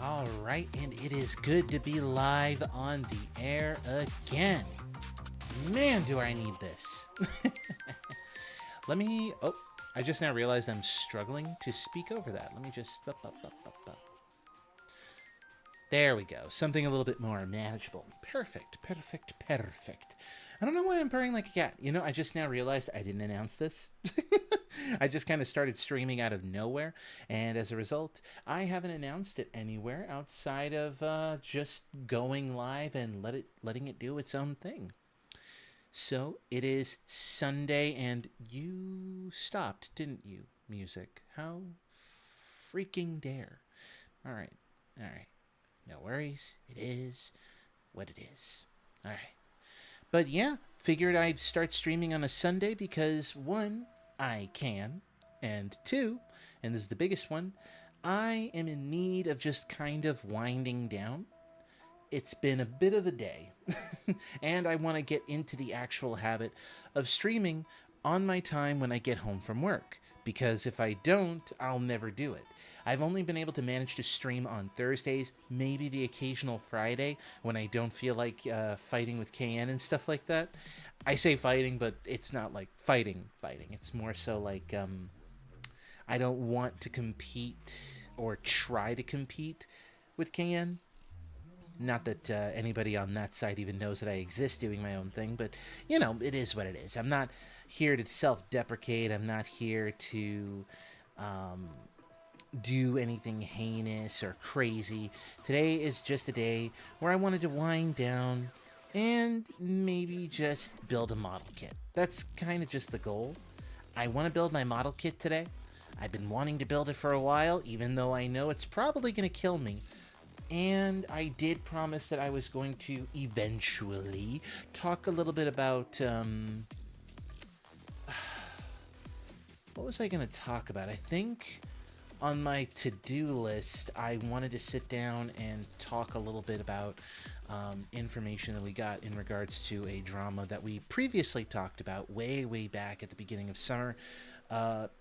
All right, and it is good to be live on the air again. Man, do I need this. Let me. Oh, I just now realized I'm struggling to speak over that. Let me just. There we go. Something a little bit more manageable. Perfect, perfect, perfect. I don't know why I'm purring like a cat. You know, I just now realized I didn't announce this. I just kind of started streaming out of nowhere, and as a result, I haven't announced it anywhere outside of just going live and letting it do its own thing. So it is Sunday, and you stopped, didn't you, music? How freaking dare. All right, all right. No worries. It is what it is. All right. But yeah, figured I'd start streaming on a Sunday because one, I can, and two, and this is the biggest one, I am in need of just kind of winding down. It's been a bit of a day, and I want to get into the actual habit of streaming on my time when I get home from work, because if I don't, I'll never do it. I've only been able to manage to stream on Thursdays, maybe the occasional Friday when I don't feel like fighting with KN and stuff like that. I say fighting, but it's not like fighting. It's more so like I don't want to compete or try to compete with KN. Not that anybody on that side even knows that I exist doing my own thing, but it is what it is. I'm not here to self deprecate. I'm not here to um, do anything heinous or crazy. Today is just a day where I wanted to wind down and maybe just build a model kit. That's kind of just the goal. I want to build my model kit today. I've been wanting to build it for a while, even though I know it's probably going to kill me. And I did promise that I was going to eventually talk a little bit about what was I going to talk about? I think on my to-do list, I wanted to sit down and talk a little bit about information that we got in regards to a drama that we previously talked about way back at the beginning of summer,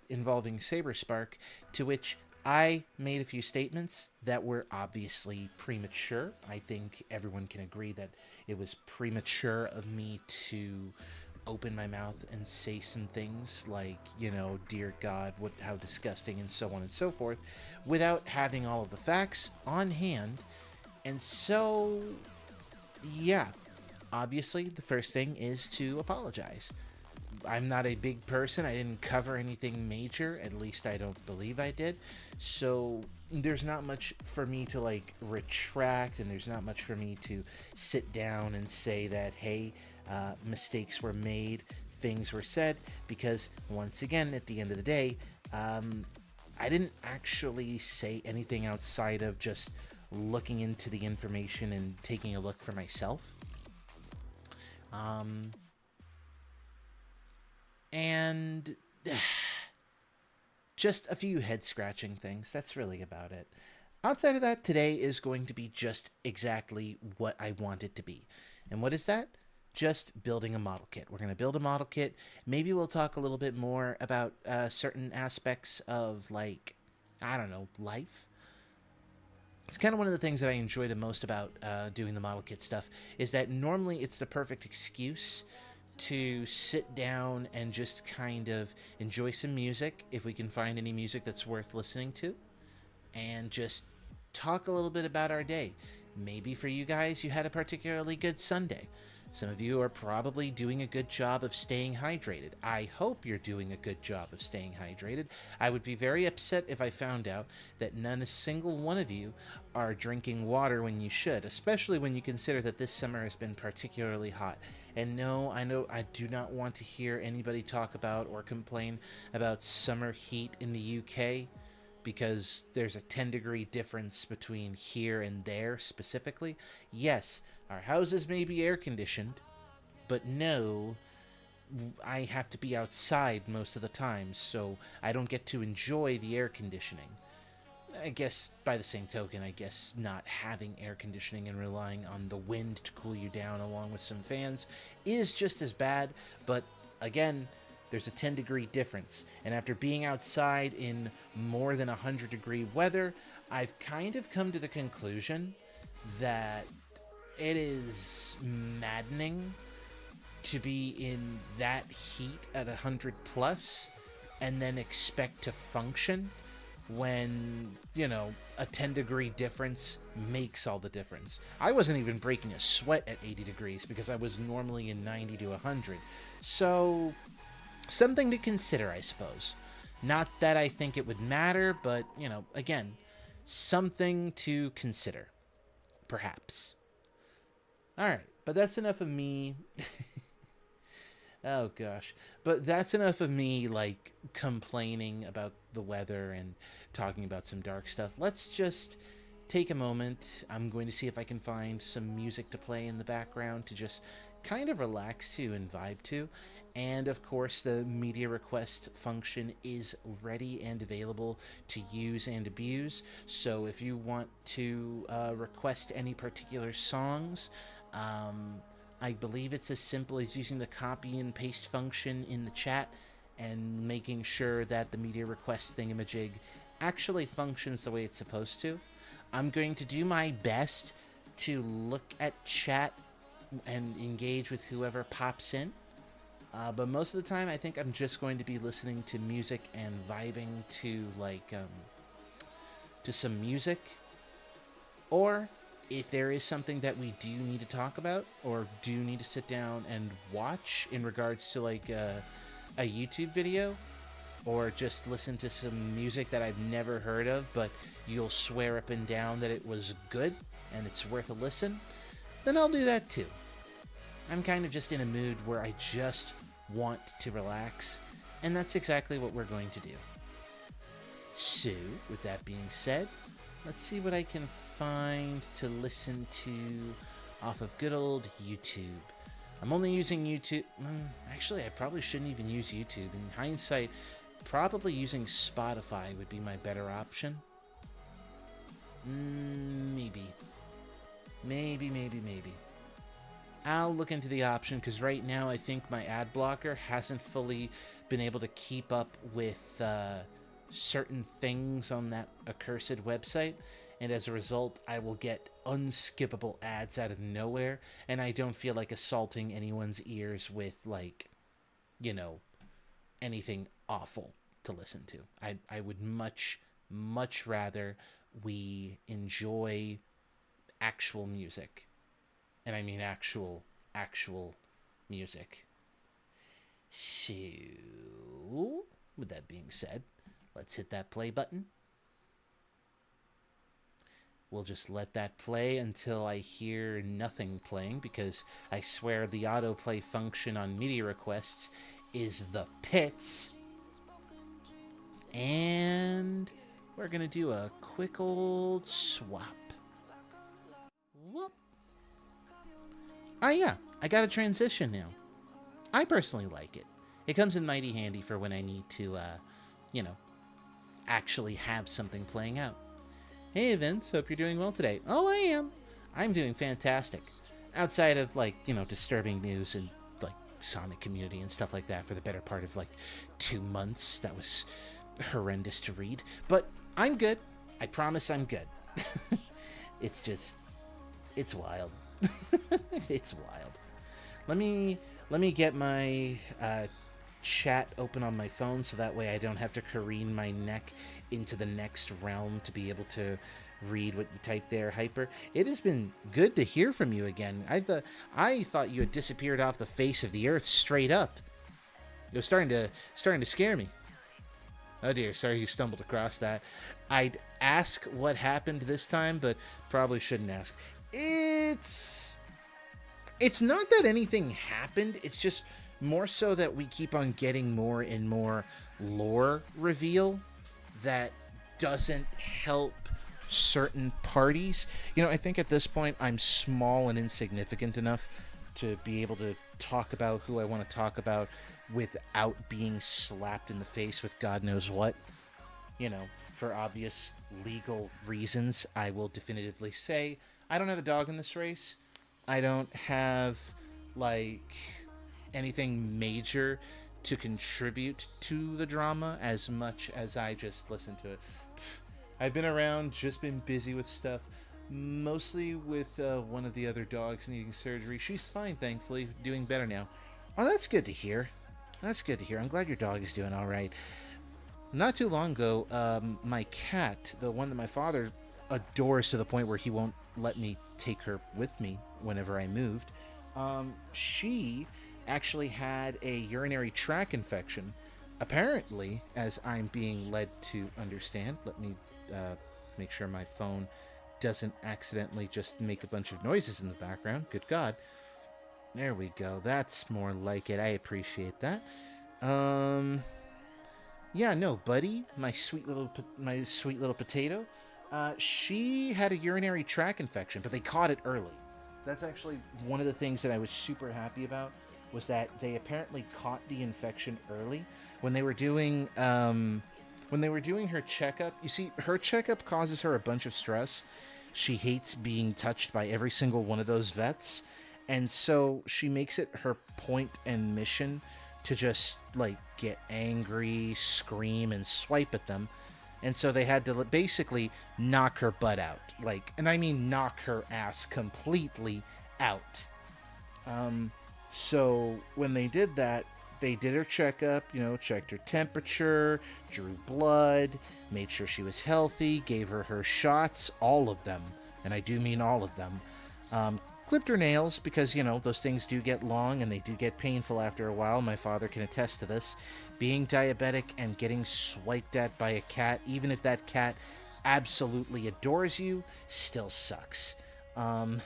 involving Saberspark, to which I made a few statements that were obviously premature. I think everyone can agree that it was premature of me to open my mouth and say some things like, dear God, how disgusting, and so on and so forth, without having all of the facts on hand. And so, yeah, obviously, the first thing is to apologize. I'm not a big person. I didn't cover anything major. At least I don't believe I did. So there's not much for me to retract, and there's not much for me to sit down and say that, hey, mistakes were made, things were said, because once again, at the end of the day, I didn't actually say anything outside of just looking into the information and taking a look for myself. And just a few head scratching things. That's really about it. Outside of that, today is going to be just exactly what I want it to be. And what is that? Just building a model kit. We're going to build a model kit. Maybe we'll talk a little bit more about certain aspects of, I don't know, life. It's kind of one of the things that I enjoy the most about doing the model kit stuff, is that normally it's the perfect excuse to sit down and just kind of enjoy some music, if we can find any music that's worth listening to, and just talk a little bit about our day. Maybe for you guys, you had a particularly good Sunday. Some of you are probably doing a good job of staying hydrated. I hope you're doing a good job of staying hydrated. I would be very upset if I found out that none a single one of you are drinking water when you should, especially when you consider that this summer has been particularly hot. And no, I know I do not want to hear anybody talk about or complain about summer heat in the UK, because there's a 10-degree difference between here and there specifically. Yes, our houses may be air conditioned, but no, I have to be outside most of the time, so I don't get to enjoy the air conditioning. I guess by the same token, I guess not having air conditioning and relying on the wind to cool you down along with some fans is just as bad, but again, there's a 10-degree difference. And after being outside in more than 100-degree weather, I've kind of come to the conclusion that it is maddening to be in that heat at 100 plus and then expect to function when, a 10-degree difference makes all the difference. I wasn't even breaking a sweat at 80 degrees because I was normally in 90 to 100. So, something to consider, I suppose. Not that I think it would matter, but, again, something to consider. Perhaps. Alright, but that's enough of me. Oh gosh. But that's enough of me, complaining about the weather and talking about some dark stuff. Let's just take a moment. I'm going to see if I can find some music to play in the background to just kind of relax to and vibe to. And of course, the media request function is ready and available to use and abuse. So if you want to request any particular songs, I believe it's as simple as using the copy and paste function in the chat and making sure that the media request thingamajig actually functions the way it's supposed to. I'm going to do my best to look at chat and engage with whoever pops in. But most of the time, I think I'm just going to be listening to music and vibing to, like, to some music. Or if there is something that we do need to talk about or do need to sit down and watch in regards to, like, a YouTube video, or just listen to some music that I've never heard of, but you'll swear up and down that it was good and it's worth a listen, then I'll do that too. I'm kind of just in a mood where I just want to relax, and that's exactly what we're going to do. So, with that being said, let's see what I can find to listen to off of good old YouTube. I'm only using YouTube. Actually, I probably shouldn't even use YouTube. In hindsight, probably using Spotify would be my better option. Maybe. I'll look into the option, because right now I think my ad blocker hasn't fully been able to keep up with certain things on that accursed website, and as a result I will get unskippable ads out of nowhere, and I don't feel like assaulting anyone's ears with, like, you know, anything awful to listen to. I would much rather we enjoy actual music. And I mean actual music. So, with that being said, let's hit that play button. We'll just let that play until I hear nothing playing, because I swear the autoplay function on media requests is the pits. And we're going to do a quick old swap. Whoop. Oh yeah, I got a transition now. I personally like it. It comes in mighty handy for when I need to, actually have something playing out. Hey Vince, hope you're doing well today. Oh, I am. I'm doing fantastic. Outside of, like, disturbing news and, like, Sonic community and stuff like that for the better part of, like, 2 months. That was horrendous to read. But I'm good. I promise I'm good. It's wild. It's wild. Let me get my chat open on my phone, so that way I don't have to careen my neck into the next realm to be able to read what you type there, Hyper. It has been good to hear from you again. I thought you had disappeared off the face of the earth straight up. It was starting to scare me. Oh dear, sorry you stumbled across that. I'd ask what happened this time, but probably shouldn't ask. It's not that anything happened, it's just more so that we keep on getting more and more lore reveal that doesn't help certain parties. I think at this point I'm small and insignificant enough to be able to talk about who I want to talk about without being slapped in the face with God knows what. For obvious legal reasons, I will definitively say I don't have a dog in this race. I don't have, like, anything major to contribute to the drama as much as I just listen to it. I've been around, just been busy with stuff, mostly with one of the other dogs needing surgery. She's fine, thankfully, doing better now. Oh, that's good to hear. I'm glad your dog is doing all right. Not too long ago, my cat, the one that my father adores to the point where he won't let me take her with me whenever I moved, she actually had a urinary tract infection. Apparently, as I'm being led to understand, let me make sure my phone doesn't accidentally just make a bunch of noises in the background. Good God. There we go. That's more like it. I appreciate that. Yeah, no, Buddy, my sweet little potato, she had a urinary tract infection, but they caught it early. That's actually one of the things that I was super happy about, was that they apparently caught the infection early when they were doing her checkup. You see, her checkup causes her a bunch of stress. She hates being touched by every single one of those vets, And so she makes it her point and mission to just like get angry, scream, and swipe at them. And so they had to basically knock her butt out. Like, and I mean knock her ass completely out. Um, so when they did that, they did her checkup, checked her temperature, drew blood, made sure she was healthy, gave her shots, all of them. And I do mean all of them. Clipped her nails because, those things do get long and they do get painful after a while. My father can attest to this. Being diabetic and getting swiped at by a cat, even if that cat absolutely adores you, still sucks. And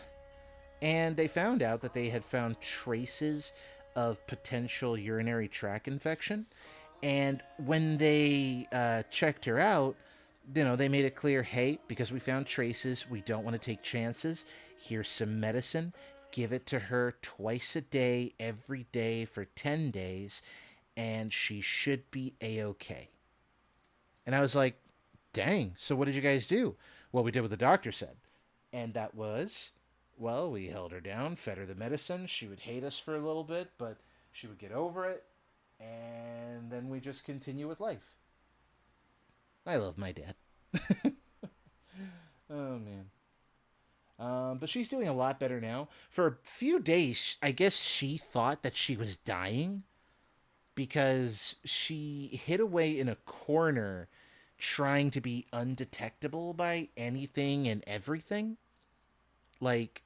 they found out that they had found traces of potential urinary tract infection. And when they checked her out, they made it clear, hey, because we found traces, we don't want to take chances. Here's some medicine. Give it to her twice a day, every day for 10 days, and she should be A-okay. And I was like, dang, so what did you guys do? Well, we did what the doctor said. And that was, well, we held her down, fed her the medicine. She would hate us for a little bit, but she would get over it. And then we just continue with life. I love my dad. Oh, man. But she's doing a lot better now. For a few days, I guess she thought that she was dying because she hid away in a corner trying to be undetectable by anything and everything. Like,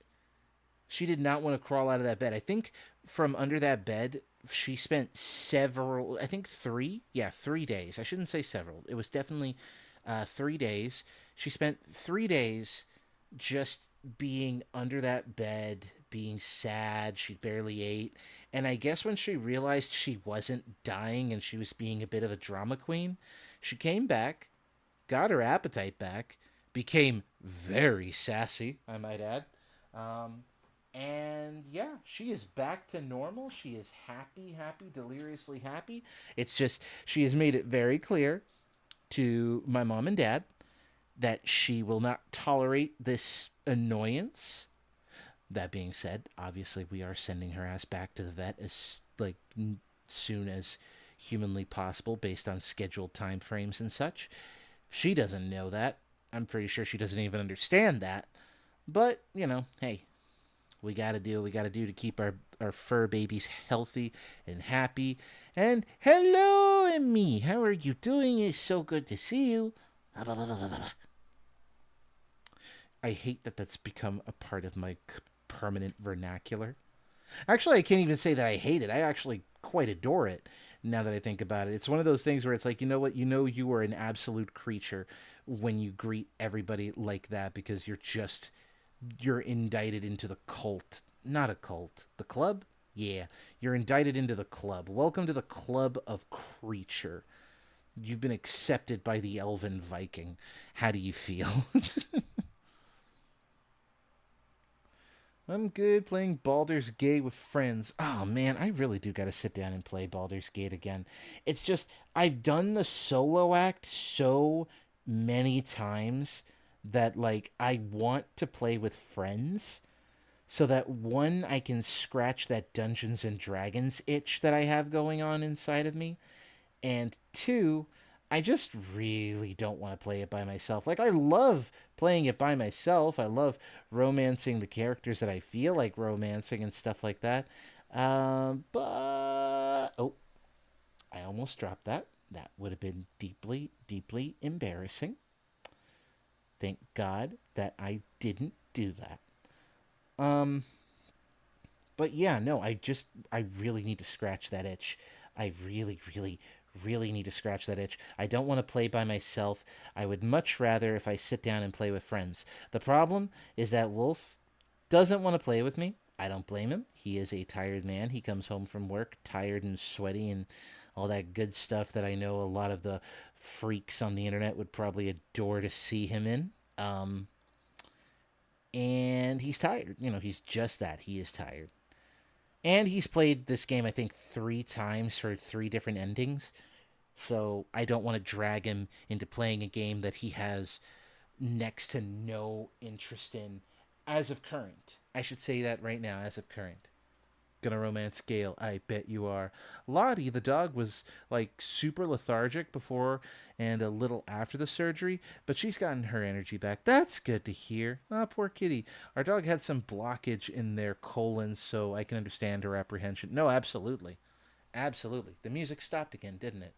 she did not want to crawl out of that bed. I think from under that bed, she spent several, I think 3? Yeah, 3 days. I shouldn't say several. It was definitely 3 days. She spent 3 days just being under that bed, being sad. She barely ate. And I guess when she realized she wasn't dying and she was being a bit of a drama queen, she came back, got her appetite back, became very sassy, I might add. And yeah, she is back to normal. She is happy, deliriously happy. It's just, she has made it very clear to my mom and dad that she will not tolerate this annoyance. That being said, obviously we are sending her ass back to the vet as soon as humanly possible based on scheduled time frames and such. She doesn't know that. I'm pretty sure she doesn't even understand that. But, hey, we gotta do what we gotta do to keep our fur babies healthy and happy. And hello, Emmy. How are you doing? It's so good to see you. I hate that that's become a part of my permanent vernacular. Actually, I can't even say that I hate it. I actually quite adore it now that I think about it. It's one of those things where it's like, you know what? You are an absolute creature when you greet everybody like that because you're indicted into the cult. Not a cult. The club? Yeah. You're indicted into the club. Welcome to the club of creature. You've been accepted by the elven Viking. How do you feel? I'm good playing Baldur's Gate with friends. Oh man, I really do got to sit down and play Baldur's Gate again. It's just, I've done the solo act so many times that like I want to play with friends so that one, I can scratch that Dungeons and Dragons itch that I have going on inside of me, and two, I just really don't want to play it by myself. Like, I love playing it by myself. I love romancing the characters that I feel like romancing and stuff like that. But oh, I almost dropped that. That would have been deeply, deeply embarrassing. Thank God that I didn't do that. Um, but yeah, no, I really need to scratch that itch. I really, really, really need to scratch that itch. I don't want to play by myself. I would much rather if I sit down and play with friends. The problem is that Wolf doesn't want to play with me. I don't blame him. He is a tired man. He comes home from work tired and sweaty and all that good stuff that I know a lot of the freaks on the internet would probably adore to see him in. And he's tired. He's just that. He is tired. And he's played this game, I think, 3 times for 3 different endings. So I don't want to drag him into playing a game that he has next to no interest in as of current. I should say that right now, as of current. Gonna romance Gail, I bet you are. Lottie, the dog, was like super lethargic before and a little after the surgery, but she's gotten her energy back. That's good to hear. Ah, poor kitty. Our dog had some blockage in their colon, so I can understand her apprehension. No, absolutely. Absolutely. The music stopped again, didn't it?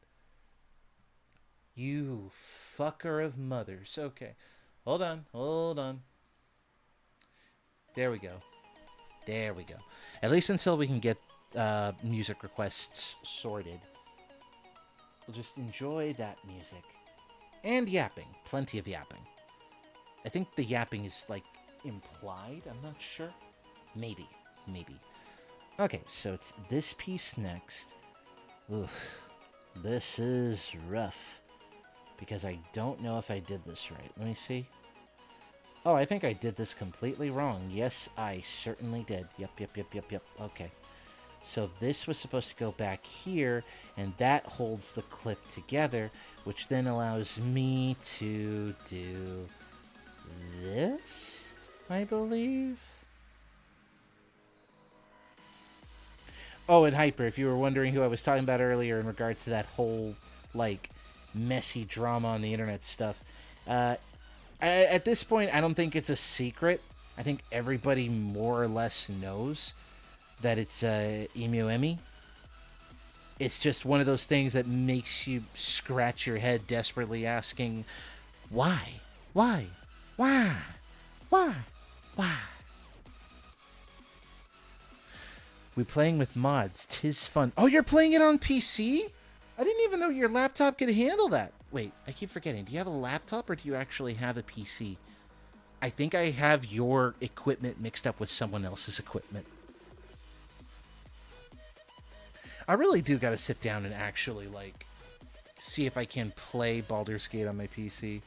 You fucker of mothers. Okay. Hold on, hold on. There we go. There we go. At least until we can get music requests sorted. We'll just enjoy that music. And yapping. Plenty of yapping. I think the yapping is, like, implied. I'm not sure. Maybe. Maybe. Okay, so it's this piece next. Oof. This is rough. Because I don't know if I did this right. Let me see. Oh, I think I did this completely wrong. Yes, I certainly did. Yep. Okay. So this was supposed to go back here, and that holds the clip together, which then allows me to do this, I believe. Oh, and Hyper, if you were wondering who I was talking about earlier in regards to that whole, like, messy drama on the internet stuff, at this point, I don't think it's a secret. I think everybody more or less knows that it's Emu Emmy. It's just one of those things that makes you scratch your head desperately asking, why? Why? Why? Why? Why? We playing with mods. 'Tis fun. Oh, you're playing it on PC? I didn't even know your laptop could handle that. Wait, I keep forgetting. Do you have a laptop or do you actually have a PC? I think I have your equipment mixed up with someone else's equipment. I really do got to sit down and actually, like, see if I can play Baldur's Gate on my PC.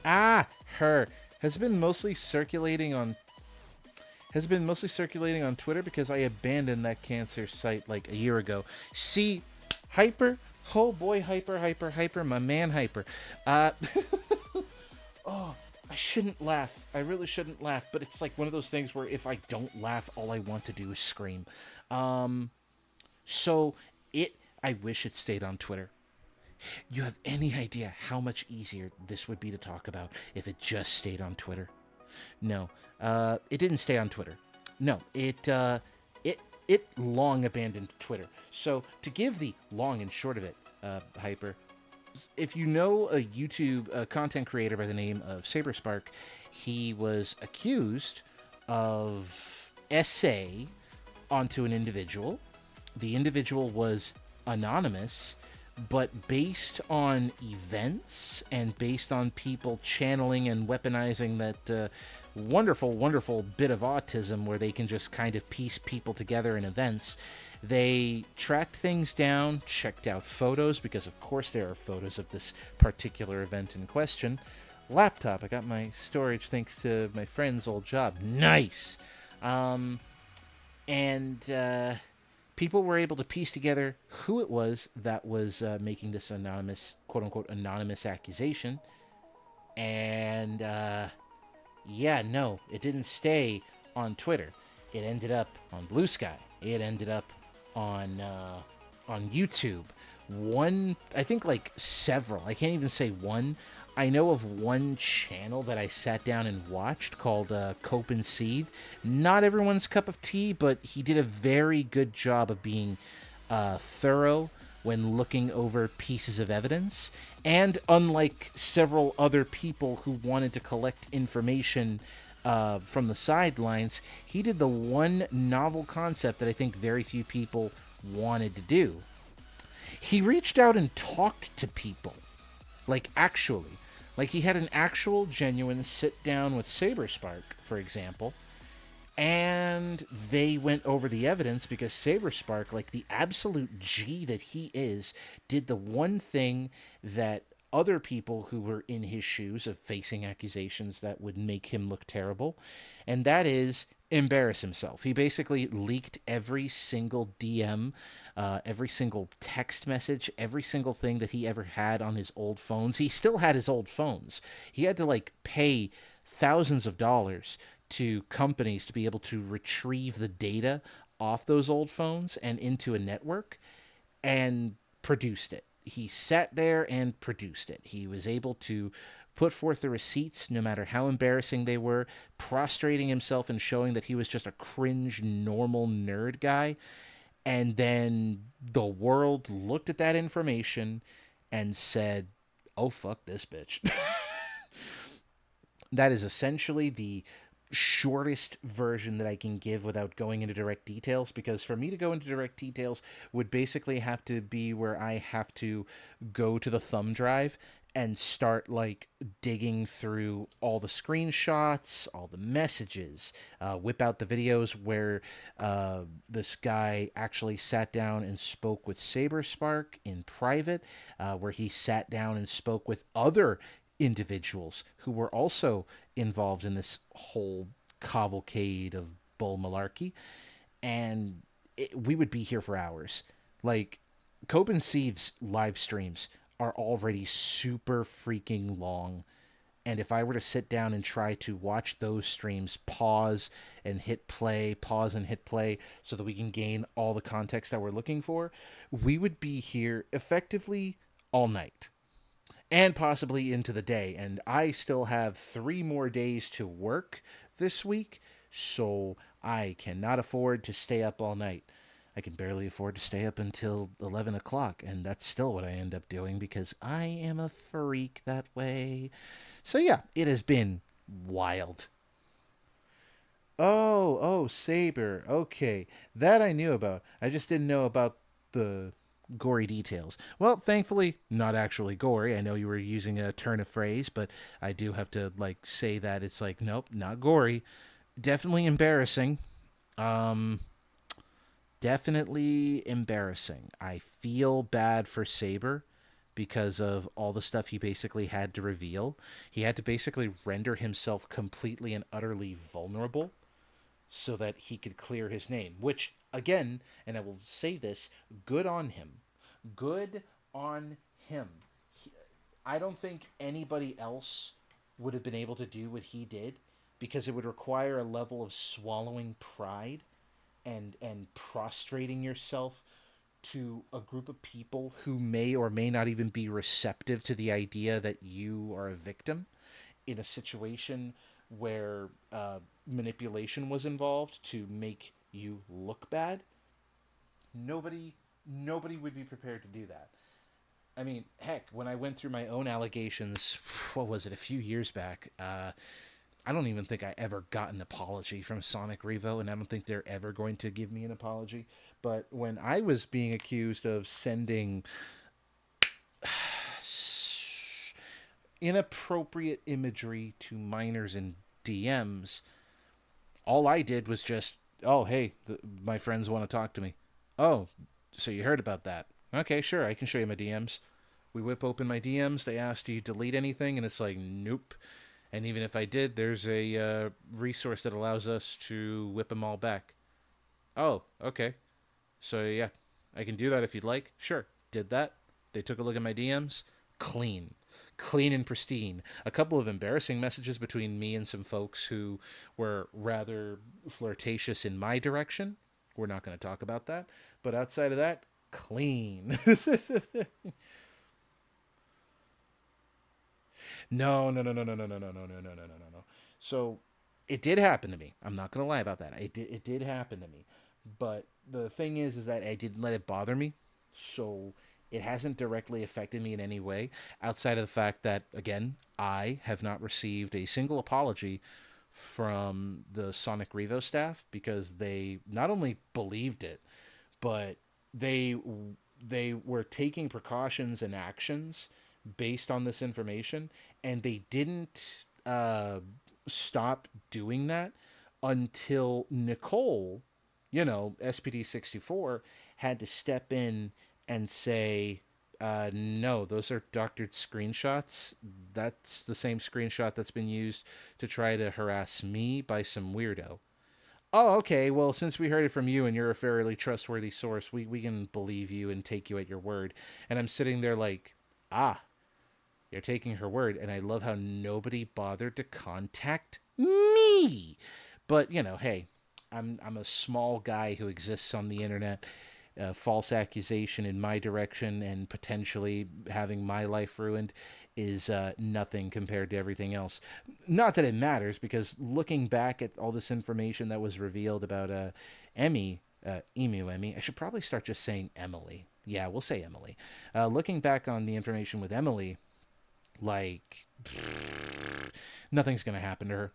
Ah, her has been mostly circulating on Twitter because I abandoned that cancer site like a year ago. See, Hyper, oh boy, Hyper, my man Hyper. Oh, I shouldn't laugh. I really shouldn't laugh, but it's like one of those things where if I don't laugh, all I want to do is scream. So I wish it stayed on Twitter. You have any idea how much easier this would be to talk about if it just stayed on Twitter? No, it didn't stay on Twitter. No, it long abandoned Twitter. So to give the long and short of it, Hyper, if you know a YouTube content creator by the name of Saberspark, he was accused of essay onto an individual. The individual was anonymous, but based on events and based on people channeling and weaponizing that wonderful, wonderful bit of autism where they can just kind of piece people together in events, they tracked things down, checked out photos, because of course there are photos of this particular event in question. Laptop, I got my storage thanks to my friend's old job. Nice! People were able to piece together who it was that was making this anonymous, quote-unquote, anonymous accusation. And, yeah, no, it didn't stay on Twitter. It ended up on Blue Sky. It ended up on YouTube. I think like several. I can't even say one. I know of one channel that I sat down and watched called Cope and Seethe. Not everyone's cup of tea, but he did a very good job of being thorough when looking over pieces of evidence. And unlike several other people who wanted to collect information from the sidelines, he did the one novel concept that I think very few people wanted to do. He reached out and talked to people. Like, actually. Like, he had an actual, genuine sit-down with Saberspark, for example, and they went over the evidence because Saberspark, like the absolute G that he is, did the one thing that other people who were in his shoes of facing accusations that would make him look terrible, and that is embarrass himself. He basically leaked every single DM, every single text message, every single thing that he ever had on his old phones. He still had his old phones. He had to, like, pay thousands of dollars to companies to be able to retrieve the data off those old phones and into a network, and produced it. He sat there and produced it. He was able to put forth the receipts, no matter how embarrassing they were, prostrating himself and showing that he was just a cringe, normal nerd guy. And then the world looked at that information and said, oh, fuck this bitch. That is essentially the shortest version that I can give without going into direct details, because for me to go into direct details would basically have to be where I have to go to the thumb drive and start like digging through all the screenshots, all the messages, whip out the videos where this guy actually sat down and spoke with Saberspark in private, where he sat down and spoke with other individuals who were also involved in this whole cavalcade of bull malarkey, and we would be here for hours. Like, Cope and Seed's live streams are already super freaking long, and if I were to sit down and try to watch those streams, pause and hit play, pause and hit play, so that we can gain all the context that we're looking for, we would be here effectively all night and possibly into the day. And I still have 3 more days to work this week, so I cannot afford to stay up all night. I can barely afford to stay up until 11 o'clock, and that's still what I end up doing because I am a freak that way. So yeah, it has been wild. Oh, Saber. Okay, that I knew about. I just didn't know about the gory details. Well, thankfully, not actually gory. I know you were using a turn of phrase, but I do have to like say that it's like, nope, not gory. Definitely embarrassing. Um, Definitely embarrassing. I feel bad for Saber because of all the stuff he basically had to reveal. He had to basically render himself completely and utterly vulnerable so that he could clear his name, which, again, and I will say this, good on him. Good on him. He, I don't think anybody else would have been able to do what he did, because it would require a level of swallowing pride and prostrating yourself to a group of people who may or may not even be receptive to the idea that you are a victim in a situation where manipulation was involved to make you look bad. Nobody would be prepared to do that. I mean, heck, when I went through my own allegations, what was it, a few years back, I don't even think I ever got an apology from Sonic Revo, and I don't think they're ever going to give me an apology. But when I was being accused of sending inappropriate imagery to minors in DMs, all I did was just, oh, hey, my friends want to talk to me. Oh, so you heard about that. Okay, sure, I can show you my DMs. We whip open my DMs. They ask, do you delete anything? And it's like, nope. And even if I did, there's a resource that allows us to whip them all back. Oh, okay. So yeah, I can do that if you'd like. Sure. Did that. They took a look at my DMs. Clean. Clean and pristine. A couple of embarrassing messages between me and some folks who were rather flirtatious in my direction. We're not going to talk about that. But outside of that, clean. No, no, no, no, no, no, no, no, no, no, no, no, no, no, no. So it did happen to me. I'm not gonna lie about that. It did happen to me. But the thing is that I didn't let it bother me. So it hasn't directly affected me in any way, outside of the fact that, again, I have not received a single apology from the Sonic Revo staff, because they not only believed it, but they they were taking precautions and actions based on this information, and they didn't stop doing that until Nicole, SPD64, had to step in and say, no, those are doctored screenshots. That's the same screenshot that's been used to try to harass me by some weirdo. Oh, okay. Well, since we heard it from you and you're a fairly trustworthy source, we can believe you and take you at your word. And I'm sitting there like, ah, You're taking her word, and I love how nobody bothered to contact me. But you know, hey, I'm a small guy who exists on the internet. False accusation in my direction and potentially having my life ruined is nothing compared to everything else. Not that it matters, because looking back at all this information that was revealed about Emu Emmy, I should probably start just saying Emily. Yeah, we'll say Emily. Looking back on the information with Emily, like, nothing's going to happen to her.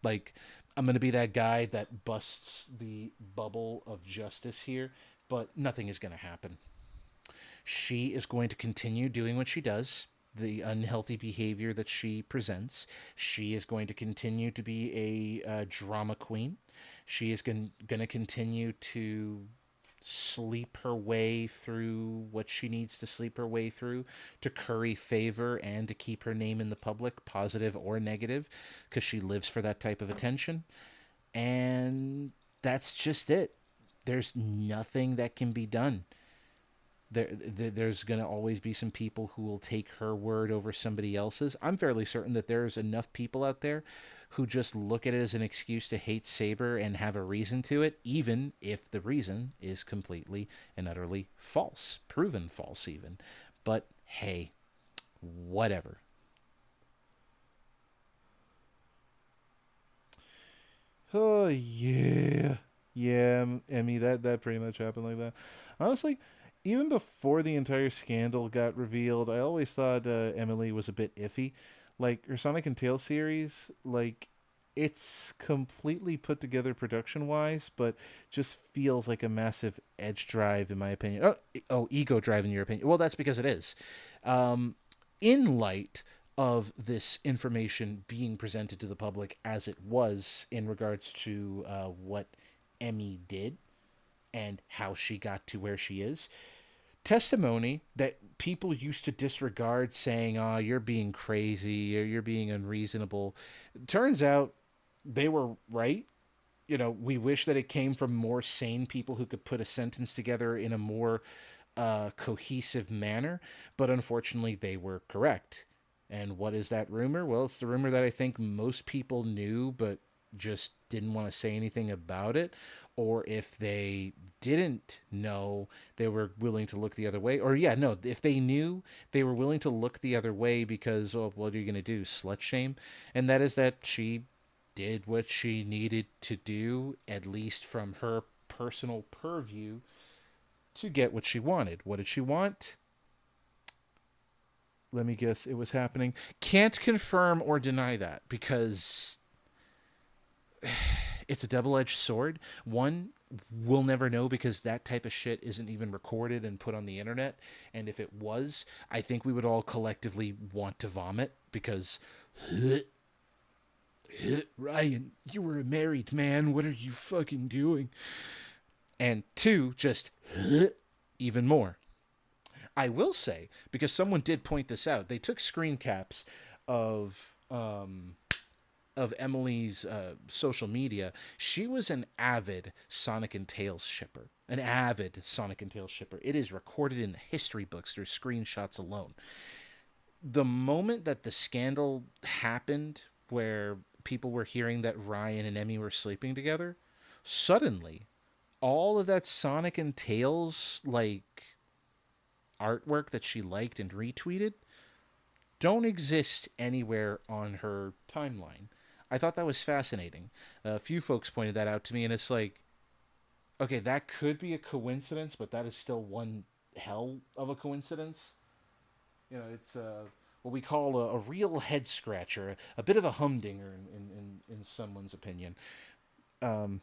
Like, I'm going to be that guy that busts the bubble of justice here, but nothing is going to happen. She is going to continue doing what she does, the unhealthy behavior that she presents. She is going to continue to be a drama queen. She is going to continue to sleep her way through what she needs to sleep her way through to curry favor and to keep her name in the public, positive or negative, because she lives for that type of attention. And that's just it. There's nothing that can be done. There's going to always be some people who will take her word over somebody else's. I'm fairly certain that there's enough people out there who just look at it as an excuse to hate Saber and have a reason to it, even if the reason is completely and utterly false, proven false even. But hey, whatever. Oh yeah, yeah, Emmy. That pretty much happened like that. Honestly, even before the entire scandal got revealed, I always thought Emily was a bit iffy. Like her Sonic and Tails series, like it's completely put together production wise, but just feels like a massive edge drive in my opinion. Oh, ego drive in your opinion. Well, that's because it is. Um, in light of this information being presented to the public as it was in regards to what Emmy did and how she got to where she is, testimony that people used to disregard, saying, "Oh, you're being crazy or you're being unreasonable," turns out they were right. You know, we wish that it came from more sane people who could put a sentence together in a more cohesive manner, but unfortunately, they were correct. And what is that rumor? Well, it's the rumor that I think most people knew, but just didn't want to say anything about it. Or if they didn't know, they were willing to look the other way. Or, yeah, no, if they knew, they were willing to look the other way because, oh, what are you going to do? Slut shame? And that is that she did what she needed to do, at least from her personal purview, to get what she wanted. What did she want? Let me guess, it was happening. Can't confirm or deny that because it's a double-edged sword. One, we'll never know because that type of shit isn't even recorded and put on the internet. And if it was, I think we would all collectively want to vomit because Ryan, you were a married man. What are you fucking doing? And two, just even more. I will say, because someone did point this out, they took screen caps of Emily's social media. She was an avid Sonic and Tails shipper. An avid Sonic and Tails shipper. It is recorded in the history books through screenshots alone. The moment that the scandal happened, where people were hearing that Ryan and Emmy were sleeping together, suddenly all of that Sonic and Tails like artwork that she liked and retweeted don't exist anywhere on her timeline. I thought that was fascinating. A few folks pointed that out to me, and it's like, okay, that could be a coincidence, but that is still one hell of a coincidence. You know, it's what we call a real head scratcher, a bit of a humdinger in someone's opinion. Um,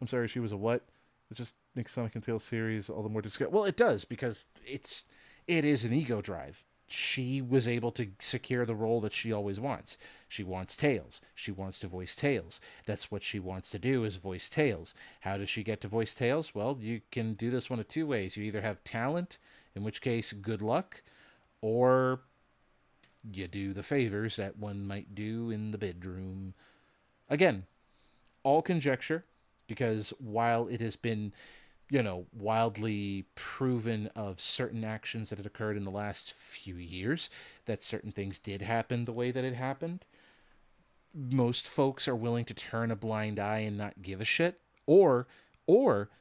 I'm sorry, she was a what? It just makes Sonic and Tails series all the more disgusting. Well, it does because it is an ego drive. She was able to secure the role that she always wants. She wants Tails. She wants to voice Tails. That's what she wants to do, is voice Tails. How does she get to voice Tails? Well, you can do this one of two ways. You either have talent, in which case, good luck, or you do the favors that one might do in the bedroom. Again, all conjecture, because while it has been wildly proven of certain actions that had occurred in the last few years, that certain things did happen the way that it happened. Most folks are willing to turn a blind eye and not give a shit. Or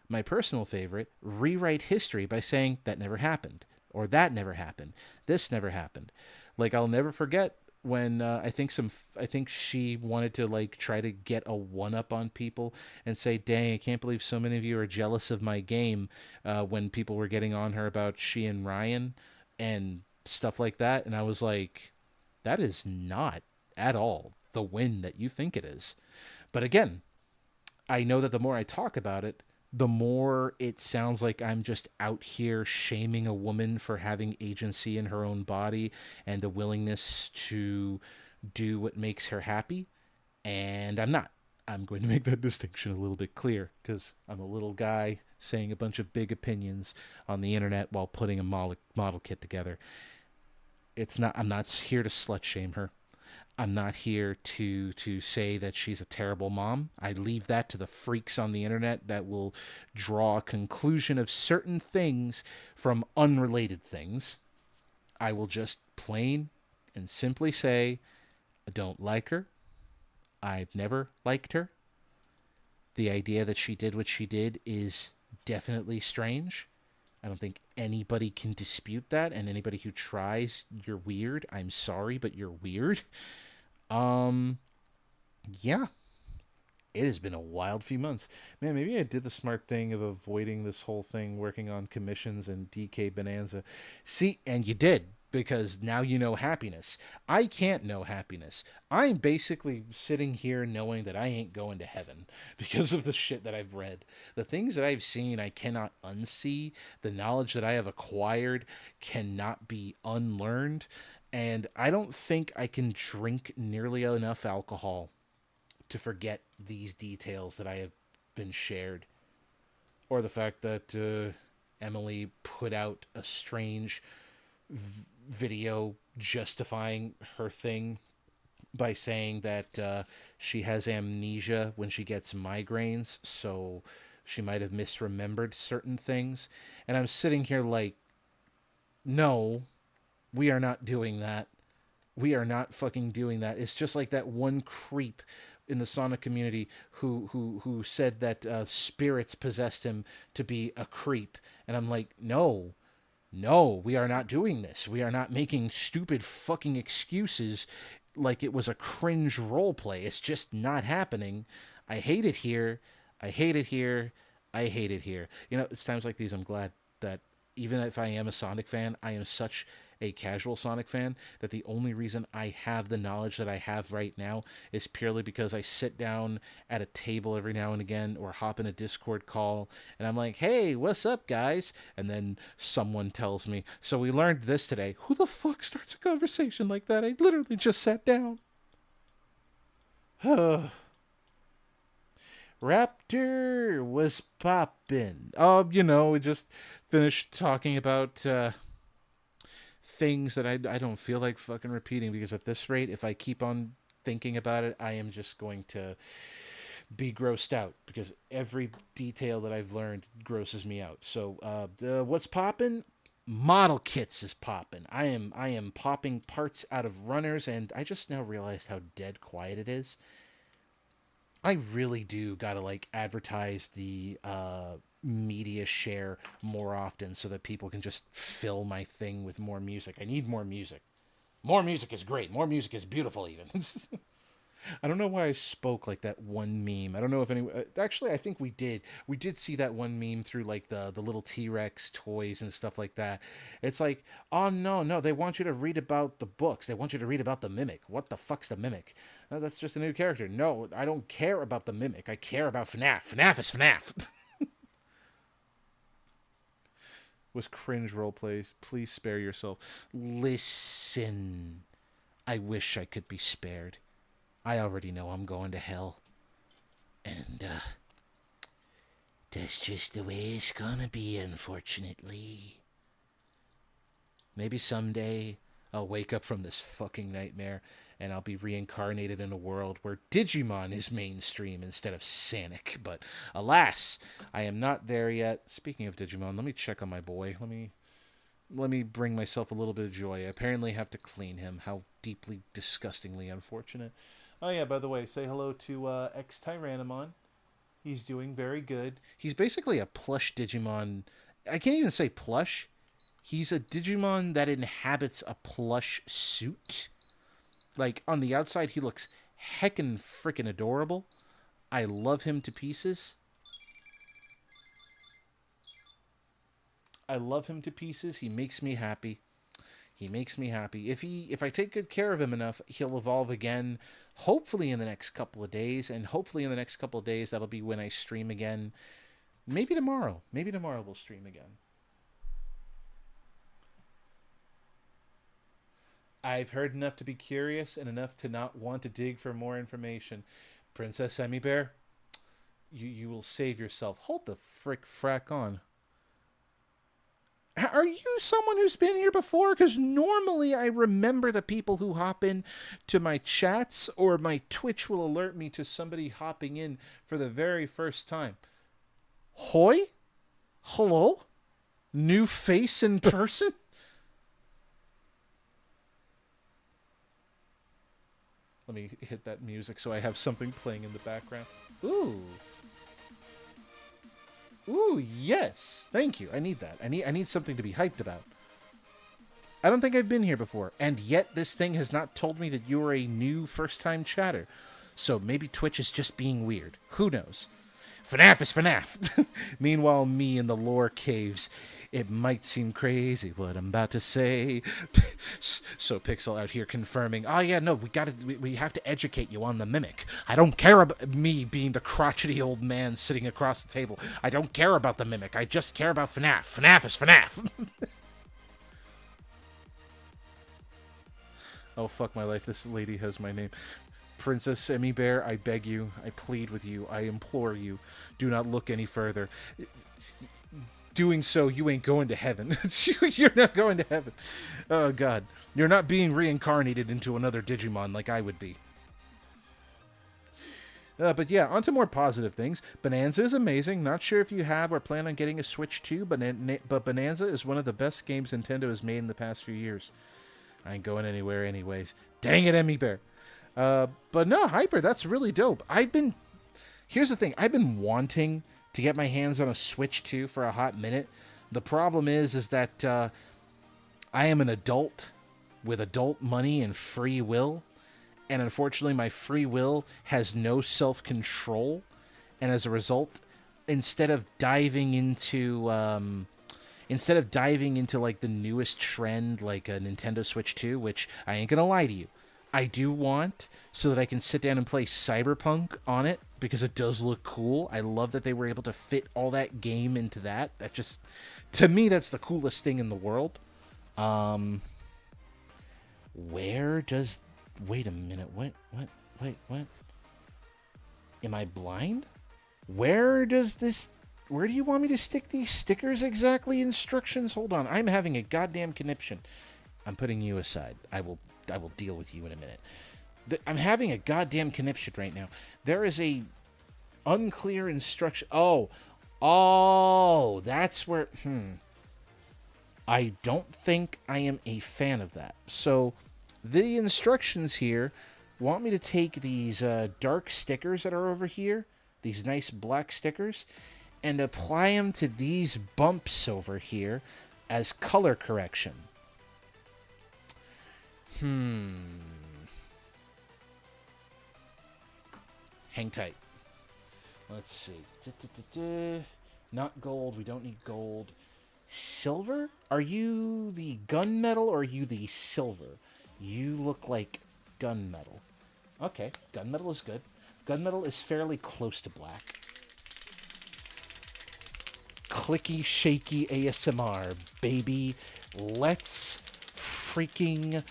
my personal favorite, rewrite history by saying that never happened, or that never happened, this never happened. Like, I'll never forget when I think she wanted to like try to get a one up on people and say, "Dang, I can't believe so many of you are jealous of my game." When people were getting on her about she and Ryan and stuff like that, and I was like, "That is not at all the win that you think it is." But again, I know that the more I talk about it, the more it sounds like I'm just out here shaming a woman for having agency in her own body and the willingness to do what makes her happy. And I'm not. I'm going to make that distinction a little bit clear because I'm a little guy saying a bunch of big opinions on the internet while putting a model kit together. It's not. I'm not here to slut shame her. I'm not here to say that she's a terrible mom. I leave that to the freaks on the internet that will draw a conclusion of certain things from unrelated things. I will just plain and simply say I don't like her. I've never liked her. The idea that she did what she did is definitely strange. I don't think anybody can dispute that, and anybody who tries, you're weird. I'm sorry, but you're weird. Um, yeah, it has been a wild few months. Man, maybe I did the smart thing of avoiding this whole thing, working on commissions and DK Bonanza. See, and you did, because now you know happiness. I can't know happiness. I'm basically sitting here knowing that I ain't going to heaven because of the shit that I've read. The things that I've seen, I cannot unsee. The knowledge that I have acquired cannot be unlearned. And I don't think I can drink nearly enough alcohol to forget these details that I have been shared. Or the fact that Emily put out a strange video justifying her thing by saying that she has amnesia when she gets migraines, so she might have misremembered certain things. And I'm sitting here like, no, we are not doing that. We are not fucking doing that. It's just like that one creep in the Sonic community who said that spirits possessed him to be a creep, and I'm like, no, no, we are not doing this. We are not making stupid fucking excuses like it was a cringe role play. It's just not happening. I hate it here. I hate it here. I hate it here. It's times like these I'm glad that even if I am a Sonic fan, I am such a casual Sonic fan that the only reason I have the knowledge that I have right now is purely because I sit down at a table every now and again or hop in a Discord call and I'm like, hey, what's up, guys? And then someone tells me, so we learned this today. Who the fuck starts a conversation like that? I literally just sat down. Raptor was poppin'. We just finished talking about things that I don't feel like fucking repeating because at this rate, if I keep on thinking about it, I am just going to be grossed out because every detail that I've learned grosses me out. So, what's popping? Model kits is popping. I am popping parts out of runners, and I just now realized how dead quiet it is. I really do gotta like advertise the media share more often so that people can just fill my thing with more music. I need more music. More music is great. More music is beautiful even. I don't know why I spoke like that one meme. I don't know if any. Actually, I think we did. We did see that one meme through like the little T-Rex toys and stuff like that. It's like, oh no, they want you to read about the books. They want you to read about the Mimic. What the fuck's the Mimic? That's just a new character. No, I don't care about the Mimic. I care about FNAF. FNAF is FNAF. Was cringe role plays. Please spare yourself. Listen, I wish I could be spared. I already know I'm going to hell. And, that's just the way it's gonna be, unfortunately. Maybe someday I'll wake up from this fucking nightmare, and I'll be reincarnated in a world where Digimon is mainstream instead of Sonic. But alas, I am not there yet. Speaking of Digimon, let me check on my boy. Let me bring myself a little bit of joy. I apparently have to clean him. How deeply, disgustingly unfortunate. Oh yeah, by the way, say hello to X-Tyrannomon. He's doing very good. He's basically a plush Digimon. I can't even say plush. He's a Digimon that inhabits a plush suit. Like, on the outside, he looks heckin' frickin' adorable. I love him to pieces. I love him to pieces. He makes me happy. He makes me happy. If I take good care of him enough, he'll evolve again, hopefully in the next couple of days, and hopefully in the next couple of days, that'll be when I stream again. Maybe tomorrow. Maybe tomorrow we'll stream again. I've heard enough to be curious and enough to not want to dig for more information. Princess Emmy Bear, you will save yourself. Hold the frack on. Are you someone who's been here before? Because normally I remember the people who hop in to my chats, or my Twitch will alert me to somebody hopping in for the very first time. Hoi? Hello? New face in person? Let me hit that music so I have something playing in the background. Ooh. Ooh, yes. Thank you. I need that. I need something to be hyped about. I don't think I've been here before, and yet this thing has not told me that you are a new first-time chatter. So maybe Twitch is just being weird. Who knows? FNAF is FNAF. Meanwhile, me in the lore caves. It might seem crazy what I'm about to say. So Pixel out here confirming, oh yeah, no, we have to educate you on the Mimic. I don't care about me being the crotchety old man sitting across the table. I don't care about the Mimic. I just care about FNAF. FNAF is FNAF. Oh, fuck my life. This lady has my name. Princess Emmy Bear, I beg you, I plead with you, I implore you, do not look any further. Doing so, you ain't going to heaven. You're not going to heaven. Oh, God. You're not being reincarnated into another Digimon like I would be. But yeah, on to more positive things. Bonanza is amazing. Not sure if you have or plan on getting a Switch too, but Bonanza is one of the best games Nintendo has made in the past few years. I ain't going anywhere anyways. Dang it, Emmy Bear. But no, Hyper, that's really dope. Here's the thing. I've been wanting to get my hands on a Switch 2 for a hot minute. The problem is that I am an adult with adult money and free will. And unfortunately, my free will has no self-control. And as a result, instead of diving into like the newest trend, like a Nintendo Switch 2, which I ain't gonna lie to you, I do want, so that I can sit down and play Cyberpunk on it, because it does look cool. I love that they were able to fit all that game into that. That just, to me, that's the coolest thing in the world. Where does, wait a minute, what? Am I blind? Where do you want me to stick these stickers exactly? Instructions? Hold on, I'm having a goddamn conniption. I'm putting you aside. I will deal with you in a minute. I'm having a goddamn conniption right now. There is a unclear instruction. Oh, that's where, I don't think I am a fan of that. So the instructions here want me to take these dark stickers that are over here, these nice black stickers, and apply them to these bumps over here as color correction. Hang tight. Let's see. Not gold. We don't need gold. Silver? Are you the gunmetal or are you the silver? You look like gunmetal. Okay, gunmetal is good. Gunmetal is fairly close to black. Clicky, shaky ASMR, baby. Let's freaking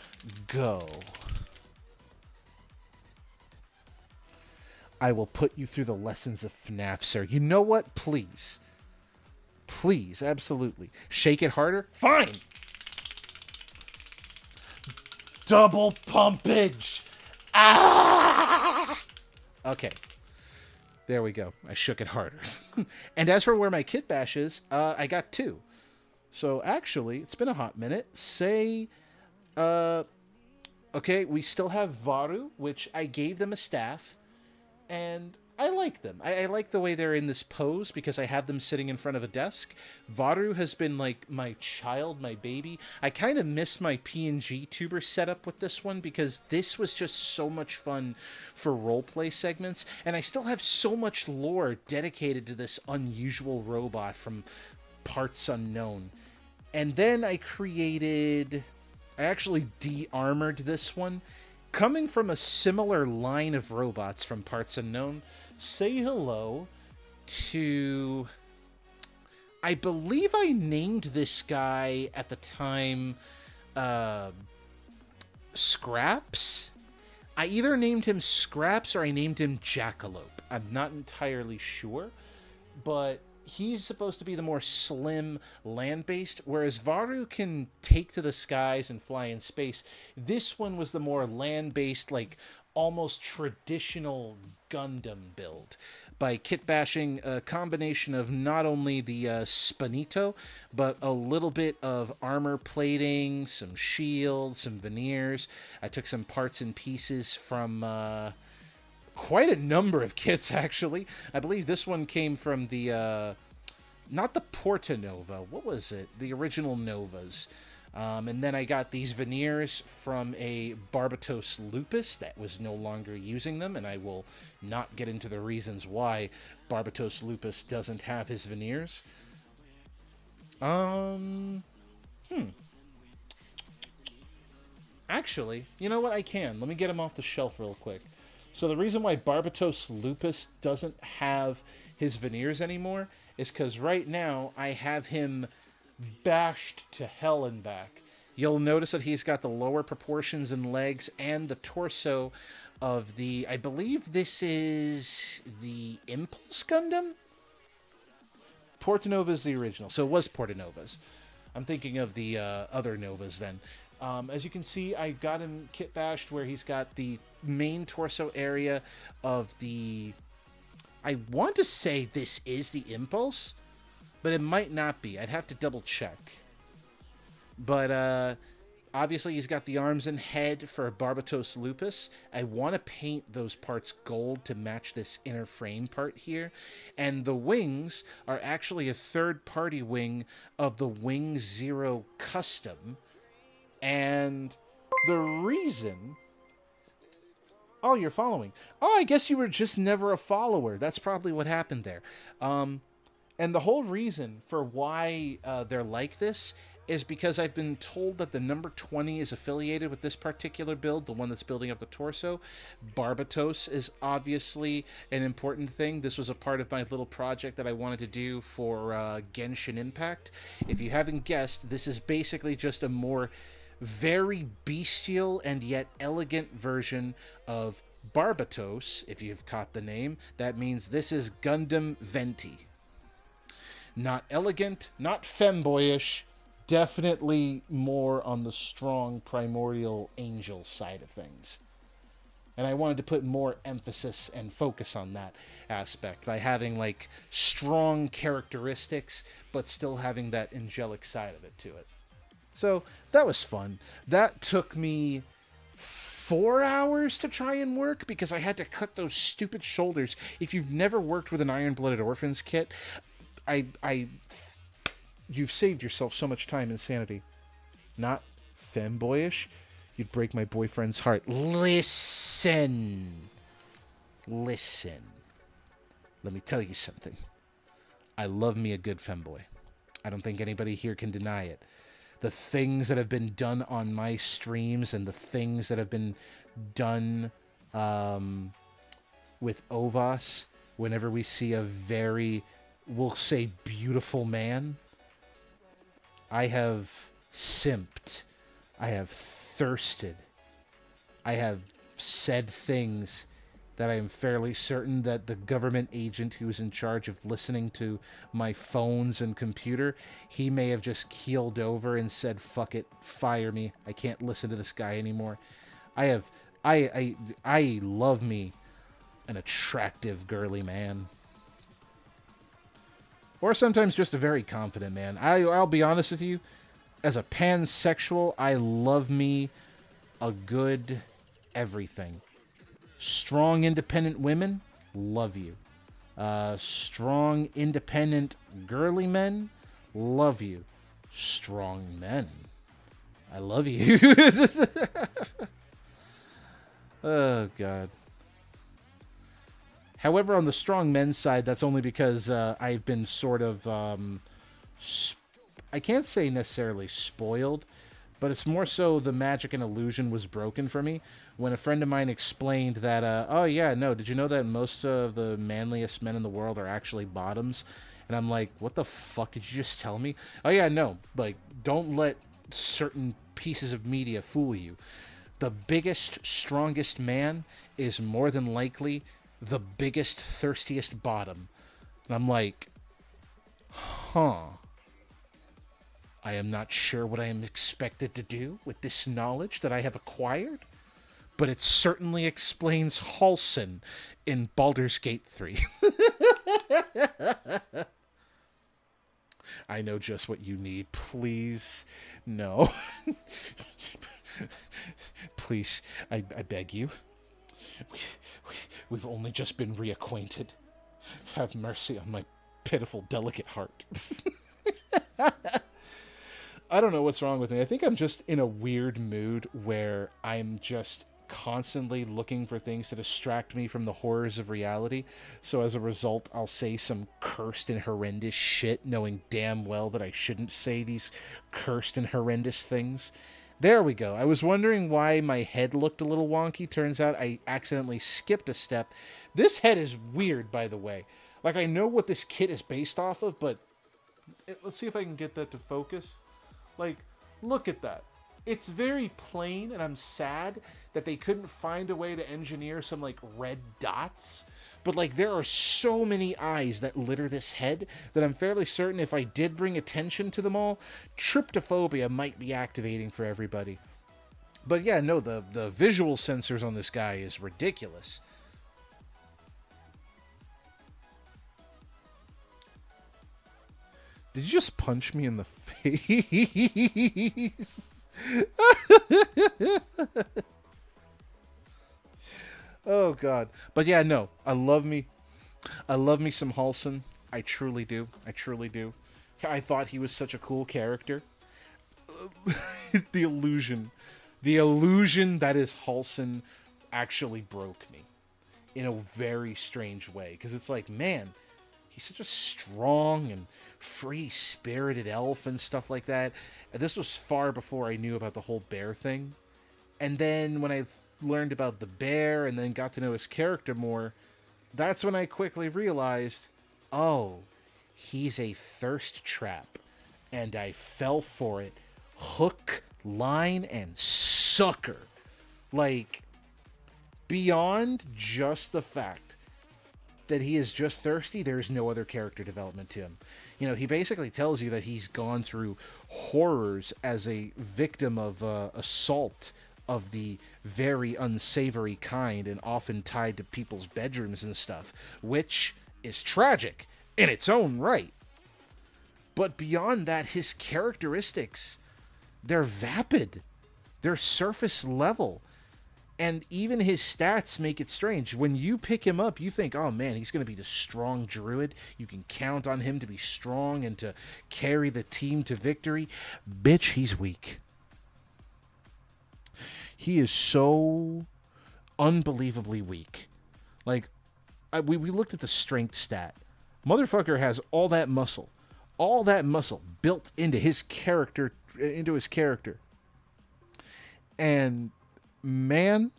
go. I will put you through the lessons of FNAF, sir. You know what? Please. Please, absolutely. Shake it harder? Fine! Double pumpage! Ah! Okay. There we go. I shook it harder. And as for where my kit bash is, I got 2. So actually, it's been a hot minute. Okay, we still have Varu, which I gave them a staff, and I like them. I like the way they're in this pose because I have them sitting in front of a desk. Varu has been like my child, my baby. I kind of miss my PNG tuber setup with this one because this was just so much fun for roleplay segments, and I still have so much lore dedicated to this unusual robot from Parts Unknown. And then I actually de-armored this one. Coming from a similar line of robots from Parts Unknown, say hello to... I believe I named this guy at the time Scraps? I either named him Scraps or I named him Jackalope. I'm not entirely sure, but he's supposed to be the more slim land-based, whereas Varu can take to the skies and fly in space. This one was the more land-based, like almost traditional Gundam build by kit bashing a combination of not only the Spinito, but a little bit of armor plating, some shields, some veneers. I took some parts and pieces from quite a number of kits, actually. I believe this one came from the, not the Portanova, what was it? The original Novas. And then I got these veneers from a Barbatos Lupus that was no longer using them, and I will not get into the reasons why Barbatos Lupus doesn't have his veneers. Actually, you know what? I can. Let me get him off the shelf real quick. So the reason why Barbatos Lupus doesn't have his veneers anymore is because right now I have him bashed to hell and back. You'll notice that he's got the lower proportions in legs and the torso of the... I believe this is the Impulse Gundam? Portanova is the original, so it was Portanova's. I'm thinking of the other Novas then. As you can see, I got him kit bashed where he's got the main torso area of the... I want to say this is the Impulse, but it might not be. I'd have to double check. But obviously he's got the arms and head for Barbatos Lupus. I want to paint those parts gold to match this inner frame part here. And the wings are actually a third-party wing of the Wing Zero Custom. And the reason... Oh, you're following. Oh, I guess you were just never a follower. That's probably what happened there. And the whole reason for why they're like this is because I've been told that the number 20 is affiliated with this particular build, the one that's building up the torso. Barbatos is obviously an important thing. This was a part of my little project that I wanted to do for Genshin Impact. If you haven't guessed, this is basically just a more very bestial and yet elegant version of Barbatos. If you've caught the name, that means this is Gundam Venti. Not elegant, not femboyish, definitely more on the strong primordial angel side of things. And I wanted to put more emphasis and focus on that aspect by having like strong characteristics but still having that angelic side of it to it. So that was fun. That took me 4 hours to try and work because I had to cut those stupid shoulders. If you've never worked with an Iron-Blooded Orphans kit, you've saved yourself so much time and sanity. Not femboyish. You'd break my boyfriend's heart. Listen. Let me tell you something. I love me a good femboy. I don't think anybody here can deny it. The things that have been done on my streams and the things that have been done with Ovas, whenever we see a very, we'll say, beautiful man, I have simped. I have thirsted. I have said things that I am fairly certain that the government agent who was in charge of listening to my phones and computer, he may have just keeled over and said, fuck it, fire me. I can't listen to this guy anymore. I have, I love me an attractive, girly man. Or sometimes just a very confident man. I'll be honest with you, as a pansexual, I love me a good everything. Strong, independent women, love you. Strong, independent, girly men, love you. Strong men, I love you. Oh, God. However, on the strong men's side, that's only because I've been sort of, I can't say necessarily spoiled, but it's more so the magic and illusion was broken for me when a friend of mine explained that, oh yeah, no, did you know that most of the manliest men in the world are actually bottoms? And I'm like, what the fuck did you just tell me? Oh yeah, no, like, don't let certain pieces of media fool you. The biggest, strongest man is more than likely the biggest, thirstiest bottom. And I'm like, huh. I am not sure what I am expected to do with this knowledge that I have acquired, but it certainly explains Halsin in Baldur's Gate 3. I know just what you need. Please, no. Please, I beg you. We've only just been reacquainted. Have mercy on my pitiful, delicate heart. I don't know what's wrong with me. I think I'm just in a weird mood where I'm just constantly looking for things to distract me from the horrors of reality. So as a result, I'll say some cursed and horrendous shit, knowing damn well that I shouldn't say these cursed and horrendous things. There we go. I was wondering why my head looked a little wonky. Turns out I accidentally skipped a step. This head is weird, by the way. Like, I know what this kit is based off of, but let's see if I can get that to focus. Like, look at that. It's very plain, and I'm sad that they couldn't find a way to engineer some, like, red dots. But, like, there are so many eyes that litter this head that I'm fairly certain if I did bring attention to them all, tryptophobia might be activating for everybody. But yeah, no, the visual sensors on this guy is ridiculous. Did you just punch me in the face? Oh, God. But yeah, no. I love me some Halsin. I truly do. I truly do. I thought he was such a cool character. The illusion that is Halsin actually broke me in a very strange way. Because it's like, man, he's such a strong and free-spirited elf and stuff like that. And this was far before I knew about the whole bear thing. And then when I learned about the bear and then got to know his character more, that's when I quickly realized, oh, he's a thirst trap. And I fell for it. Hook, line, and sucker. Like, beyond just the fact that he is just thirsty, there is no other character development to him. You know, he basically tells you that he's gone through horrors as a victim of assault of the very unsavory kind and often tied to people's bedrooms and stuff, which is tragic in its own right. But beyond that, his characteristics, they're vapid. They're surface level. And even his stats make it strange. When you pick him up, you think, oh man, he's going to be the strong druid. You can count on him to be strong and to carry the team to victory. Bitch, he's weak. He is so unbelievably weak. Like, we looked at the strength stat. Motherfucker has all that muscle built into his character, And man,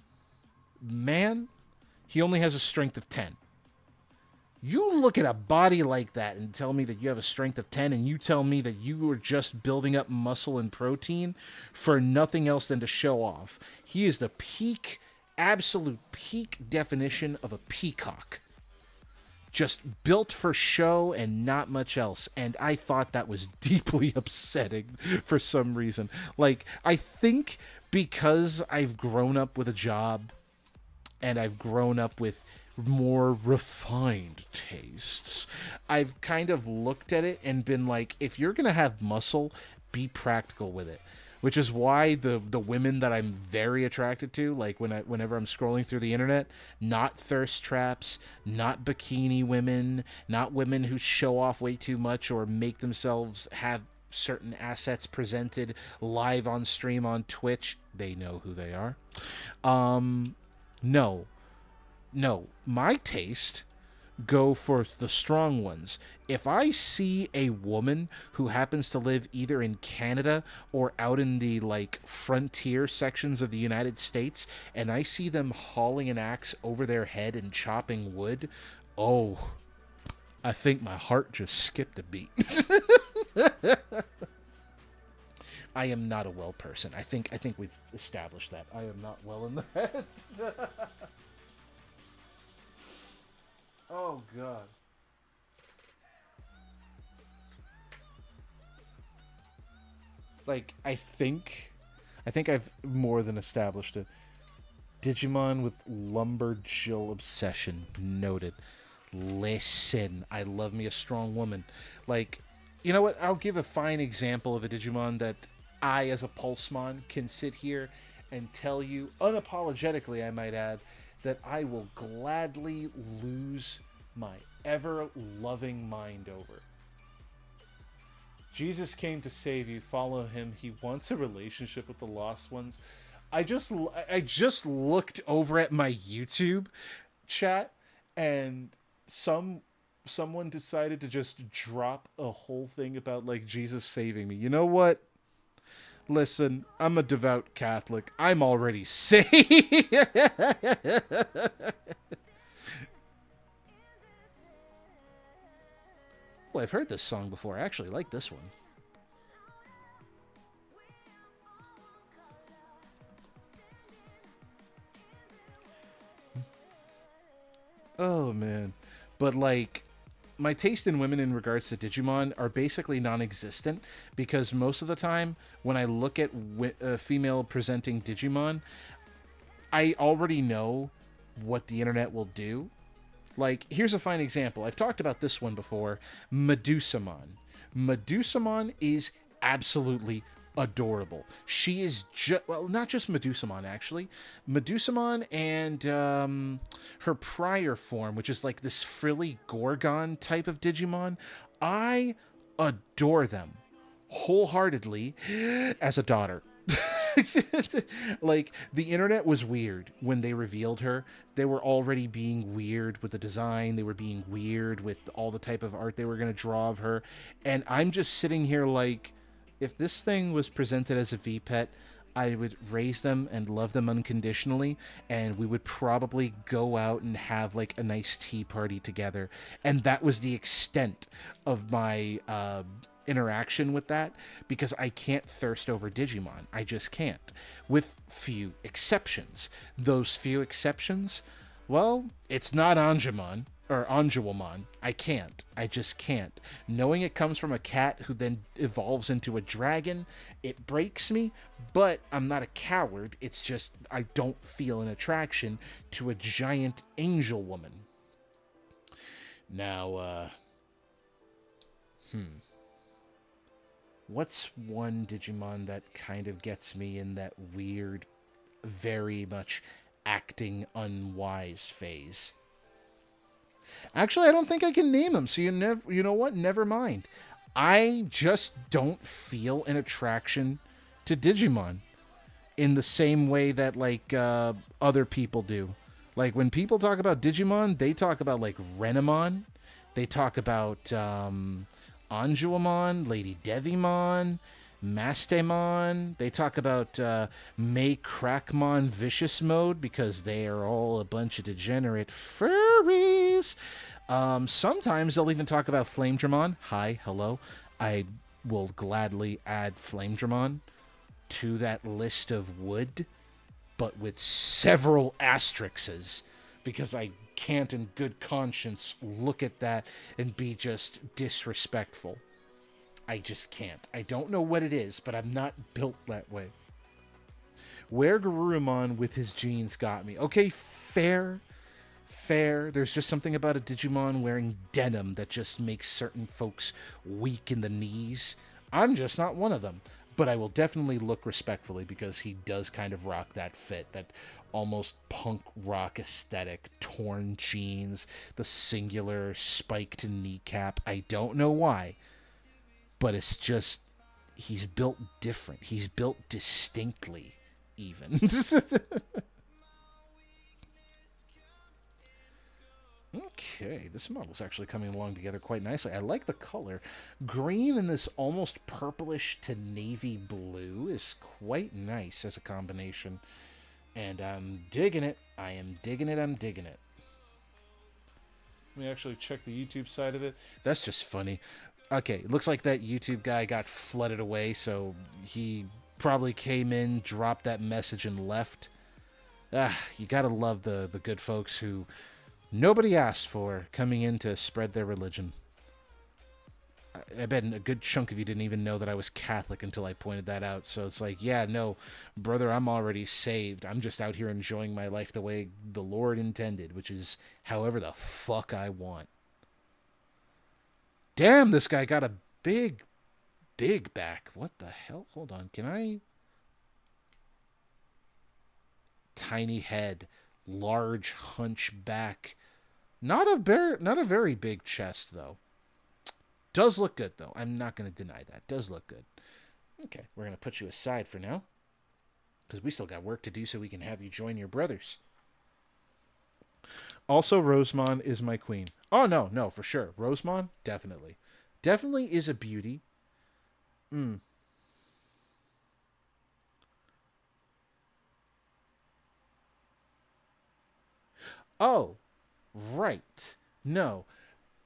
he only has a strength of 10. You look at a body like that and tell me that you have a strength of 10, and you tell me that you were just building up muscle and protein for nothing else than to show off. He is the peak absolute peak definition of a peacock. Just built for show and not much else. And I thought that was deeply upsetting for some reason. Like, I think because I've grown up with a job and I've grown up with more refined tastes, I've kind of looked at it and been like, if you're going to have muscle, be practical with it. Which is why the women that I'm very attracted to, like whenever I'm scrolling through the internet, not thirst traps, not bikini women, not women who show off way too much or make themselves have certain assets presented live on stream on Twitch. They know who they are. No, my taste go for the strong ones. If I see a woman who happens to live either in Canada or out in the like frontier sections of the United States, and I see them hauling an axe over their head and chopping wood, oh, I think my heart just skipped a beat. I am not a well person. I think we've established that. I am not well in the head. Oh, God. Like, I think I've more than established it. Digimon with Lumberjill obsession. Noted. Listen, I love me a strong woman. Like, you know what? I'll give a fine example of a Digimon that I, as a Pulsemon, can sit here and tell you, unapologetically, I might add, that I will gladly lose my ever-loving mind over. Jesus came to save you. Follow him. He wants a relationship with the lost ones. I just looked over at my YouTube chat, and someone decided to just drop a whole thing about like Jesus saving me. You know what? Listen, I'm a devout Catholic. I'm already saved. Well, I've heard this song before. I actually like this one. Oh, man. But, like, my taste in women in regards to Digimon are basically non-existent, because most of the time when I look at female presenting Digimon, I already know what the internet will do. Like, here's a fine example. I've talked about this one before. Medusamon. Medusamon is absolutely adorable. She is well, not just Medusamon, actually. Medusamon and her prior form, which is like this frilly Gorgon type of Digimon. I adore them wholeheartedly as a daughter. Like, the internet was weird when they revealed her. They were already being weird with the design. They were being weird with all the type of art they were going to draw of her. And I'm just sitting here like, if this thing was presented as a V-Pet, I would raise them and love them unconditionally, and we would probably go out and have like a nice tea party together. And that was the extent of my interaction with that, because I can't thirst over Digimon. I just can't, with few exceptions. Those few exceptions, well, it's not Anjumon or Anjuwamon. I can't. I just can't. Knowing it comes from a cat who then evolves into a dragon, it breaks me, but I'm not a coward. It's just I don't feel an attraction to a giant angel woman. Now, what's one Digimon that kind of gets me in that weird, very much acting unwise phase? Actually, I don't think I can name them, so you know what? Never mind. I just don't feel an attraction to Digimon in the same way that, like, other people do. Like, when people talk about Digimon, they talk about, like, Renamon. They talk about, Anjuwamon, Lady Devimon, Mastemon. They talk about May Crackmon Vicious Mode, because they are all a bunch of degenerate furries. Sometimes they'll even talk about Flamedramon. Hi, hello. I will gladly add Flamedramon to that list of wood. but with several asterisks, because I can't in good conscience look at that and be just disrespectful. I just can't. I don't know what it is, but I'm not built that way. Where Garurumon with his jeans got me. Okay, fair. There's just something about a Digimon wearing denim that just makes certain folks weak in the knees. I'm just not one of them. But I will definitely look respectfully because he does kind of rock that fit, that almost punk rock aesthetic, torn jeans, the singular spiked kneecap. I don't know why, but it's just, he's built different. He's built distinctly, even. Okay, this model's actually coming along together quite nicely. I like the color. Green and this almost purplish to navy blue is quite nice as a combination. And I'm digging it. I am digging it. I'm digging it. Let me actually check the YouTube side of it. That's just funny. Okay, it looks like that YouTube guy got flooded away, so he probably came in, dropped that message, and left. You gotta love the good folks who nobody asked for coming in to spread their religion. I bet a good chunk of you didn't even know that I was Catholic until I pointed that out. So it's like, yeah, no, brother, I'm already saved. I'm just out here enjoying my life the way the Lord intended, which is however the fuck I want. Damn, this guy got a big back. What the hell? Hold on. Can I? Tiny head, large hunchback. Not a very big chest, though. Does look good, though. I'm not going to deny that. Does look good. Okay, we're going to put you aside for now, because we still got work to do so we can have you join your brothers. Also, Rosemon is my queen. Oh, no, for sure. Rosemon, definitely. Definitely is a beauty. Oh, right. No.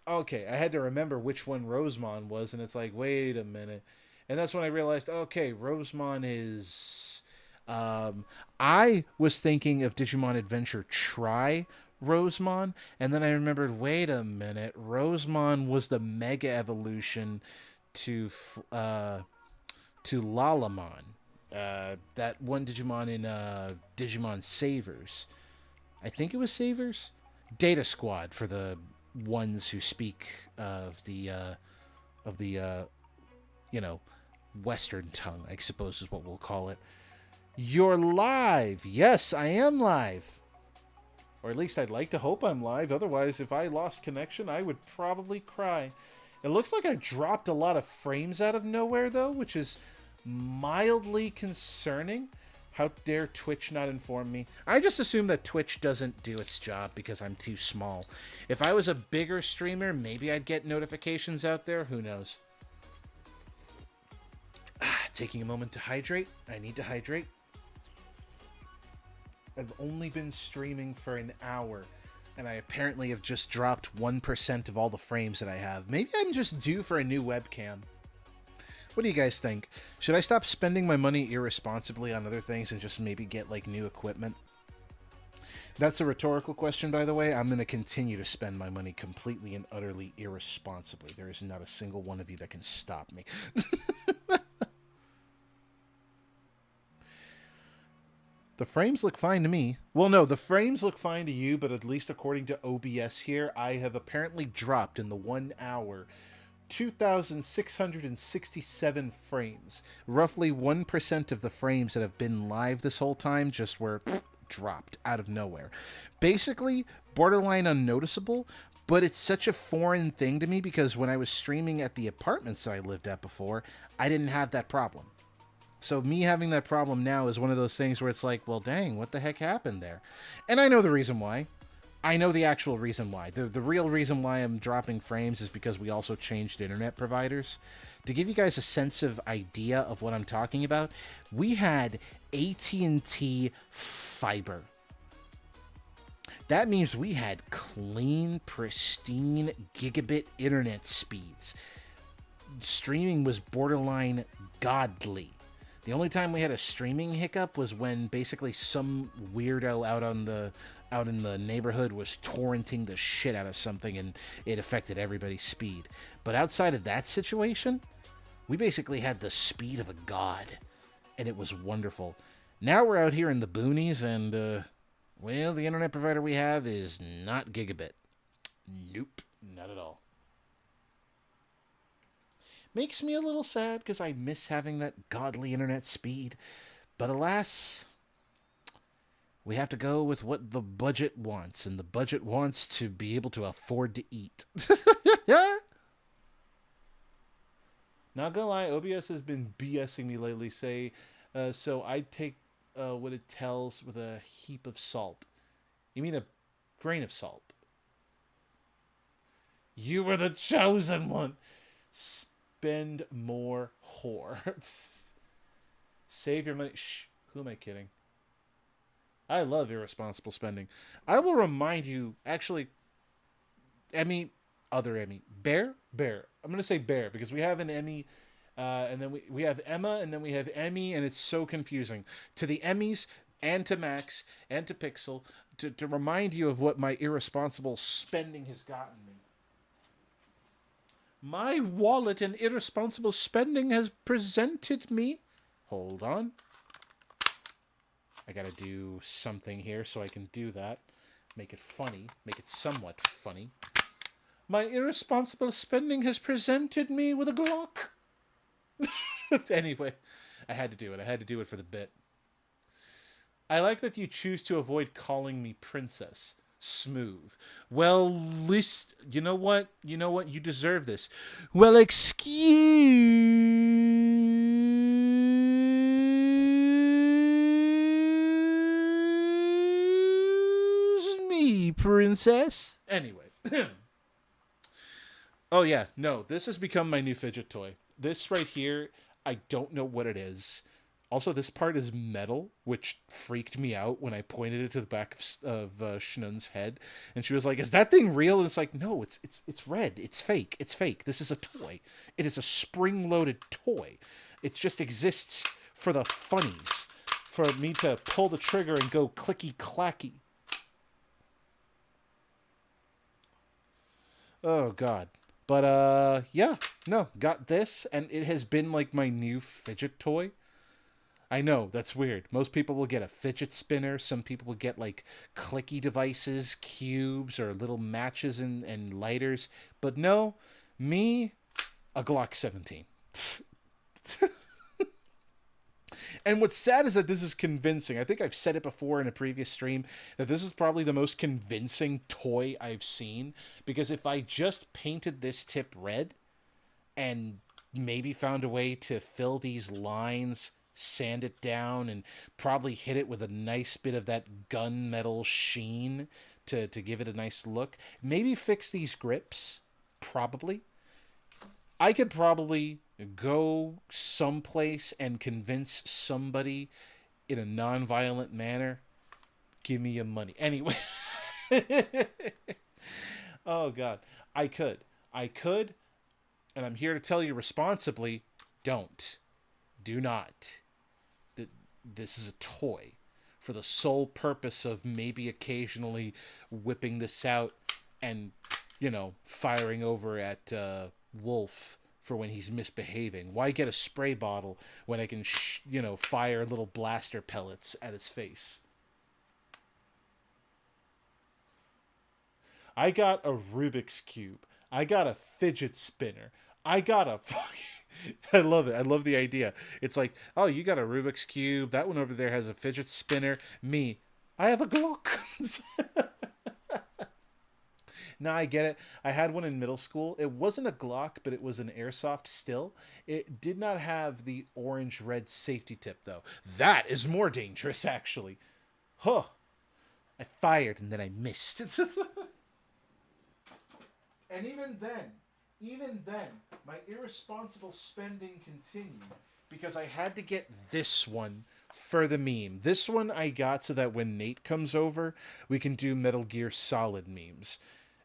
Okay, I had to remember which one Rosemon was, and it's like, wait a minute. And that's when I realized, okay, Rosemon is... I was thinking of Digimon Adventure Tri Rosemon, and then I remembered, wait a minute, Rosemon was the Mega Evolution to Lalamon. That one Digimon in Digimon Savers. I think it was Savers? Data Squad for the ones who speak of the Western tongue, I suppose is what we'll call it. You're live. Yes, I am live. Or at least I'd like to hope I'm live. Otherwise, if I lost connection, I would probably cry. It looks like I dropped a lot of frames out of nowhere, though, which is mildly concerning. How dare Twitch not inform me? I just assume that Twitch doesn't do its job because I'm too small. If I was a bigger streamer, maybe I'd get notifications out there. Who knows? Taking a moment to hydrate. I need to hydrate. I've only been streaming for an hour, and I apparently have just dropped 1% of all the frames that I have. Maybe I'm just due for a new webcam. What do you guys think? Should I stop spending my money irresponsibly on other things and just maybe get, like, new equipment? That's a rhetorical question, by the way. I'm going to continue to spend my money completely and utterly irresponsibly. There is not a single one of you that can stop me. The frames look fine to me. Well, no, the frames look fine to you, but at least according to OBS here, I have apparently dropped in the 1 hour 2,667 frames. Roughly 1% of the frames that have been live this whole time just were dropped out of nowhere. Basically, borderline unnoticeable, but it's such a foreign thing to me because when I was streaming at the apartments that I lived at before, I didn't have that problem. So me having that problem now is one of those things where it's like, well, dang, what the heck happened there? And I know the reason why. I know the actual reason why. The real reason why I'm dropping frames is because we also changed internet providers. To give you guys a sense of idea of what I'm talking about, we had AT&T Fiber. That means we had clean, pristine gigabit internet speeds. Streaming was borderline godly. The only time we had a streaming hiccup was when basically some weirdo out in the neighborhood was torrenting the shit out of something and it affected everybody's speed. But outside of that situation, we basically had the speed of a god, and it was wonderful. Now we're out here in the boonies, and well, the internet provider we have is not gigabit. Nope, not at all. Makes me a little sad because I miss having that godly internet speed. But alas, we have to go with what the budget wants, and the budget wants to be able to afford to eat. Not gonna lie, OBS has been BSing me lately. So I take what it tells with a heap of salt. You mean a grain of salt? You were the chosen one. Spend more, whore. Save your money. Shh. Who am I kidding? I love irresponsible spending. I will remind you, actually, Emmy, other Emmy. Bear? Bear. I'm going to say Bear because we have an Emmy, and then we have Emma, and then we have Emmy, and it's so confusing. To the Emmys, and to Max, and to Pixel, to remind you of what my irresponsible spending has gotten me. My wallet and irresponsible spending has presented me. Hold on. I gotta do something here so I can do that. Make it funny. Make it somewhat funny. My irresponsible spending has presented me with a Glock. Anyway, I had to do it. I had to do it for the bit. I like that you choose to avoid calling me princess. Smooth. Well, list. You know what? You know what? You deserve this. Well, excuse me, princess. Anyway. Oh, yeah. No, this has become my new fidget toy. This right here, I don't know what it is. Also, this part is metal, which freaked me out when I pointed it to the back of Shnun's head. And she was like, is that thing real? And it's like, no, it's red. It's fake. It's fake. This is a toy. It is a spring-loaded toy. It just exists for the funnies. For me to pull the trigger and go clicky-clacky. Oh, God. But, yeah. No, got this. And it has been like my new fidget toy. I know, that's weird. Most people will get a fidget spinner. Some people will get, like, clicky devices, cubes, or little matches and lighters. But no, me, a Glock 17. And what's sad is that this is convincing. I think I've said it before in a previous stream, that this is probably the most convincing toy I've seen. Because if I just painted this tip red, and maybe found a way to fill these lines, sand it down, and probably hit it with a nice bit of that gunmetal sheen to give it a nice look. Maybe fix these grips. Probably. I could probably go someplace and convince somebody in a non-violent manner. Give me your money. Anyway. Oh, God. I could. And I'm here to tell you responsibly, don't. Do not. This is a toy for the sole purpose of maybe occasionally whipping this out and, you know, firing over at Wolf for when he's misbehaving. Why get a spray bottle when I can, fire little blaster pellets at his face? I got a Rubik's Cube. I got a fidget spinner. I got a fucking... I love it. I love the idea. It's like, oh, you got a Rubik's Cube. That one over there has a fidget spinner. Me, I have a Glock. Now I get it. I had one in middle school. It wasn't a Glock, but it was an airsoft still. It did not have the orange-red safety tip, though. That is more dangerous, actually. Huh. I fired, and then I missed. And even then, my irresponsible spending continued because I had to get this one for the meme. This one I got so that when Nate comes over, we can do Metal Gear Solid memes.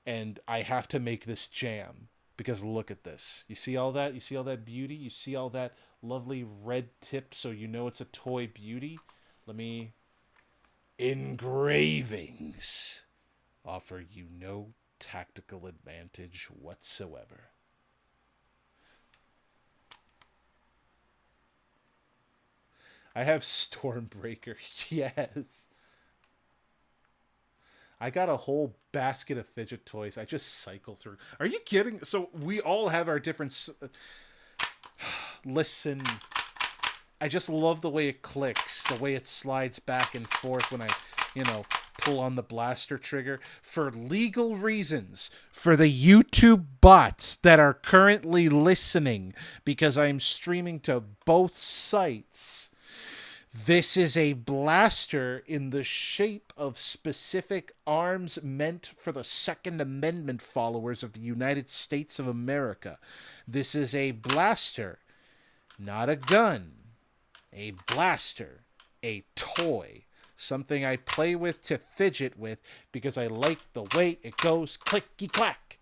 And I have to make this jam because look at this. You see all that? You see all that beauty? You see all that lovely red tip so you know it's a toy beauty. Let me... Engravings offer you no tactical advantage whatsoever. I have Stormbreaker, yes. I got a whole basket of fidget toys. I just cycle through. Are you kidding? So we all have our different... Listen, I just love the way it clicks, the way it slides back and forth when I, pull on the blaster trigger. For legal reasons, for the YouTube bots that are currently listening, because I'm streaming to both sites, this is a blaster in the shape of specific arms meant for the Second Amendment followers of the United States of America. This is a blaster, not a gun. A blaster, a toy, something I play with to fidget with because I like the way it goes clicky-clack.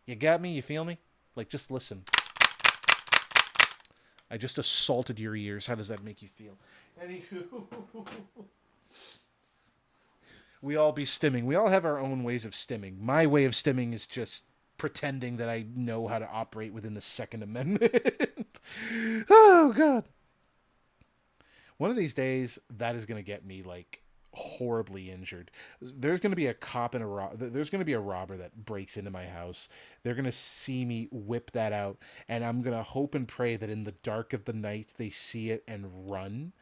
You got me? You feel me? Like, just listen. I just assaulted your ears. How does that make you feel? Anywho, we all be stimming. We all have our own ways of stimming. My way of stimming is just pretending that I know how to operate within the Second Amendment. Oh, God. One of these days, that is going to get me, like, horribly injured. There's going to be a cop and there's going to be a robber that breaks into my house. They're going to see me whip that out, and I'm going to hope and pray that in the dark of the night, they see it and run.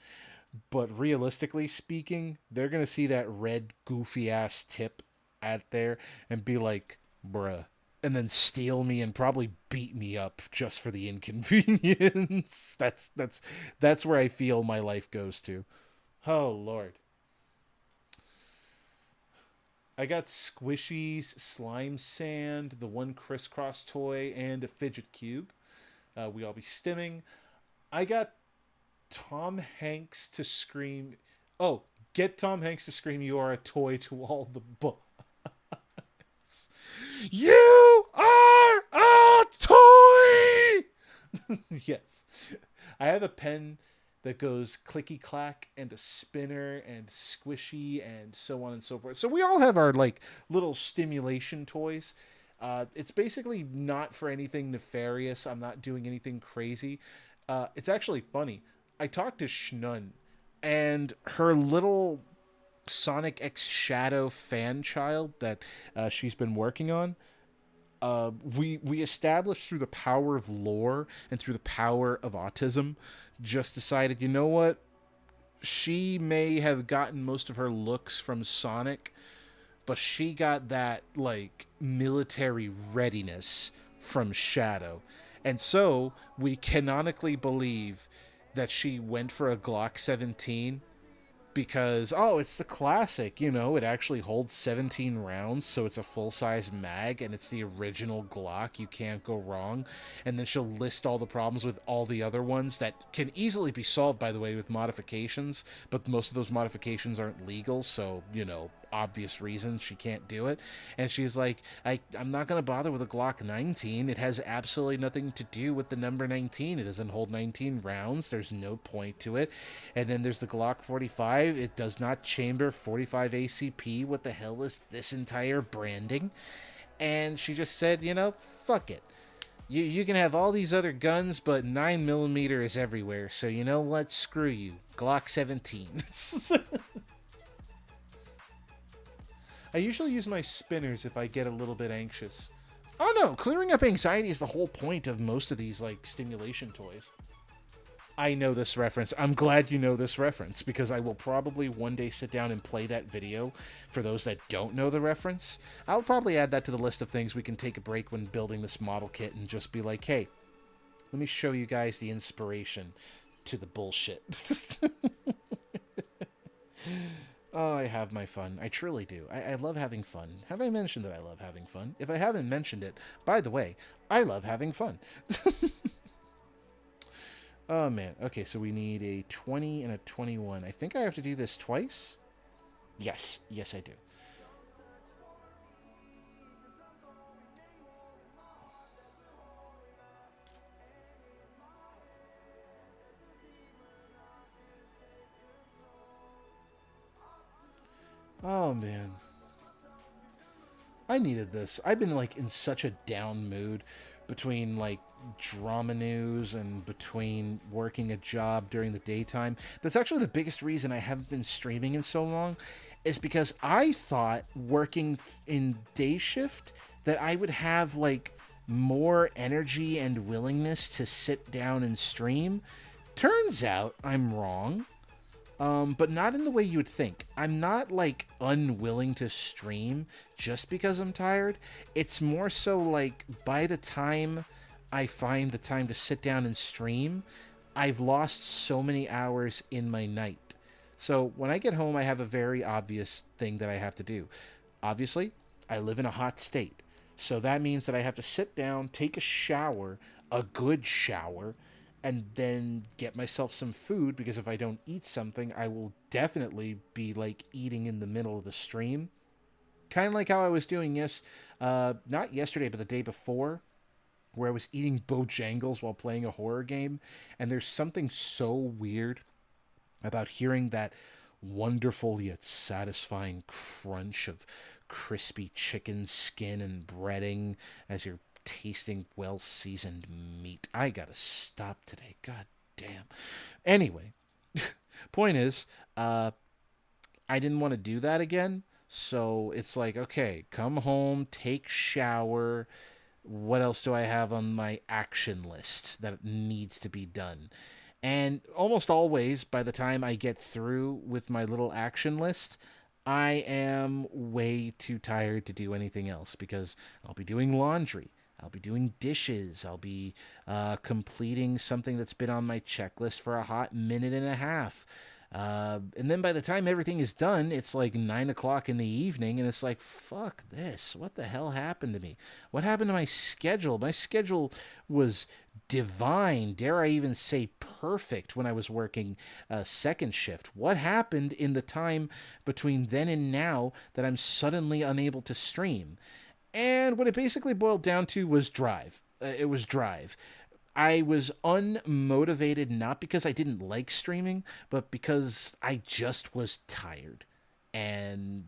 But realistically speaking, they're going to see that red, goofy-ass tip out there and be like, bruh. And then steal me and probably beat me up just for the inconvenience. That's where I feel my life goes to. Oh, Lord. I got squishies, slime sand, the one crisscross toy, and a fidget cube. We all be stimming. I got Tom Hanks to scream... Oh, get Tom Hanks to scream, "You are a toy" to all the boys. You are a toy! Yes. I have a pen that goes clicky clack and a spinner and squishy and so on and so forth. So we all have our like little stimulation toys. It's basically not for anything nefarious. I'm not doing anything crazy. It's actually funny. I talked to Schnun, and her little Sonic X Shadow fan child that she's been working on, we established through the power of lore and through the power of autism, just decided, you know what? She may have gotten most of her looks from Sonic, but she got that, like, military readiness from Shadow. And so, we canonically believe that she went for a Glock 17 because, oh, it's the classic, it actually holds 17 rounds, so it's a full-size mag, and it's the original Glock, you can't go wrong. And then she'll list all the problems with all the other ones that can easily be solved, by the way, with modifications, but most of those modifications aren't legal, so, obvious reasons she can't do it. And she's like, I'm not going to bother with a Glock 19. It has absolutely nothing to do with the number 19. It doesn't hold 19 rounds. There's no point to it. And then there's the Glock 45. It does not chamber 45 ACP. What the hell is this entire branding? And she just said, fuck it. You can have all these other guns, but 9mm is everywhere. So you know what? Screw you. Glock 17. I usually use my spinners if I get a little bit anxious. Oh no, clearing up anxiety is the whole point of most of these, like, stimulation toys. I know this reference. I'm glad you know this reference, because I will probably one day sit down and play that video for those that don't know the reference. I'll probably add that to the list of things we can take a break when building this model kit and just be like, hey, let me show you guys the inspiration to the bullshit. Oh, I have my fun. I truly do. I love having fun. Have I mentioned that I love having fun? If I haven't mentioned it, by the way, I love having fun. Oh, man. Okay, so we need a 20 and a 21. I think I have to do this twice? Yes. Yes, I do. Oh, man. I needed this. I've been, like, in such a down mood between, like, drama news and between working a job during the daytime. That's actually the biggest reason I haven't been streaming in so long, is because I thought working in day shift that I would have, like, more energy and willingness to sit down and stream. Turns out I'm wrong. But not in the way you would think. I'm not, like, unwilling to stream just because I'm tired. It's more so, like, by the time I find the time to sit down and stream, I've lost so many hours in my night. So when I get home, I have a very obvious thing that I have to do. Obviously, I live in a hot state. So that means that I have to sit down, take a shower, a good shower, and then get myself some food, because if I don't eat something, I will definitely be, like, eating in the middle of the stream. Kind of like how I was doing, not yesterday, but the day before, where I was eating Bojangles while playing a horror game. And there's something so weird about hearing that wonderful yet satisfying crunch of crispy chicken skin and breading as you're tasting well-seasoned meat. I gotta stop today. God damn. Anyway, point is, I didn't want to do that again. So it's like, okay, come home, take shower. What else do I have on my action list that needs to be done? And almost always, by the time I get through with my little action list, I am way too tired to do anything else, because I'll be doing laundry. I'll be doing dishes. I'll be completing something that's been on my checklist for a hot minute and a half. And then by the time everything is done, it's like 9 o'clock in the evening, and it's like, fuck this. What the hell happened to me? What happened to my schedule? My schedule was divine, dare I even say perfect, when I was working second shift. What happened in the time between then and now that I'm suddenly unable to stream? And what it basically boiled down to was drive. It was drive. I was unmotivated, not because I didn't like streaming, but because I just was tired. And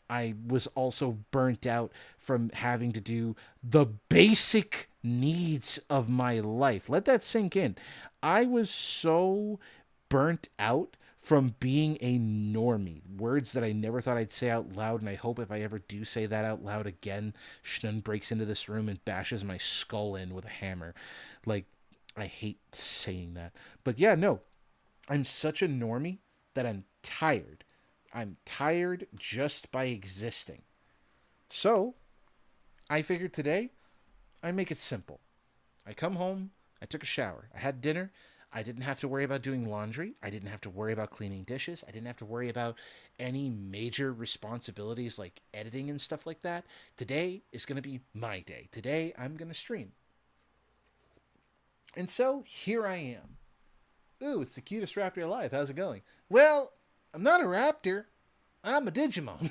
I was also burnt out from having to do the basic needs of my life. Let that sink in. I was so burnt out from being a normie. Words that I never thought I'd say out loud, and I hope if I ever do say that out loud again, Schnun breaks into this room and bashes my skull in with a hammer. Like, I hate saying that. But yeah, no. I'm such a normie that I'm tired. I'm tired just by existing. So, I figured today, I make it simple. I come home, I took a shower, I had dinner, I didn't have to worry about doing laundry, I didn't have to worry about cleaning dishes, I didn't have to worry about any major responsibilities like editing and stuff like that. Today is going to be my day. Today, I'm going to stream. And so, here I am. Ooh, it's the cutest raptor alive. How's it going? Well, I'm not a raptor. I'm a Digimon.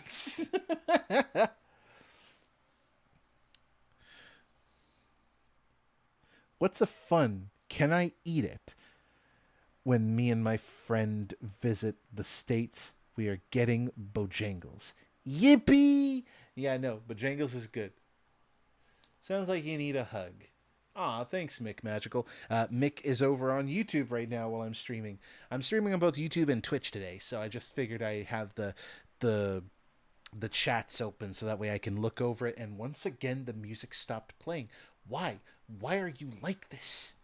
What's a fun? Can I eat it? When me and my friend visit the States, we are getting Bojangles. Yippee! Yeah, no, Bojangles is good. Sounds like you need a hug. Aw, thanks, Mick Magical. Mick is over on YouTube right now while I'm streaming. I'm streaming on both YouTube and Twitch today, so I just figured I have the chats open so that way I can look over it. And once again, the music stopped playing. Why? Why are you like this?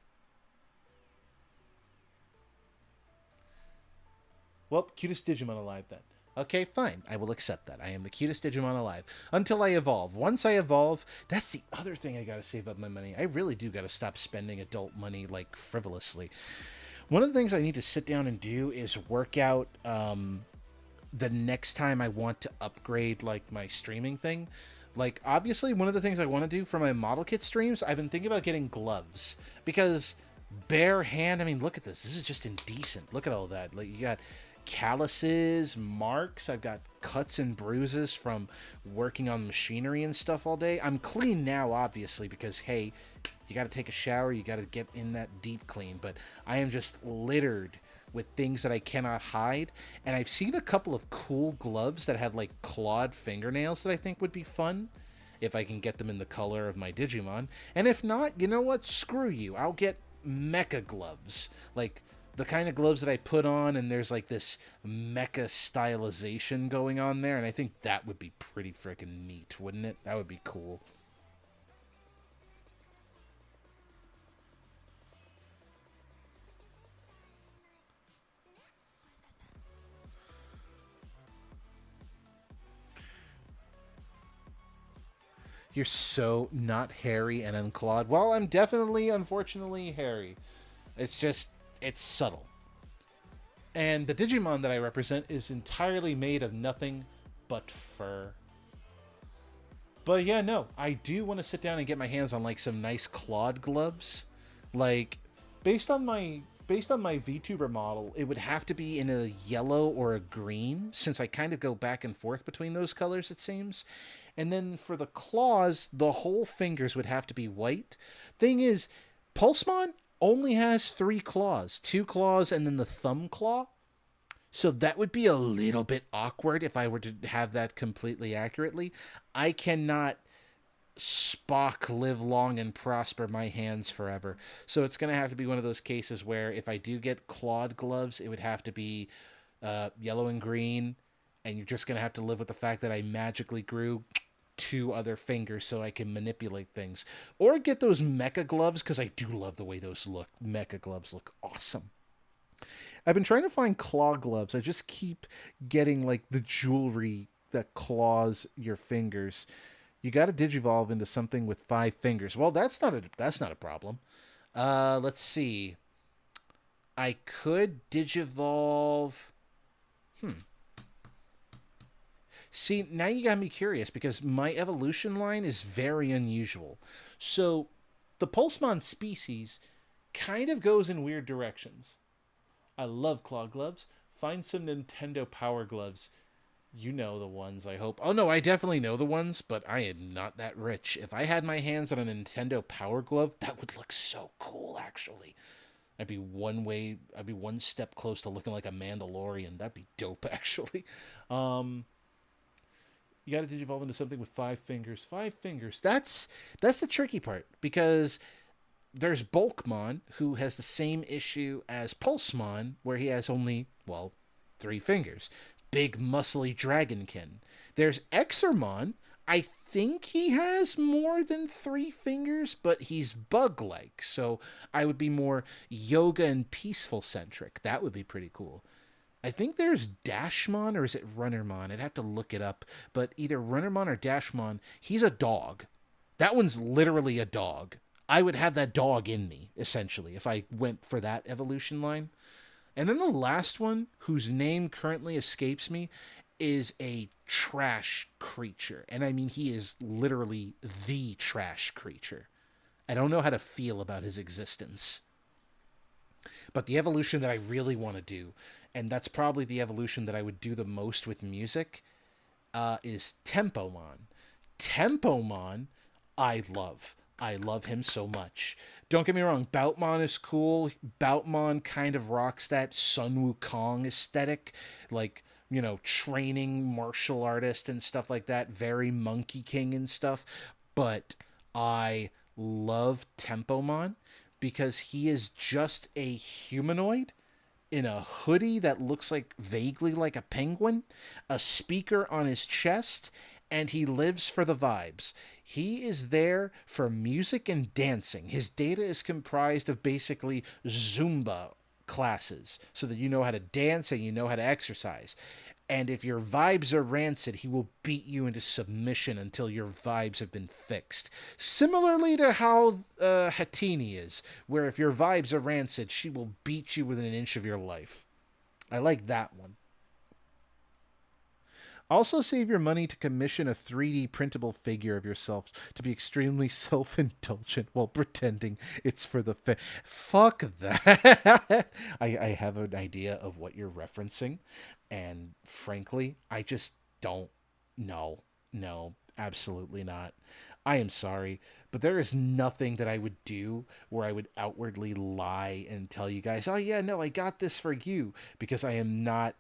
Well, cutest Digimon alive then. Okay, fine. I will accept that. I am the cutest Digimon alive. Until I evolve. Once I evolve, that's the other thing I gotta save up my money. I really do gotta stop spending adult money, like, frivolously. One of the things I need to sit down and do is work out the next time I want to upgrade, like, my streaming thing. Like, obviously, one of the things I want to do for my model kit streams, I've been thinking about getting gloves. Because bare hand, I mean, look at this. This is just indecent. Look at all that. Like, you got calluses, marks. I've got cuts and bruises from working on machinery and stuff all day. I'm clean now, obviously, because, hey, you got to take a shower. You got to get in that deep clean. But I am just littered with things that I cannot hide. And I've seen a couple of cool gloves that have like clawed fingernails that I think would be fun if I can get them in the color of my Digimon. And if not, you know what? Screw you. I'll get mecha gloves. Like the kind of gloves that I put on and there's like this mecha stylization going on there. And I think that would be pretty freaking neat, wouldn't it? That would be cool. You're so not hairy and unclawed. Well, I'm definitely, unfortunately, hairy. It's just, it's subtle. And the Digimon that I represent is entirely made of nothing but fur. But yeah, no, I do want to sit down and get my hands on like some nice clawed gloves. Like based on my VTuber model, it would have to be in a yellow or a green since I kind of go back and forth between those colors it seems. And then for the claws, the whole fingers would have to be white. Thing is, Pulsemon only has 3 claws, 2 claws and then the thumb claw. So that would be a little bit awkward if I were to have that completely accurately. I cannot Spock live long and prosper my hands forever. So it's going to have to be one of those cases where if I do get clawed gloves, it would have to be yellow and green. And you're just going to have to live with the fact that I magically grew 2 other fingers so I can manipulate things. Or get those mecha gloves because I do love the way those look. Mecha gloves look awesome. I've been trying to find claw gloves. I just keep getting like the jewelry that claws your fingers. You got to digivolve into something with 5 fingers. Well, that's not a problem. Let's see. I could digivolve. See, now you got me curious because my evolution line is very unusual. So, the Pulsemon species kind of goes in weird directions. I love claw gloves. Find some Nintendo Power Gloves. You know the ones, I hope. Oh, no, I definitely know the ones, but I am not that rich. If I had my hands on a Nintendo Power Glove, that would look so cool, actually. I'd be one step close to looking like a Mandalorian. That'd be dope, actually. You got to digivolve into something with 5 fingers. 5 fingers. That's the tricky part, because there's Bulkmon, who has the same issue as Pulsemon, where he has only, well, 3 fingers. Big, muscly dragonkin. There's Exermon. I think he has more than 3 fingers, but he's bug-like, so I would be more yoga and peaceful centric. That would be pretty cool. I think there's Dashmon, or is it Runnermon? I'd have to look it up, but either Runnermon or Dashmon, he's a dog. That one's literally a dog. I would have that dog in me, essentially, if I went for that evolution line. And then the last one, whose name currently escapes me, is a trash creature. And I mean, he is literally the trash creature. I don't know how to feel about his existence. But the evolution that I really want to do, and that's probably the evolution that I would do the most with music, is Tempomon. Tempomon, I love. I love him so much. Don't get me wrong, Boutmon is cool. Boutmon kind of rocks that Sun Wukong aesthetic, like, you know, training martial artist and stuff like that, very Monkey King and stuff. But I love Tempomon because he is just a humanoid in a hoodie that looks like vaguely like a penguin, a speaker on his chest, and he lives for the vibes. He is there for music and dancing. His data is comprised of basically Zumba classes so that you know how to dance and you know how to exercise. And if your vibes are rancid, he will beat you into submission until your vibes have been fixed. Similarly to how Hatini is, where if your vibes are rancid, she will beat you within an inch of your life. I like that one. Also, save your money to commission a 3D printable figure of yourself to be extremely self-indulgent while pretending it's for the fuck that. I have an idea of what you're referencing, and frankly, I just don't know. No, absolutely not. I am sorry, but there is nothing that I would do where I would outwardly lie and tell you guys, oh, yeah, no, I got this for you, because I am not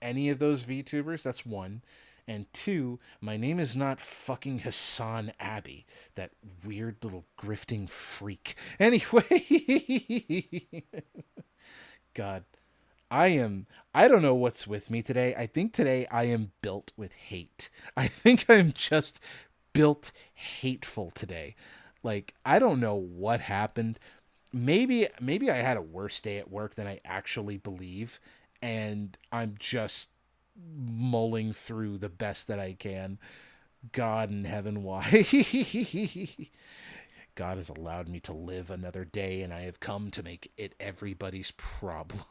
any of those VTubers. That's one. And two, my name is not fucking Hassan Abbey, that weird little grifting freak. Anyway, God, I don't know what's with me today. I think today I am built with hate. I think I'm just built hateful today. Like, I don't know what happened. Maybe I had a worse day at work than I actually believe, and I'm just mulling through the best that I can. God in heaven, why? God has allowed me to live another day, and I have come to make it everybody's problem.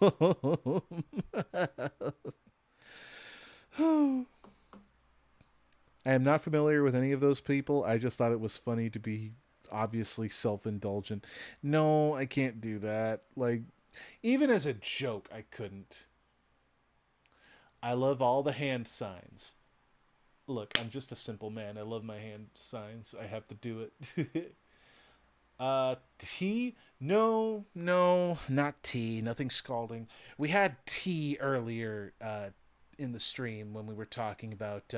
I am not familiar with any of those people. I just thought it was funny to be obviously self indulgent. No, I can't do that. Like, even as a joke, I couldn't. I love all the hand signs. Look, I'm just a simple man. I love my hand signs. I have to do it. Tea? No, no, not tea. Nothing scalding. We had tea earlier in the stream when we were talking about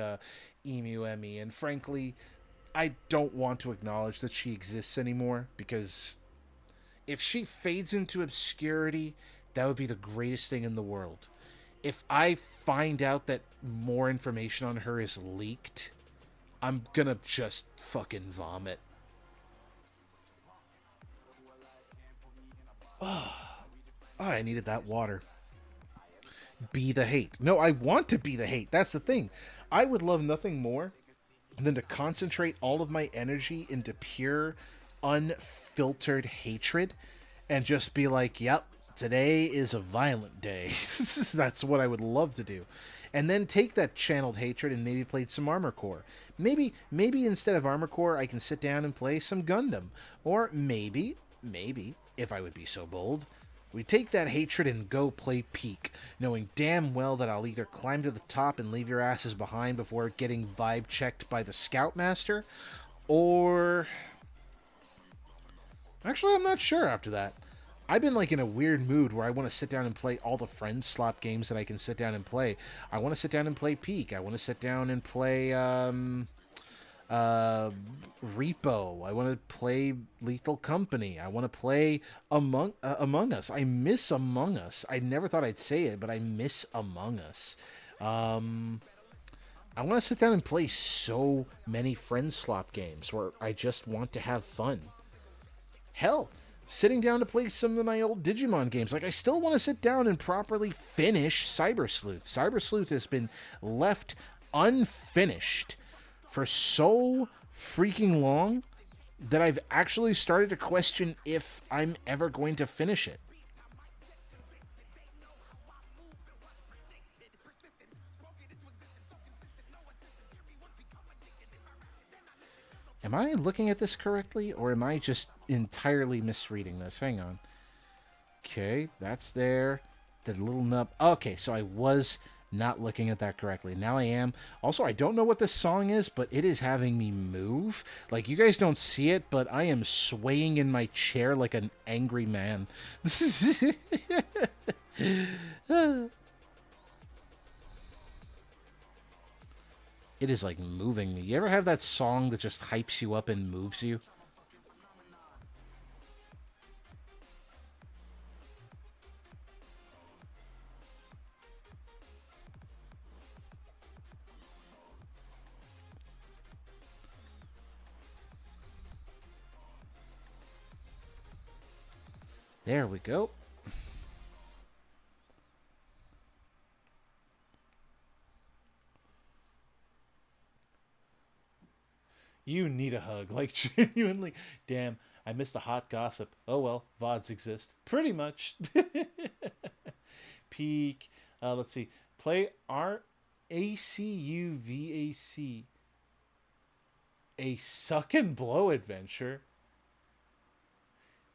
Emu Emmy, and frankly, I don't want to acknowledge that she exists anymore, because if she fades into obscurity, that would be the greatest thing in the world. If I find out that more information on her is leaked, I'm gonna just fucking vomit. Oh, I needed that water. Be the hate. No, I want to be the hate. That's the thing. I would love nothing more than to concentrate all of my energy into pure, unfiltered hatred and just be like, yep, today is a violent day. That's what I would love to do. And then take that channeled hatred and maybe play some Armor Core. Maybe instead of Armor Core, I can sit down and play some Gundam. Or maybe, if I would be so bold, we take that hatred and go play Peak, knowing damn well that I'll either climb to the top and leave your asses behind before getting vibe checked by the Scoutmaster, or... Actually, I'm not sure after that. I've been like in a weird mood where I want to sit down and play all the friend slot games that I can sit down and play. I want to sit down and play Peak. I want to sit down and play Repo. I want to play Lethal Company. I want to play Among Us. I miss Among Us. I never thought I'd say it, but I miss Among Us. I want to sit down and play so many friend slot games where I just want to have fun. Hell, sitting down to play some of my old Digimon games. Like, I still want to sit down and properly finish Cyber Sleuth. Cyber Sleuth has been left unfinished for so freaking long that I've actually started to question if I'm ever going to finish it. Am I looking at this correctly, or am I just entirely misreading this? Hang on. Okay, that's there. The little nub. Okay, so I was not looking at that correctly. Now I am. Also, I don't know what this song is, but it is having me move. Like, you guys don't see it, but I am swaying in my chair like an angry man. This is... It is like moving me. You ever have that song that just hypes you up and moves you? There we go. You need a hug. Like, genuinely. Damn, I missed the hot gossip. Oh well, VODs exist. Pretty much. Peak. Let's see. Play RACUVAC. A suck and blow adventure.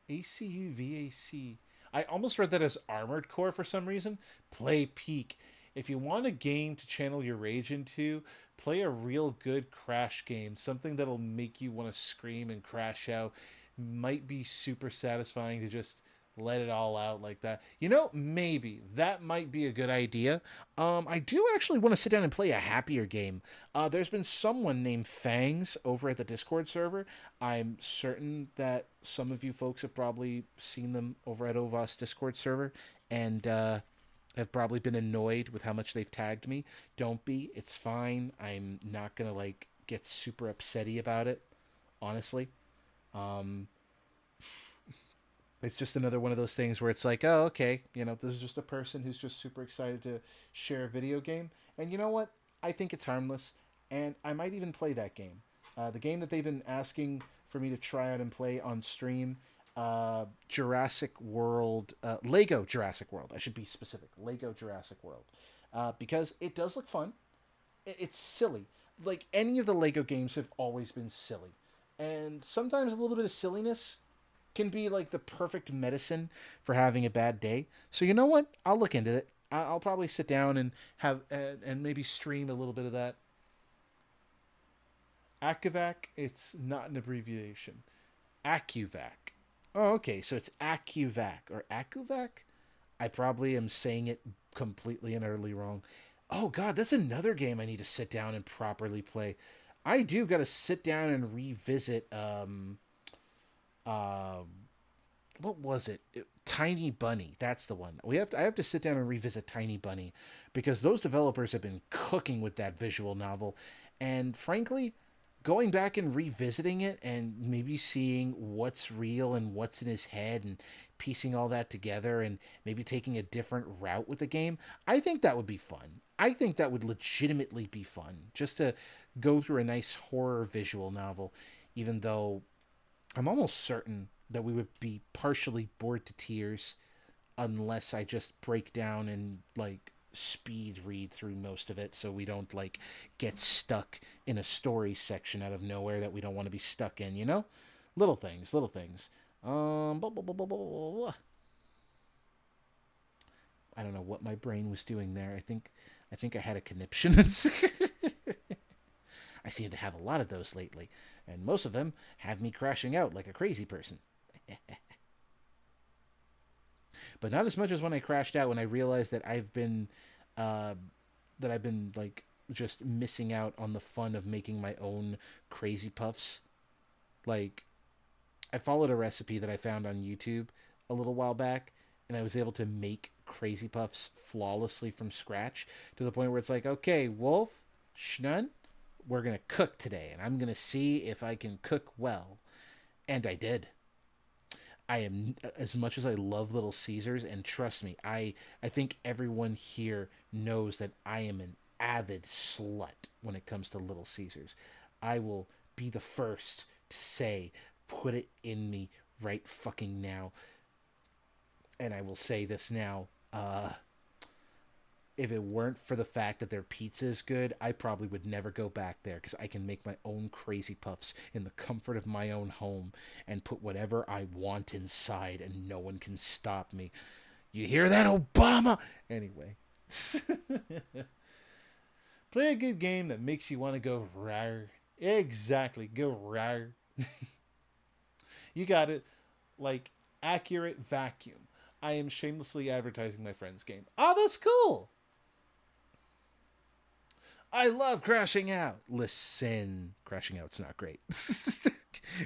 ACUVAC. I almost read that as Armored Core for some reason. Play Peak. If you want a game to channel your rage into, Play a real good Crash game, something that'll make you want to scream and crash out. Might be super satisfying to just let it all out like that. You know, maybe that might be a good idea. I do actually want to sit down and play a happier game. There's been someone named Fangs over at the Discord server. I'm certain that some of you folks have probably seen them over at Ovas Discord server, and have probably been annoyed with how much they've tagged me. Don't be. It's fine. I'm not gonna like get super upsetty about it, honestly. Um, it's just another one of those things where it's like, oh, okay, this is just a person who's just super excited to share a video game. And you know what? I think it's harmless, and I might even play that game. The game that they've been asking for me to try out and play on stream, Jurassic World, Lego Jurassic World. I should be specific. Lego Jurassic World. Because it does look fun. It's silly. Like, any of the Lego games have always been silly. And sometimes a little bit of silliness can be like the perfect medicine for having a bad day. So you know what? I'll look into it. I'll probably sit down and have and maybe stream a little bit of that. Acuvac, it's not an abbreviation. Acuvac. Oh, okay. So it's Acuvac or Acuvac. I probably am saying it completely and utterly wrong. Oh God, that's another game I need to sit down and properly play. I do got to sit down and revisit. Um, what was it? Tiny Bunny. That's the one. I have to sit down and revisit Tiny Bunny because those developers have been cooking with that visual novel, and frankly, going back and revisiting it and maybe seeing what's real and what's in his head and piecing all that together and maybe taking a different route with the game, I think that would be fun. I think that would legitimately be fun just to go through a nice horror visual novel, even though I'm almost certain that we would be partially bored to tears unless I just break down and like speed read through most of it so we don't like get stuck in a story section out of nowhere that we don't want to be stuck in, Little things, little things. Blah, blah, blah, blah, blah. I don't know what my brain was doing there. I think I had a conniption. I seem to have a lot of those lately, and most of them have me crashing out like a crazy person. But not as much as when I crashed out when I realized uh, that I've been like just missing out on the fun of making my own crazy puffs. Like, I followed a recipe that I found on YouTube a little while back, and I was able to make crazy puffs flawlessly from scratch to the point where it's like, okay, Wolf, Schnun, we're gonna cook today, and I'm gonna see if I can cook well. And I did. I am, as much as I love Little Caesars, and trust me, I think everyone here knows that I am an avid slut when it comes to Little Caesars. I will be the first to say, put it in me right fucking now. And I will say this now. If it weren't for the fact that their pizza is good, I probably would never go back there because I can make my own crazy puffs in the comfort of my own home and put whatever I want inside and no one can stop me. You hear that, Obama? Anyway. Play a good game that makes you want to go rawr. Exactly, go rawr. You got it. Like, Accurate Vacuum. I am shamelessly advertising my friend's game. Oh, that's cool. I love crashing out. Listen, crashing out's not great.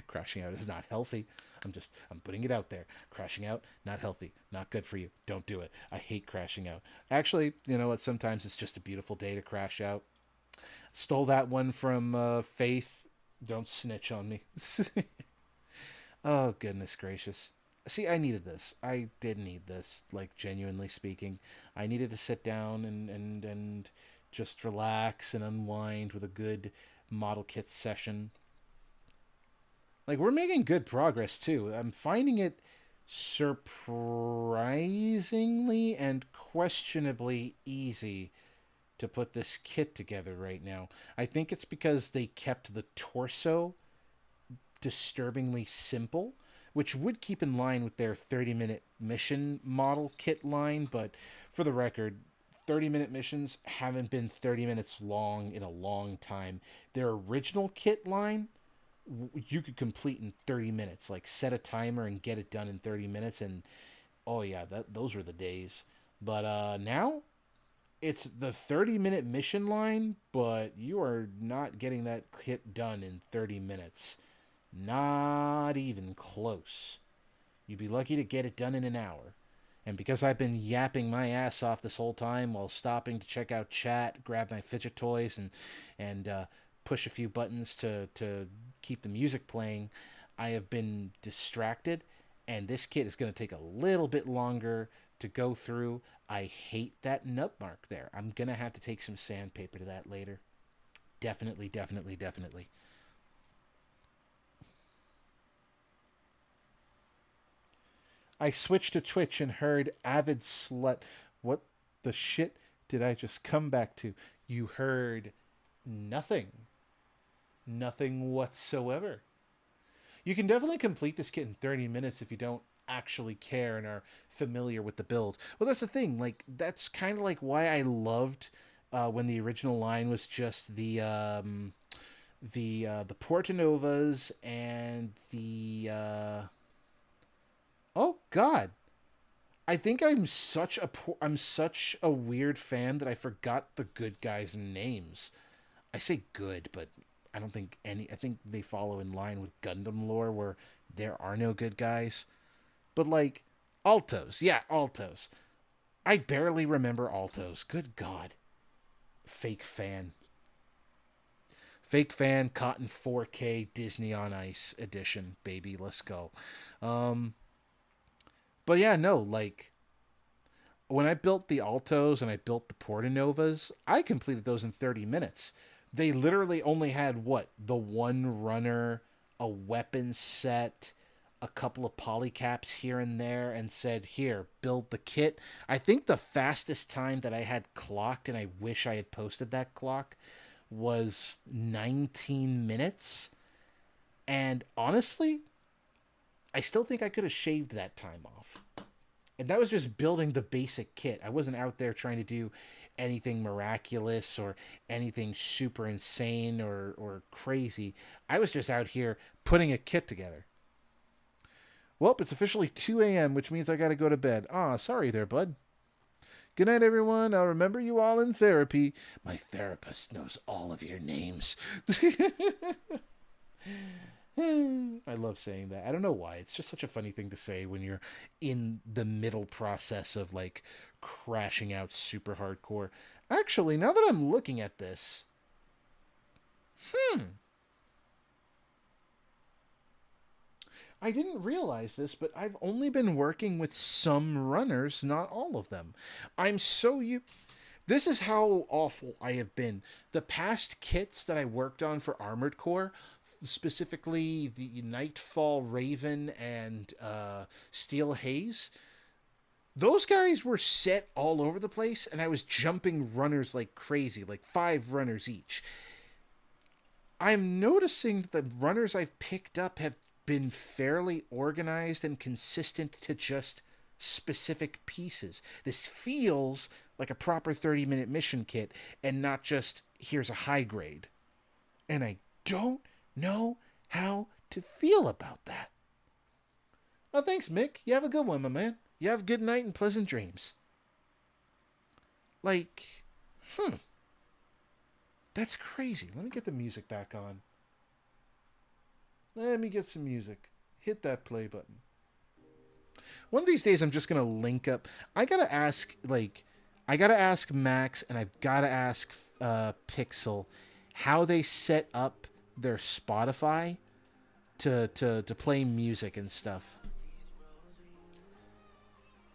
Crashing out is not healthy. I'm putting it out there. Crashing out, not healthy. Not good for you. Don't do it. I hate crashing out. Actually, you know what? Sometimes it's just a beautiful day to crash out. Stole that one from Faith. Don't snitch on me. Oh, goodness gracious. See, I needed this. I did need this, like, genuinely speaking. I needed to sit down and just relax and unwind with a good model kit session. Like, we're making good progress, too. I'm finding it surprisingly and questionably easy to put this kit together right now. I think it's because they kept the torso disturbingly simple, which would keep in line with their 30-minute mission model kit line, but for the record, 30-minute missions haven't been 30 minutes long in a long time. Their original kit line, you could complete in 30 minutes. Like, set a timer and get it done in 30 minutes. And, oh, yeah, those were the days. But now, it's the 30-minute mission line, but you are not getting that kit done in 30 minutes. Not even close. You'd be lucky to get it done in an hour. And because I've been yapping my ass off this whole time while stopping to check out chat, grab my fidget toys, and push a few buttons to keep the music playing, I have been distracted. And this kit is going to take a little bit longer to go through. I hate that nut mark there. I'm going to have to take some sandpaper to that later. Definitely, definitely, definitely. I switched to Twitch and heard Avid Slut. What the shit did I just come back to? You heard nothing. Nothing whatsoever. You can definitely complete this kit in 30 minutes if you don't actually care and are familiar with the build. Well, that's the thing. Like, that's kind of like why I loved when the original line was just the Portanovas and the oh god, I think I'm such a weird fan that I forgot the good guys' names. I say good, but I don't think any. I think they follow in line with Gundam lore where there are no good guys. But like Altos, yeah, Altos. I barely remember Altos. Good God, fake fan. Fake fan, Cotton 4K Disney on Ice edition, baby. Let's go. Um, but yeah, no, like when I built the Altos and I built the Portanovas, I completed those in 30 minutes. They literally only had what? The one runner, a weapon set, a couple of polycaps here and there, and said, here, build the kit. I think the fastest time that I had clocked, and I wish I had posted that clock, was 19 minutes. And honestly, I still think I could have shaved that time off. And that was just building the basic kit. I wasn't out there trying to do anything miraculous or anything super insane or crazy. I was just out here putting a kit together. Well, it's officially 2 a.m., which means I gotta go to bed. Ah, sorry there, bud. Good night, everyone. I'll remember you all in therapy. My therapist knows all of your names. I love saying that. I don't know why. It's just such a funny thing to say when you're in the middle process of like crashing out super hardcore. Actually, now that I'm looking at this, I didn't realize this, but I've only been working with some runners, not all of them. I'm so you. This is how awful I have been. The past kits that I worked on for Armored Core, specifically the Nightfall Raven and Steel Haze, those guys were set all over the place, and I was jumping runners like crazy, like 5 runners each. I'm noticing that the runners I've picked up have been fairly organized and consistent to just specific pieces. This feels like a proper 30-minute mission kit and not just here's a high grade. And I don't know how to feel about that. Oh, thanks, Mick. You have a good one, my man. You have a good night and pleasant dreams. Like, that's crazy. Let me get the music back on. Let me get some music. Hit that play button. One of these days, I'm just going to link up. I got to ask Max, and I've got to ask Pixel how they set up their Spotify to play music and stuff.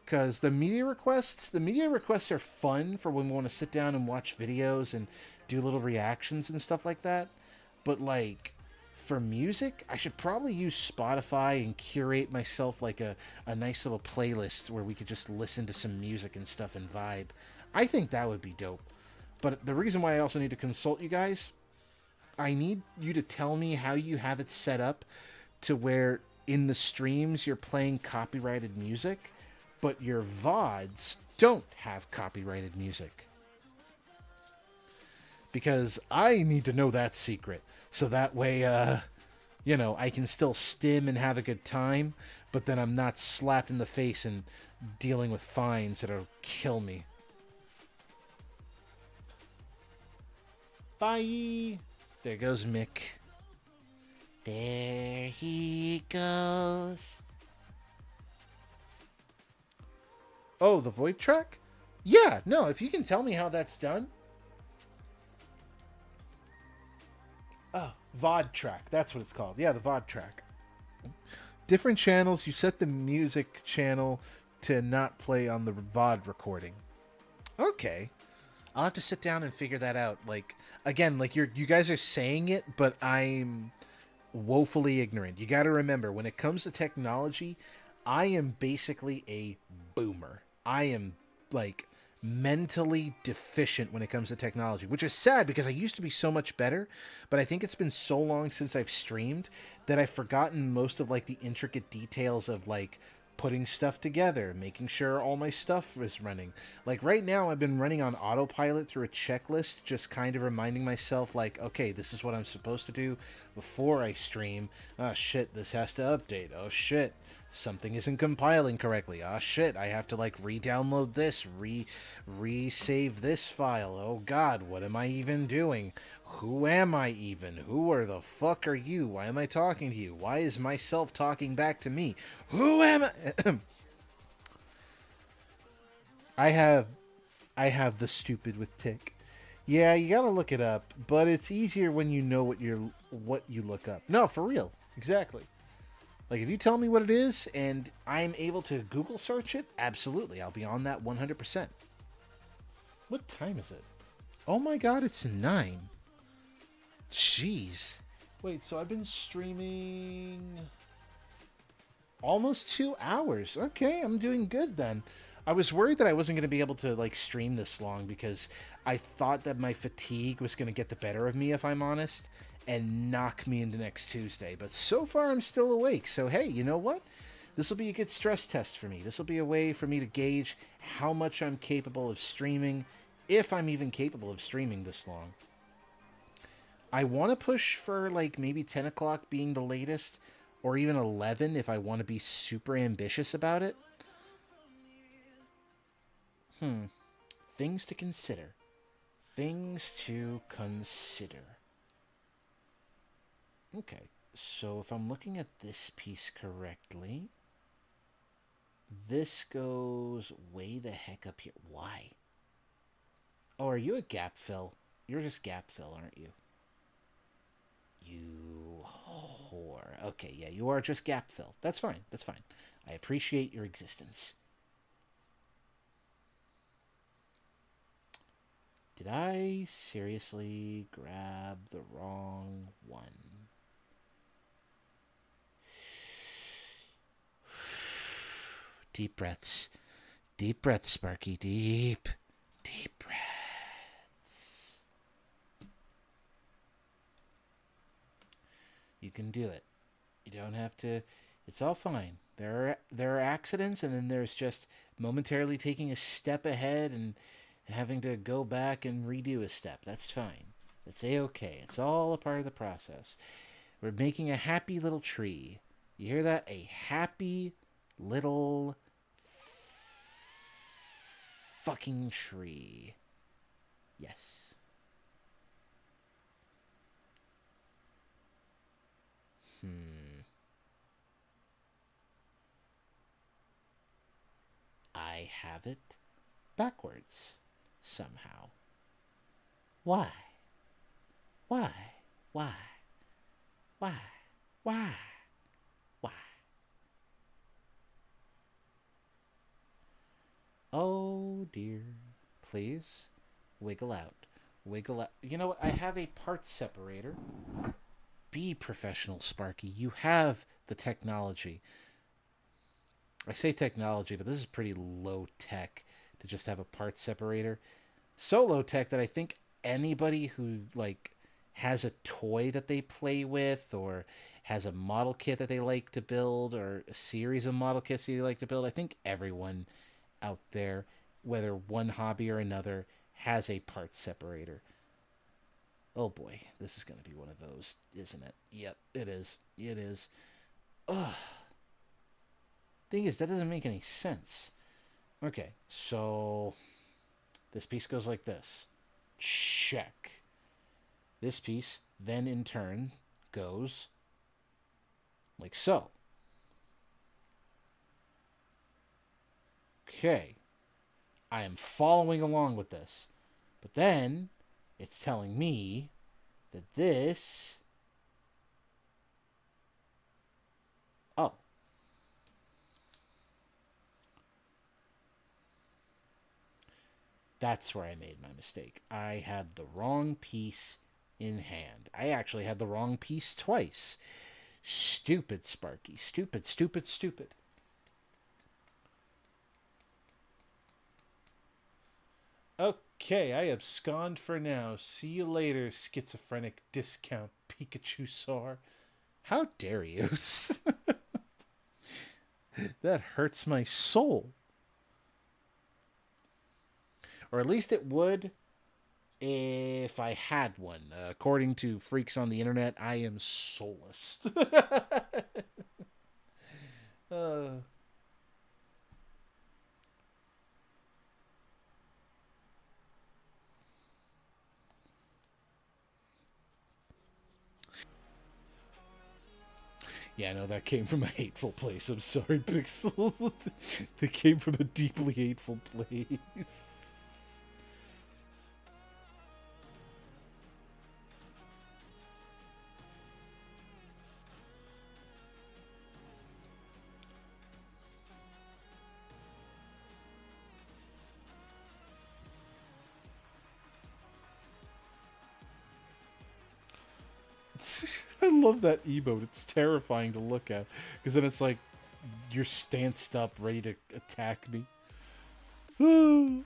Because the media requests are fun for when we want to sit down and watch videos and do little reactions and stuff like that. But like for music, I should probably use Spotify and curate myself like a nice little playlist where we could just listen to some music and stuff and vibe. I think that would be dope. But the reason why I also need to consult you guys, I need you to tell me how you have it set up to where in the streams you're playing copyrighted music, but your VODs don't have copyrighted music. Because I need to know that secret. So that way, I can still stim and have a good time, but then I'm not slapped in the face and dealing with fines that'll kill me. Bye! There goes Mick. There he goes. Oh, the void track? Yeah, no, if you can tell me how that's done. Oh, VOD track. That's what it's called. Yeah, the VOD track. Different channels, you set the music channel to not play on the VOD recording. Okay. I'll have to sit down and figure that out. Like, again, like you guys are saying it, but I'm woefully ignorant. You got to remember, when it comes to technology, I am basically a boomer. I am, like, mentally deficient when it comes to technology, which is sad because I used to be so much better, but I think it's been so long since I've streamed that I've forgotten most of, like, the intricate details of, like, putting stuff together, making sure all my stuff is running. Like right now I've been running on autopilot through a checklist, just kind of reminding myself like, okay, this is what I'm supposed to do before I stream. Oh shit, this has to update. Oh shit, something isn't compiling correctly. Oh shit, I have to like re-download this, re-save this file. Oh god, what am I even doing? Who am I even? Who are the fuck are you? Why am I talking to you? Why is myself talking back to me? Who am I? I have the stupid with tick. Yeah, you gotta look it up, but it's easier when you know what you look up. No, for real. Exactly. Like if you tell me what it is and I'm able to Google search it, absolutely. I'll be on that 100%. What time is it? Oh my god, it's 9. Jeez. Wait, so I've been streaming almost 2 hours. Okay, I'm doing good then. I was worried that I wasn't going to be able to like stream this long because I thought that my fatigue was going to get the better of me, if I'm honest, and knock me into next Tuesday. But so far I'm still awake. So hey, you know what? This will be a good stress test for me. This will be a way for me to gauge how much I'm capable of streaming, if I'm even capable of streaming this long. I want to push for like maybe 10 o'clock being the latest, or even 11 if I want to be super ambitious about it. Things to consider. Things to consider. Okay, so if I'm looking at this piece correctly, this goes way the heck up here. Why? Oh, are you a gap fill? You're just gap fill, aren't you? You whore. Okay, yeah, you are just gap fill. That's fine. That's fine. I appreciate your existence. Did I seriously grab the wrong one? Deep breaths. Deep breaths, Sparky. Deep. Deep breaths. You can do it. You don't have to. It's all fine. There are accidents, and then there's just momentarily taking a step ahead and having to go back and redo a step. That's fine. That's a-okay. It's all a part of the process. We're making a happy little tree. You hear that? A happy little fucking tree. Yes. I have it backwards somehow. Why? Why? Why? Why? Why? Why? Oh dear. Please wiggle out. Wiggle out. You know what? I have a part separator. Be professional, Sparky. You have the technology. I say technology, but this is pretty low tech to just have a part separator. So low tech that I think anybody who like has a toy that they play with, or has a model kit that they like to build, or a series of model kits that they like to build, I think everyone out there whether one hobby or another has a parts separator. Oh boy, this is going to be one of those, isn't it? Yep, it is. It is. Ugh. Thing is, that doesn't make any sense. Okay, so this piece goes like this. Check. This piece then in turn goes like so. Okay, I am following along with this. But then it's telling me that this. Oh. That's where I made my mistake. I had the wrong piece in hand. I actually had the wrong piece twice. Stupid, Sparky. Stupid, stupid, stupid. Okay, I abscond for now. See you later, schizophrenic discount Pikachu Sar. How dare you? That hurts my soul. Or at least it would if I had one. According to freaks on the internet, I am soulless. uh, yeah, no, that came from a hateful place. I'm sorry, Pixel. That came from a deeply hateful place. I love that emote. It's terrifying to look at because then it's like you're stanced up, ready to attack me. You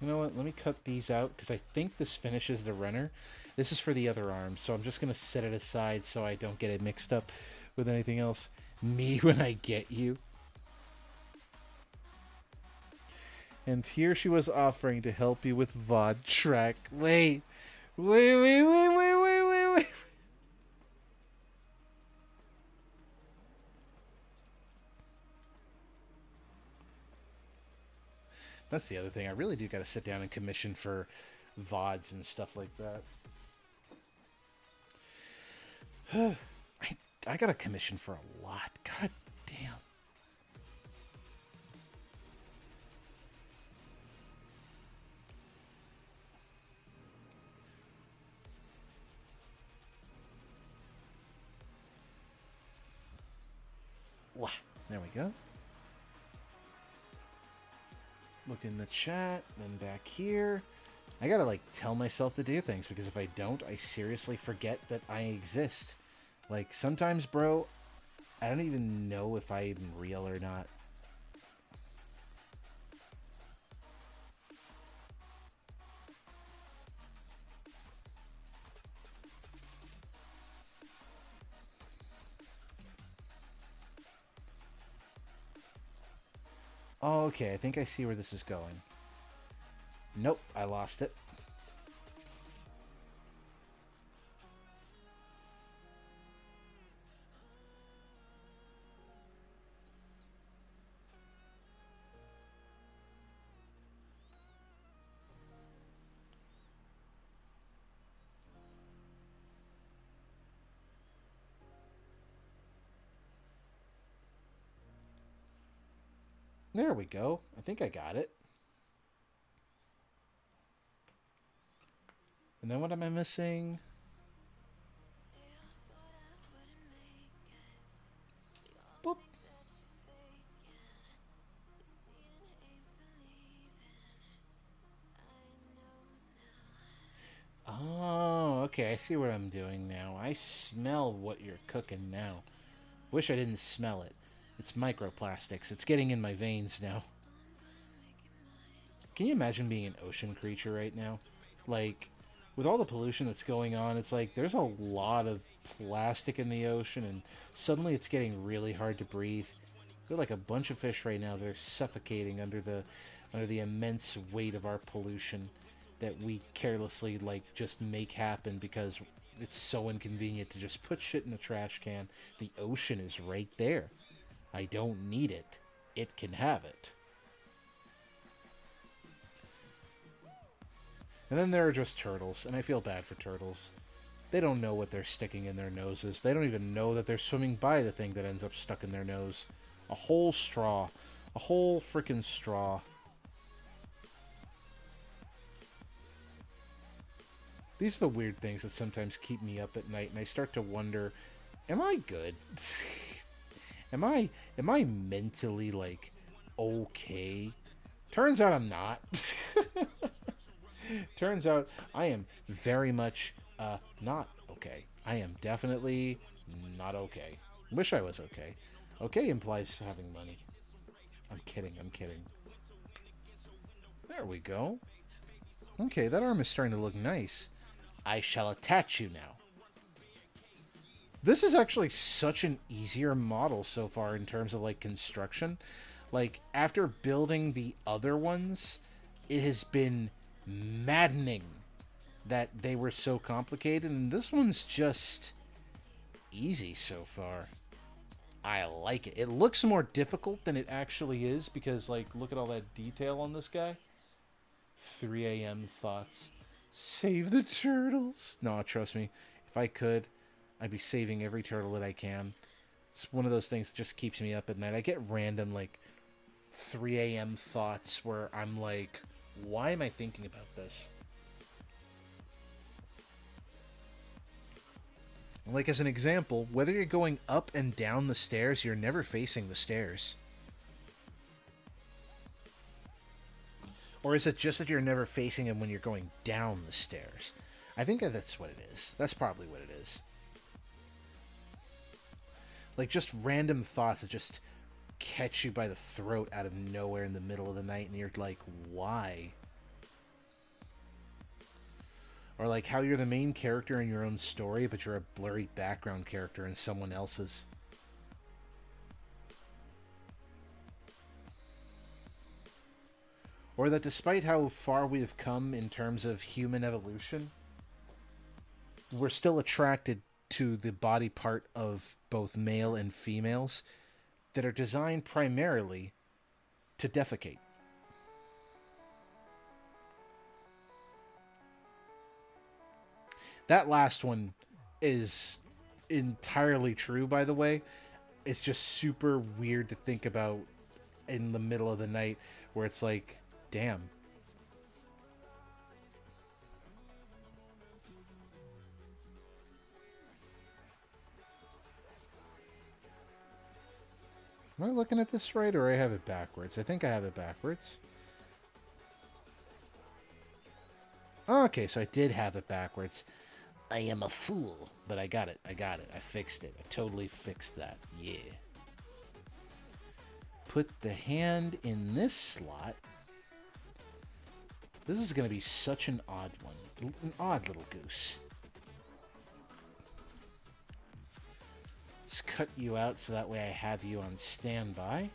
know what? Let me cut these out because I think this finishes the runner. This is for the other arm, so I'm just going to set it aside so I don't get it mixed up with anything else. Me when I get you. And here she was offering to help you with VOD track. Wait. That's the other thing. I really do got to sit down and commission for VODs and stuff like that. I got a commission for a lot. God damn. Wow. There we go. Look in the chat, then back here. I gotta, like, tell myself to do things, because if I don't, I seriously forget that I exist. Like, sometimes, bro, I don't even know if I'm real or not. Oh, okay, I think I see where this is going. Nope, I lost it. There we go. I think I got it. And then what am I missing? Boop. Oh, okay. I see what I'm doing now. I smell what you're cooking now. Wish I didn't smell it. It's microplastics. It's getting in my veins now. Can you imagine being an ocean creature right now? Like, with all the pollution that's going on, it's like there's a lot of plastic in the ocean, and suddenly it's getting really hard to breathe. They're like a bunch of fish right now that are suffocating under the immense weight of our pollution that we carelessly like just make happen because it's so inconvenient to just put shit in a trash can. The ocean is right there. I don't need it. It can have it. And then there are just turtles, and I feel bad for turtles. They don't know what they're sticking in their noses. They don't even know that they're swimming by the thing that ends up stuck in their nose. A whole straw. A whole frickin' straw. These are the weird things that sometimes keep me up at night, and I start to wonder, am I good? am I mentally, like, okay? Turns out I'm not. Turns out I am very much not okay. I am definitely not okay. Wish I was okay. Okay implies having money. I'm kidding, I'm kidding. There we go. Okay, that arm is starting to look nice. I shall attach you now. This is actually such an easier model so far in terms of, like, construction. Like, after building the other ones, it has been maddening that they were so complicated, and this one's just easy so far. I like it. It looks more difficult than it actually is because, like, look at all that detail on this guy. 3 a.m. thoughts. Save the turtles. No, trust me. If I could, I'd be saving every turtle that I can. It's one of those things that just keeps me up at night. I get random, like, 3 a.m. thoughts where I'm like, why am I thinking about this? Like, as an example, whether you're going up and down the stairs, you're never facing the stairs. Or is it just that you're never facing them when you're going down the stairs? I think that's what it is. That's probably what it is. Like, just random thoughts that just catch you by the throat out of nowhere in the middle of the night, and you're like, why? Or like how you're the main character in your own story, but you're a blurry background character in someone else's. Or that despite how far we have come in terms of human evolution, we're still attracted to the body part of both male and females that are designed primarily to defecate. That last one is entirely true, by the way. It's just super weird to think about in the middle of the night where it's like, damn. Am I looking at this right, or I have it backwards? I think I have it backwards. Okay, so I did have it backwards. I am a fool, but I got it. I got it. I fixed it. I totally fixed that. Yeah. Put the hand in this slot. This is going to be such an odd one. An odd little goose. Let's cut you out so that way I have you on standby.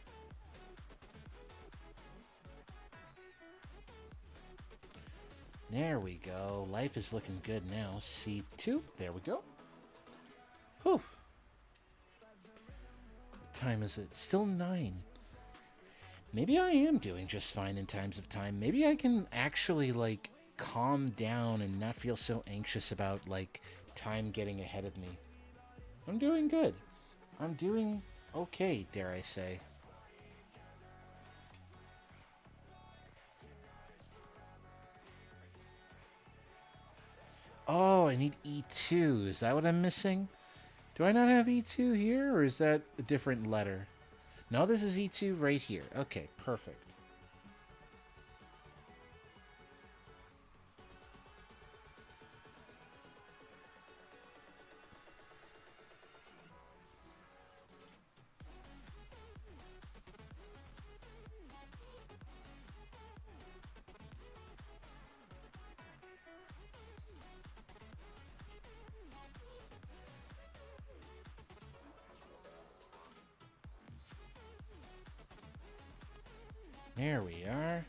There we go. Life is looking good now. C2. There we go. Whew. What time is it? Still 9. Maybe I am doing just fine in times of time. Maybe I can actually, like, calm down and not feel so anxious about, like, time getting ahead of me. I'm doing good. I'm doing okay, dare I say. Oh, I need E2. Is that what I'm missing? Do I not have E2 here, or is that a different letter? No, this is E2 right here. Okay, perfect. There we are.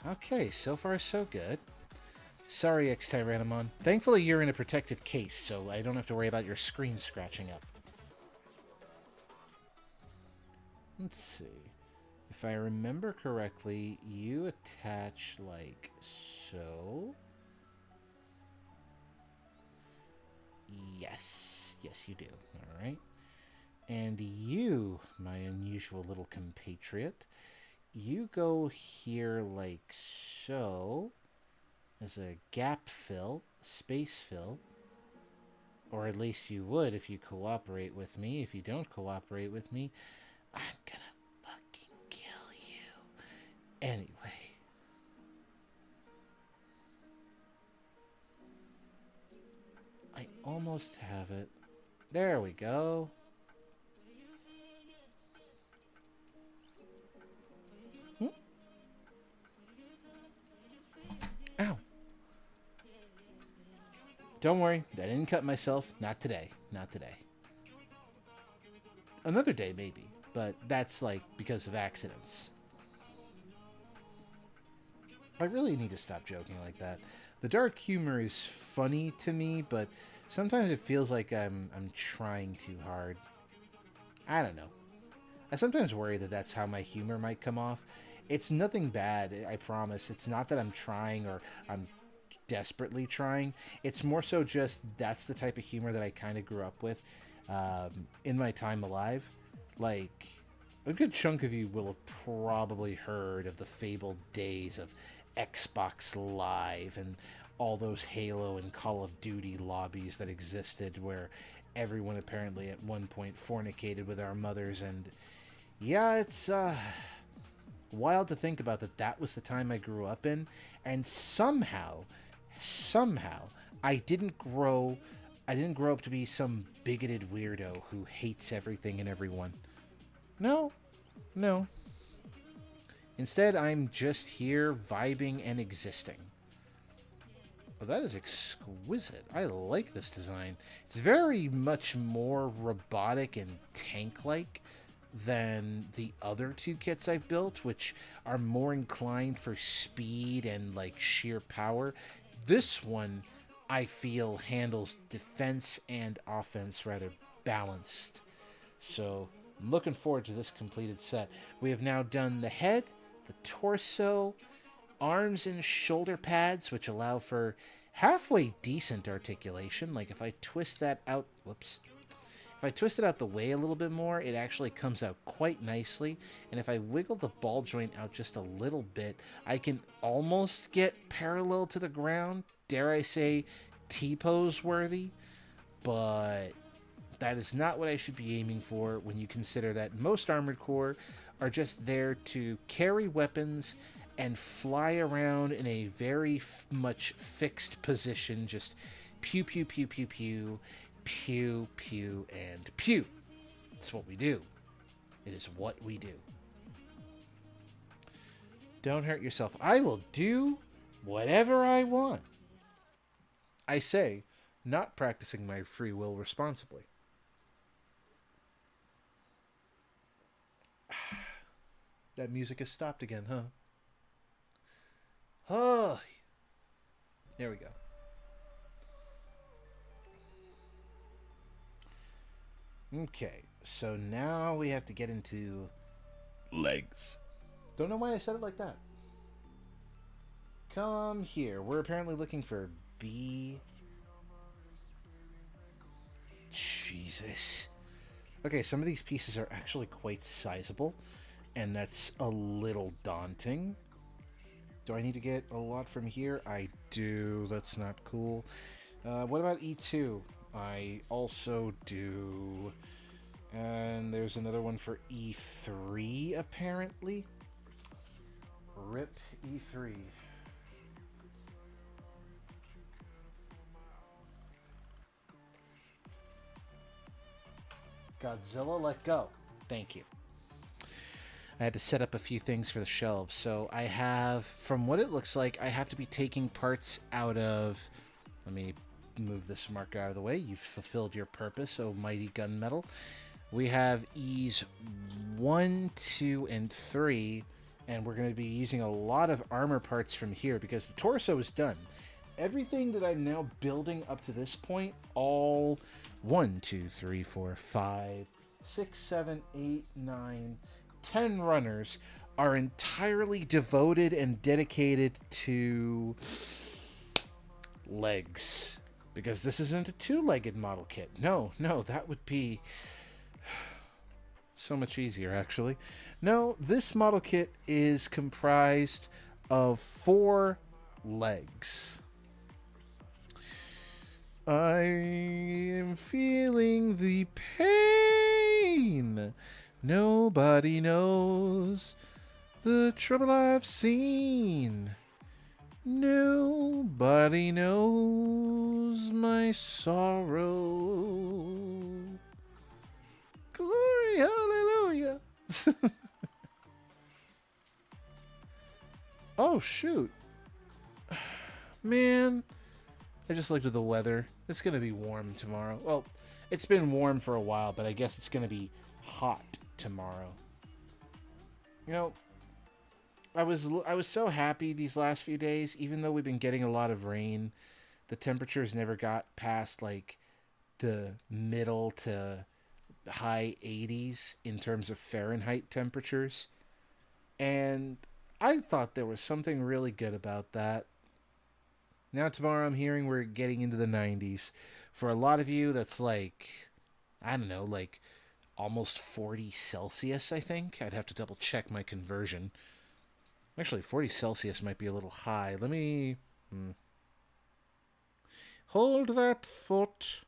Okay, so far so good. Sorry, X-Tyrannomon. Thankfully you're in a protective case, so I don't have to worry about your screen scratching up. Let's see. If I remember correctly, you attach like so. Yes. Yes, you do. All right. And you, my unusual little compatriot, you go here like so as a gap fill, space fill, or at least you would if you cooperate with me. If you don't cooperate with me, I'm gonna fucking kill you. Anyway. I almost have it. There we go. Hmm? Ow. Don't worry, I didn't cut myself. Not today. Not today. Another day, maybe. But that's like because of accidents. I really need to stop joking like that. The dark humor is funny to me, but sometimes it feels like I'm trying too hard. I don't know. I sometimes worry that that's how my humor might come off. It's nothing bad, I promise. It's not that I'm trying or I'm desperately trying. It's more so just that's the type of humor that I kind of grew up with in my time alive. Like, a good chunk of you will have probably heard of the fabled days of Xbox Live and all those Halo and Call of Duty lobbies that existed where everyone apparently at one point fornicated with our mothers. And yeah, it's wild to think about that was the time I grew up in, and somehow I didn't grow up to be some bigoted weirdo who hates everything and everyone. No. Instead, I'm just here vibing and existing. Oh, that is exquisite. I like this design. It's very much more robotic and tank-like than the other two kits I've built, which are more inclined for speed and like sheer power. This one, I feel, handles defense and offense rather balanced. So I'm looking forward to this completed set. We have now done the head, the torso, arms and shoulder pads, which allow for halfway decent articulation. Like if I twist that out, whoops. If I twist it out the way a little bit more, it actually comes out quite nicely. And if I wiggle the ball joint out just a little bit, I can almost get parallel to the ground. Dare I say, T-pose worthy. But that is not what I should be aiming for when you consider that most Armored Core are just there to carry weapons and fly around in a very much fixed position. Just pew, pew, pew, pew, pew. Pew, pew, and pew. It's what we do. It is what we do. Don't hurt yourself. I will do whatever I want. I say, not practicing my free will responsibly. That music has stopped again, huh? Oh, there we go. Okay, so now we have to get into legs. Don't know why I said it like that. Come here. We're apparently looking for B. Jesus. Okay, some of these pieces are actually quite sizable, and that's a little daunting. Do I need to get a lot from here? I do. That's not cool. What about E2? I also do. And there's another one for E3, apparently. RIP E3. Godzilla, let go. Thank you. I had to set up a few things for the shelves. So I have, from what it looks like, I have to be taking parts out of... Let me move this marker out of the way. You've fulfilled your purpose, oh mighty gunmetal. We have E's 1, 2, and 3, And we're going to be using a lot of armor parts from here because the torso is done. Everything that I'm now building up to this point, all 1, 2, 3, 4, 5, 6, 7, 8, 9, 10 runners are entirely devoted and dedicated to legs. Because this isn't a two-legged model kit. No, that would be so much easier, actually. No, this model kit is comprised of 4 legs. I am feeling the pain. Nobody knows the trouble I've seen. Nobody knows my sorrow. Glory, hallelujah. Oh, shoot. Man, I just looked at the weather. It's going to be warm tomorrow. Well, it's been warm for a while, but I guess it's going to be hot tomorrow. You know, I was so happy these last few days, even though we've been getting a lot of rain. The temperatures never got past like the middle to high 80s in terms of Fahrenheit temperatures. And I thought there was something really good about that. Now tomorrow I'm hearing we're getting into the 90s. For a lot of you, that's like, I don't know, like almost 40 Celsius, I think. I'd have to double check my conversion. Actually, 40 Celsius might be a little high. Let me... Hold that thought.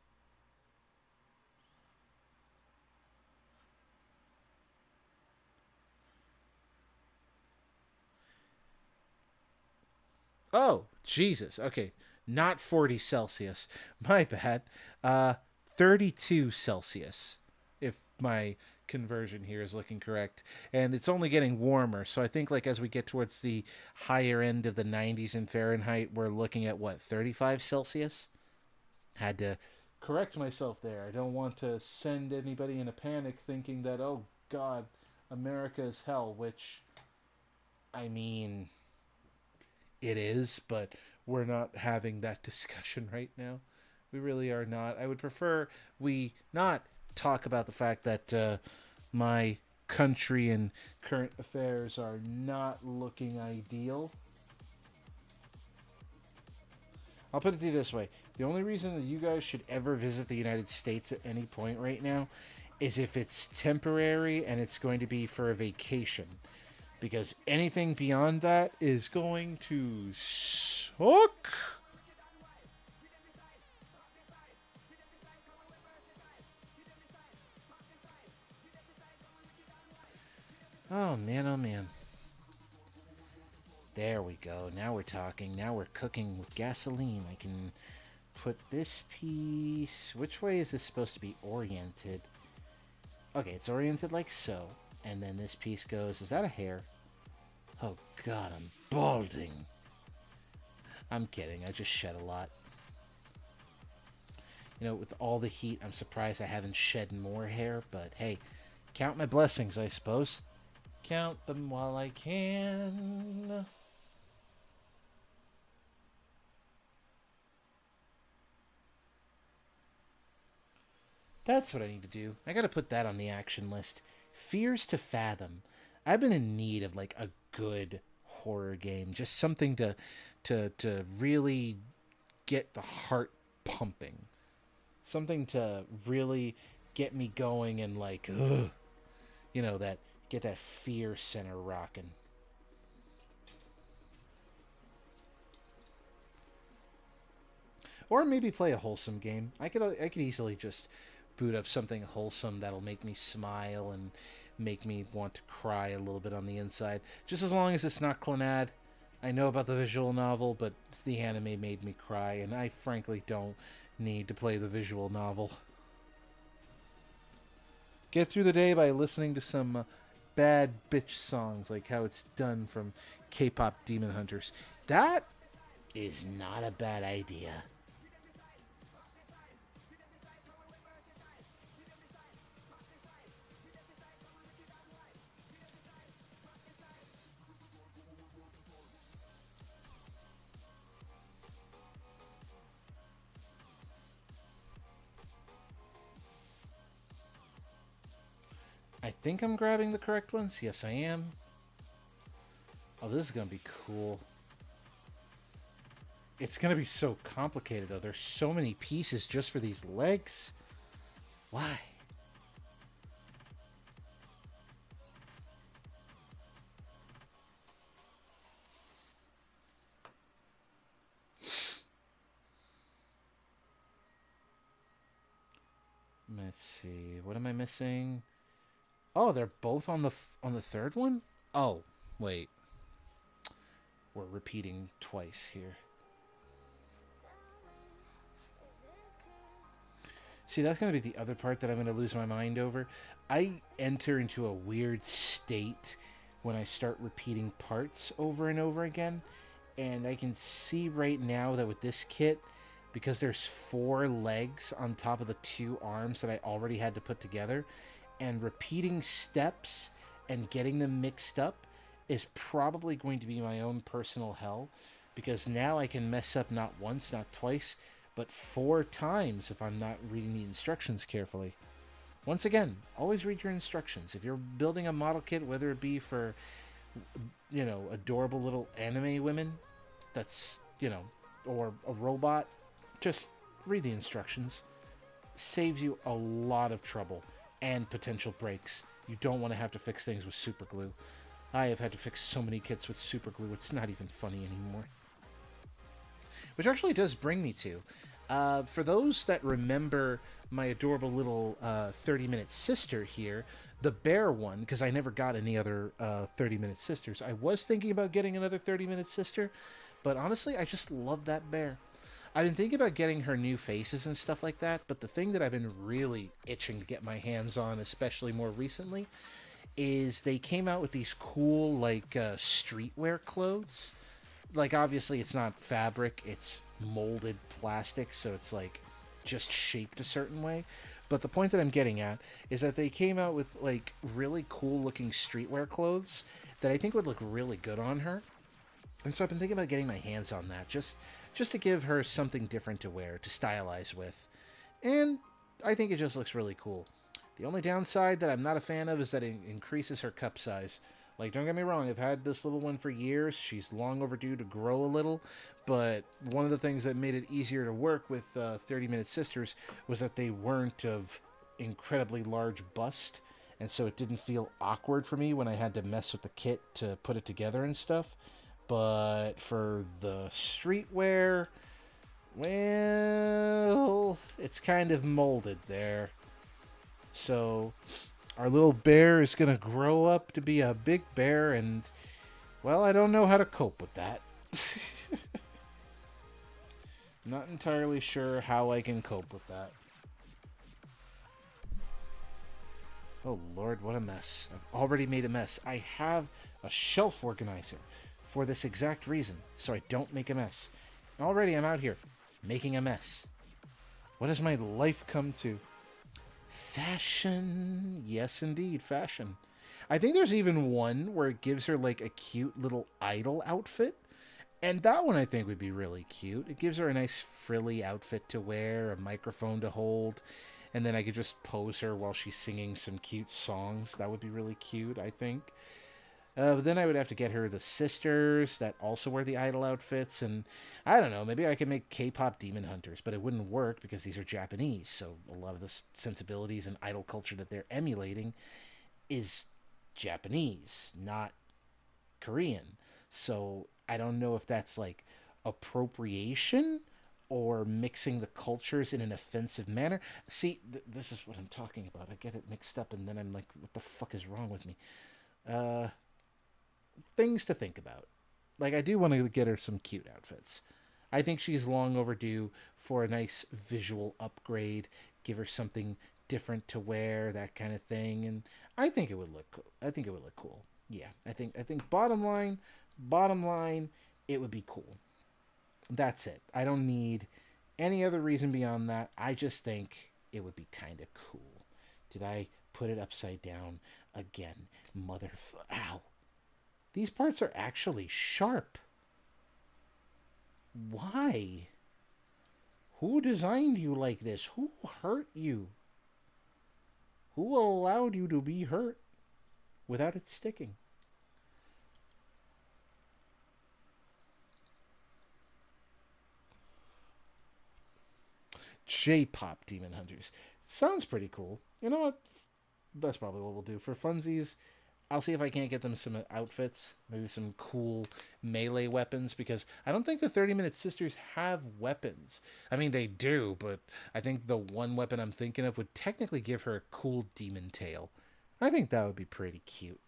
Oh, Jesus. Okay. Not 40 Celsius. My bad. 32 Celsius, if my conversion here is looking correct. And it's only getting warmer. So I think like as we get towards the higher end of the 90s in Fahrenheit, we're looking at what, 35 Celsius? Had to correct myself there. I don't want to send anybody in a panic thinking that, oh God, America is hell, which, I mean, it is, but we're not having that discussion right now. We really are not. I would prefer we not talk about the fact that my country and current affairs are not looking ideal. I'll put it to you this way. The only reason that you guys should ever visit the United States at any point right now is if it's temporary and it's going to be for a vacation. Because anything beyond that is going to suck. Oh, man, oh, man. There we go. Now we're talking. Now we're cooking with gasoline. I can put this piece... Which way is this supposed to be oriented? Okay, it's oriented like so. And then this piece goes... Is that a hair? Oh, God, I'm balding. I'm kidding. I just shed a lot. You know, with all the heat, I'm surprised I haven't shed more hair. But, hey, count my blessings, I suppose. Count them while I can. That's what I need to do. I gotta put that on the action list. Fears to Fathom. I've been in need of like a good horror game. Just something to really get the heart pumping. Something to really get me going and like, ugh, you know, that get that fear center rocking. Or maybe play a wholesome game. I could easily just boot up something wholesome that'll make me smile and make me want to cry a little bit on the inside. Just as long as it's not Clannad. I know about the visual novel, but the anime made me cry, and I frankly don't need to play the visual novel. Get through the day by listening to some bad bitch songs, like how it's done from K-pop Demon Hunters. That is not a bad idea. think I'm grabbing the correct ones. Yes, I am. Oh, this is going to be cool. It's going to be so complicated, though. There's so many pieces just for these legs. Why? Let's see. What am I missing? Oh, they're both on the third one? Oh, wait. We're repeating twice here. See, that's going to be the other part that I'm going to lose my mind over. I enter into a weird state when I start repeating parts over and over again. And I can see right now that with this kit, because there's 4 legs on top of the 2 arms that I already had to put together, and repeating steps and getting them mixed up is probably going to be my own personal hell, because now I can mess up not once, not twice, but 4 times if I'm not reading the instructions carefully. Once again, always read your instructions. If you're building a model kit, whether it be for, you know, adorable little anime women, that's, you know, or a robot, just read the instructions. Saves you a lot of trouble and potential breaks. You don't want to have to fix things with super glue. I have had to fix so many kits with super glue, it's not even funny anymore. Which actually does bring me to, for those that remember my adorable little 30-minute sister here, the bear one, because I never got any other 30-minute sisters. I was thinking about getting another 30-minute sister, but honestly, I just love that bear. I've been thinking about getting her new faces and stuff like that, but the thing that I've been really itching to get my hands on, especially more recently, is they came out with these cool, like, streetwear clothes. Like, obviously it's not fabric, it's molded plastic, so it's like just shaped a certain way. But the point that I'm getting at is that they came out with like really cool looking streetwear clothes that I think would look really good on her. And so I've been thinking about getting my hands on that, just to give her something different to wear, to stylize with. And I think it just looks really cool. The only downside that I'm not a fan of is that it increases her cup size. Like, don't get me wrong, I've had this little one for years. She's long overdue to grow a little. But one of the things that made it easier to work with 30-Minute Sisters was that they weren't of incredibly large bust. And so it didn't feel awkward for me when I had to mess with the kit to put it together and stuff. But for the streetwear, well, it's kind of molded there. So our little bear is going to grow up to be a big bear, and, well, I don't know how to cope with that. Not entirely sure how I can cope with that. Oh, Lord, what a mess. I've already made a mess. I have a shelf organizer for this exact reason, so I don't make a mess. Already I'm out here making a mess. What has my life come to? Fashion. Yes, indeed, fashion. I think there's even one where it gives her like a cute little idol outfit. And that one I think would be really cute. It gives her a nice frilly outfit to wear, a microphone to hold, and then I could just pose her while she's singing some cute songs. That would be really cute, I think. But then I would have to get her the sisters that also wear the idol outfits, and I don't know, maybe I could make K-pop demon hunters, but it wouldn't work because these are Japanese, so a lot of the sensibilities and idol culture that they're emulating is Japanese, not Korean. So I don't know if that's like appropriation or mixing the cultures in an offensive manner. See, this is what I'm talking about. I get it mixed up, and then I'm like, what the fuck is wrong with me? Things to think about. Like, I do want to get her some cute outfits. I think she's long overdue for a nice visual upgrade. Give her something different to wear, that kind of thing, and I think it would look cool. I think it would look cool. Yeah, I think bottom line, it would be cool. That's it. I don't need any other reason beyond that. I just think it would be kind of cool. Did I put it upside down again? Ow. These parts are actually sharp. Why? Who designed you like this? Who hurt you? Who allowed you to be hurt? without it sticking. J-pop Demon Hunters. Sounds pretty cool. You know what? That's probably what we'll do. For funsies, I'll see if I can't get them some outfits, maybe some cool melee weapons, because I don't think the 30-Minute Sisters have weapons. I mean, they do, but I think the one weapon I'm thinking of would technically give her a cool demon tail. I think that would be pretty cute.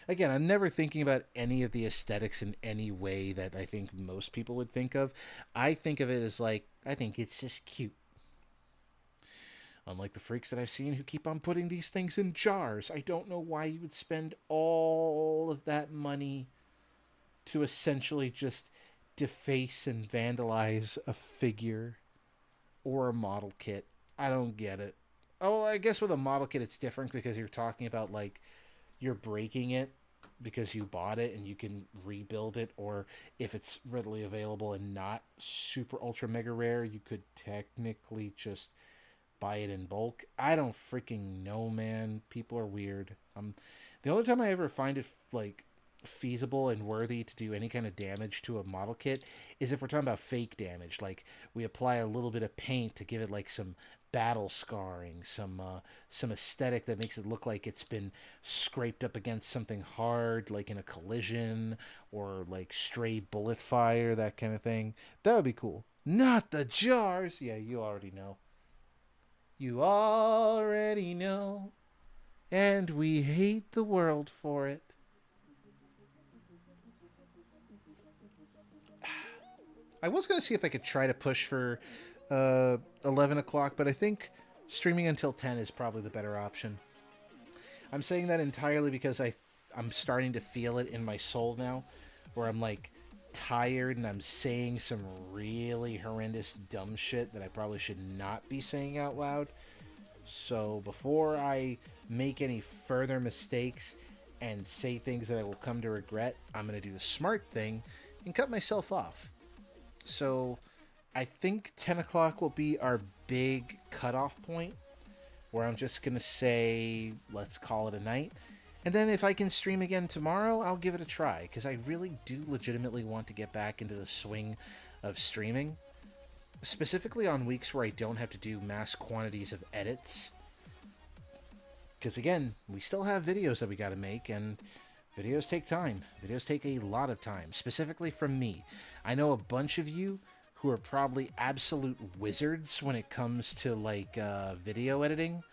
Again, I'm never thinking about any of the aesthetics in any way that I think most people would think of. I think of it as like, I think it's just cute. Unlike the freaks that I've seen who keep on putting these things in jars, I don't know why you would spend all of that money to essentially just deface and vandalize a figure or a model kit. I don't get it. Oh, well, I guess with a model kit it's different because you're talking about like you're breaking it because you bought it and you can rebuild it, or if it's readily available and not super ultra mega rare, you could technically just buy it in bulk. I don't freaking know, man. People are weird. The only time I ever find it like feasible and worthy to do any kind of damage to a model kit is if we're talking about fake damage. Like we apply a little bit of paint to give it like some battle scarring, some aesthetic that makes it look like it's been scraped up against something hard, like in a collision or like stray bullet fire, that kind of thing. That would be cool. Not the jars. Yeah, you already know. You already know. And we hate the world for it. I was going to see if I could try to push for 11 o'clock, but I think streaming until 10 is probably the better option. I'm saying that entirely because I'm starting to feel it in my soul now, where I'm like tired and I'm saying some really horrendous dumb shit that I probably should not be saying out loud. So before I make any further mistakes and say things that I will come to regret, I'm going to do the smart thing and cut myself off. So I think 10 o'clock will be our big cutoff point where I'm just going to say, let's call it a night. And then if I can stream again tomorrow, I'll give it a try, because I really do legitimately want to get back into the swing of streaming. Specifically on weeks where I don't have to do mass quantities of edits. Because again, we still have videos that we got to make, and videos take time. Videos take a lot of time, specifically from me. I know a bunch of you who are probably absolute wizards when it comes to like video editing,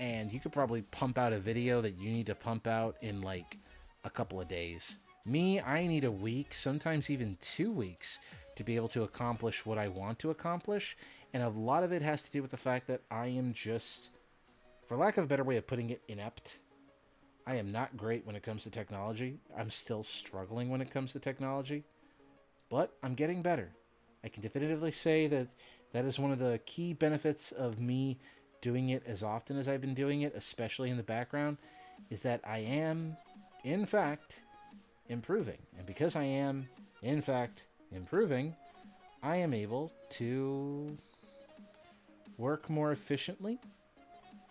and you could probably pump out a video that you need to pump out in like a couple of days. Me, I need a week, sometimes even 2 weeks to be able to accomplish what I want to accomplish, and a lot of it has to do with the fact that I am just, for lack of a better way of putting it, inept. I am not great when it comes to technology. I'm still struggling when it comes to technology, but I'm getting better. I can definitively say that that is one of the key benefits of me doing it as often as I've been doing it, especially in the background, is that I am, in fact, improving. And because I am, in fact, improving, I am able to work more efficiently,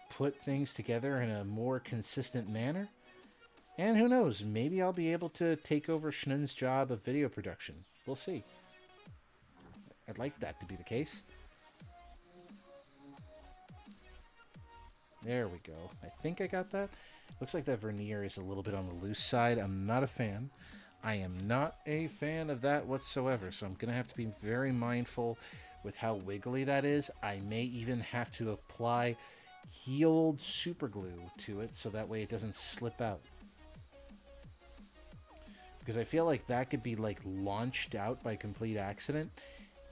put things together in a more consistent manner, and who knows, maybe I'll be able to take over Schnun's job of video production. We'll see. I'd like that to be the case. There we go. I think I got that. Looks like that veneer is a little bit on the loose side. I'm not a fan. I am not a fan of that whatsoever, so I'm going to have to be very mindful with how wiggly that is. I may even have to apply healed super glue to it so that way it doesn't slip out. Because I feel like that could be like launched out by complete accident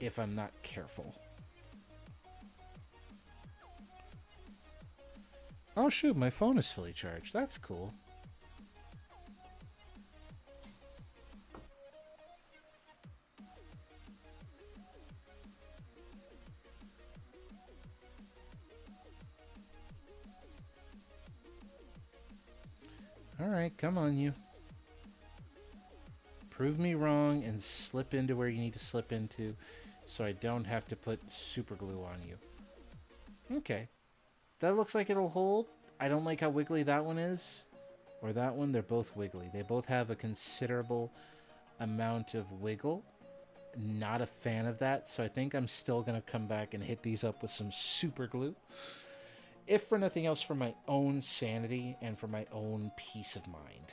if I'm not careful. Oh shoot, my phone is fully charged. That's cool. Alright, come on you. Prove me wrong and slip into where you need to slip into so I don't have to put super glue on you. Okay. That looks like it'll hold. I don't like how wiggly that one is. Or that one, they're both wiggly. They both have a considerable amount of wiggle. Not a fan of that, so I think I'm still going to come back and hit these up with some super glue. If for nothing else, for my own sanity and for my own peace of mind.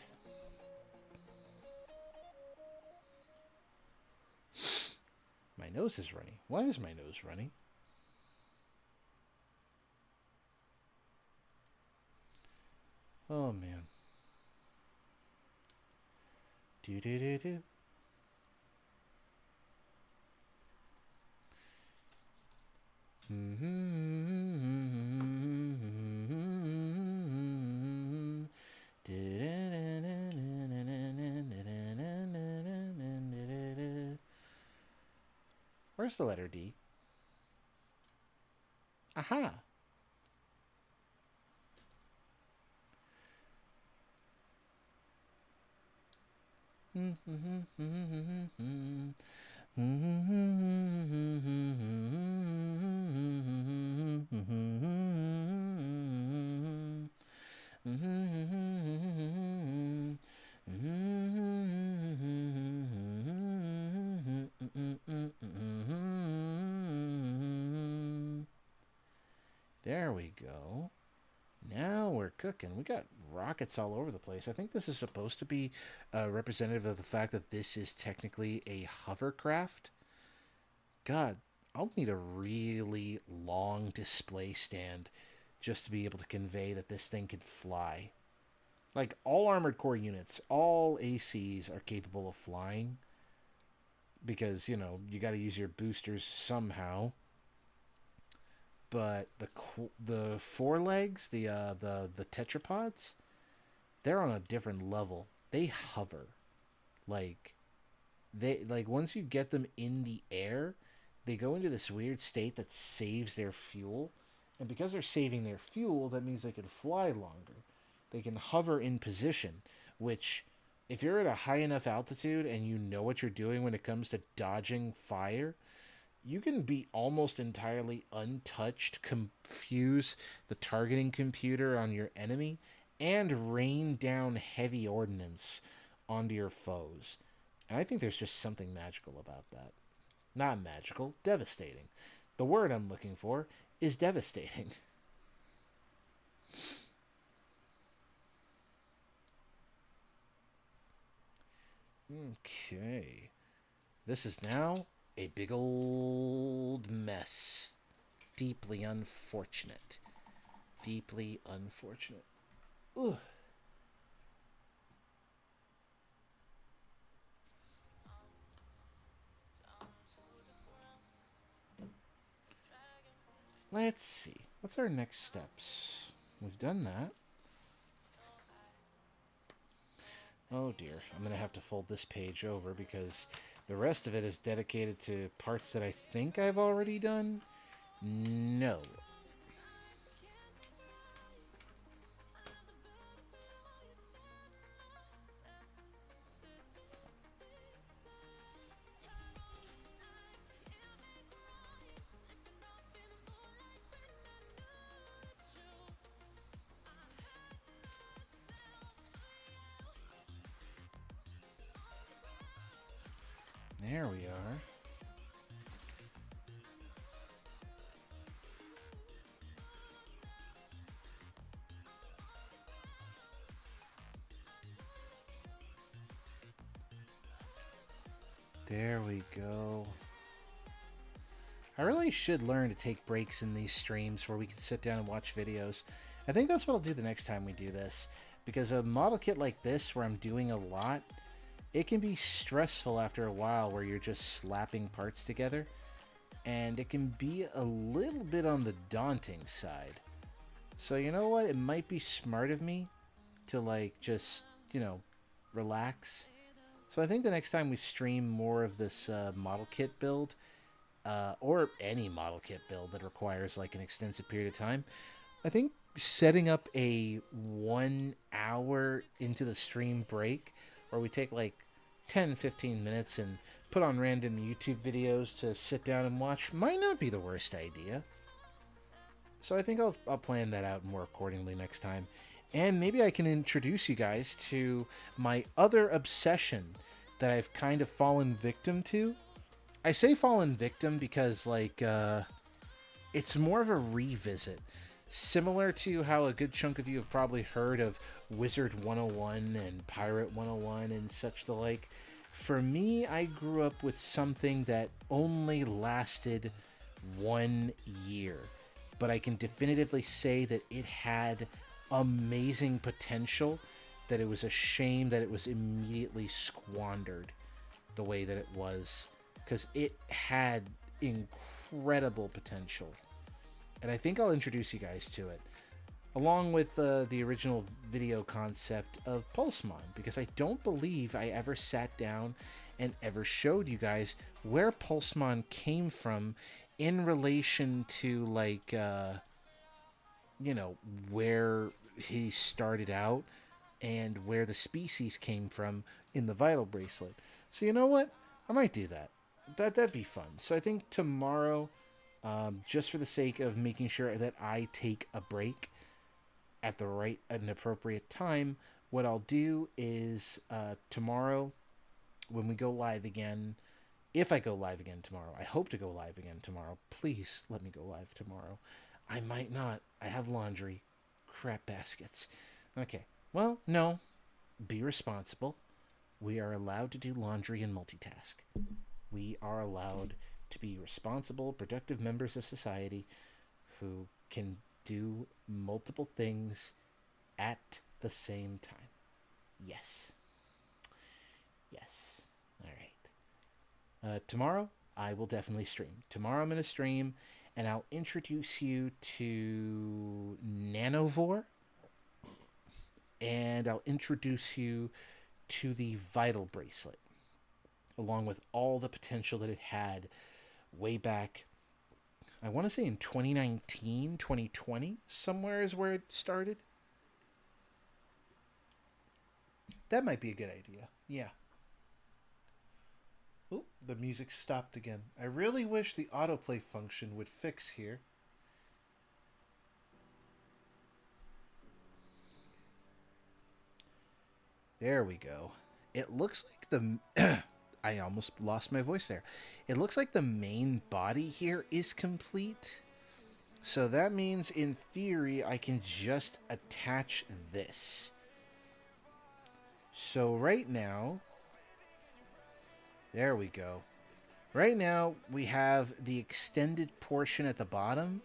My nose is runny. Why is my nose runny? Oh, man. Do-do-do-do. Where's the letter D? Aha! There we go. Now we're cooking. We got rockets all over the place. I think this is supposed to be representative of the fact that this is technically a hovercraft. God, I'll need a really long display stand just to be able to convey that this thing can fly. Like, all Armored Core units, all ACs are capable of flying. Because, you know, you got to use your boosters somehow. But the forelegs, the tetrapods, they're on a different level. They hover. Like once you get them in the air, they go into this weird state that saves their fuel. And because they're saving their fuel, that means they can fly longer. They can hover in position, which if you're at a high enough altitude and you know what you're doing when it comes to dodging fire, you can be almost entirely untouched, confuse the targeting computer on your enemy, and rain down heavy ordnance onto your foes. And I think there's just something magical about that. Not magical, devastating. The word I'm looking for is devastating. Okay. This is now a big old mess. Deeply unfortunate. Deeply unfortunate. Ugh. Let's see. What's our next steps? We've done that. Oh dear. I'm going to have to fold this page over because the rest of it is dedicated to parts that I think I've already done. No. There we are. There we go. I really should learn to take breaks in these streams where we can sit down and watch videos. I think that's what I'll do the next time we do this. Because a model kit like this, where I'm doing a lot, it can be stressful after a while where you're just slapping parts together. And it can be a little bit on the daunting side. So you know what? It might be smart of me to like just, you know, relax. So I think the next time we stream more of this model kit build, or any model kit build that requires like an extensive period of time, I think setting up a 1 hour into the stream break where we take like 10-15 minutes and put on random YouTube videos to sit down and watch might not be the worst idea. So I think I'll plan that out more accordingly next time. And maybe I can introduce you guys to my other obsession that I've kind of fallen victim to. I say fallen victim because, like, it's more of a revisit. Similar to how a good chunk of you have probably heard of Wizard 101 and Pirate 101 and such the like. For me, I grew up with something that only lasted 1 year. But I can definitively say that it had amazing potential, that it was a shame that it was immediately squandered the way that it was, because it had incredible potential. And I think I'll introduce you guys to it, along with the original video concept of Pulsemon, because I don't believe I ever sat down and ever showed you guys where Pulsemon came from in relation to, like, you know, where he started out and where the species came from in the Vital Bracelet. So you know what? I might do that. That'd be fun. So I think tomorrow, just for the sake of making sure that I take a break at the right and appropriate time, what I'll do is tomorrow, when we go live again, if I go live again tomorrow, I hope to go live again tomorrow. Please let me go live tomorrow. I might not. I have laundry. Crap baskets. Okay. Well, no. Be responsible. We are allowed to do laundry and multitask. We are allowed to be responsible, productive members of society who can do multiple things at the same time. Yes. Yes. All right. Tomorrow, I will definitely stream. Tomorrow I'm going to stream, and I'll introduce you to Nanovore, and I'll introduce you to the Vital Bracelet, along with all the potential that it had way back, I want to say in 2019, 2020, somewhere is where it started. That might be a good idea. Yeah. Oh, the music stopped again. I really wish the autoplay function would fix here. There we go. It looks like the... I almost lost my voice there. It looks like the main body here is complete. So that means, in theory, I can just attach this. So right now... There we go. Right now, we have the extended portion at the bottom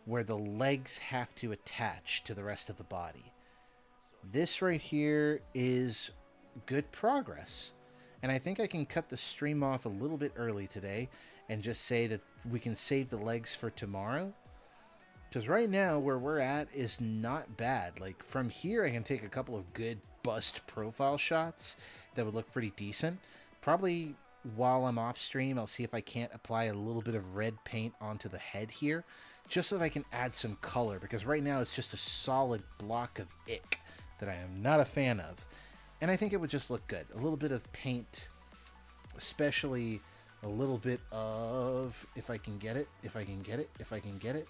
where the legs have to attach to the rest of the body. This right here is good progress. And I think I can cut the stream off a little bit early today and just say that we can save the legs for tomorrow. Because right now, where we're at is not bad. Like, from here, I can take a couple of good bust profile shots that would look pretty decent. Probably while I'm off stream, I'll see if I can't apply a little bit of red paint onto the head here, just so that I can add some color, because right now it's just a solid block of ick that I am not a fan of. And I think it would just look good. A little bit of paint, especially a little bit of, if I can get it, if I can get it, if I can get it.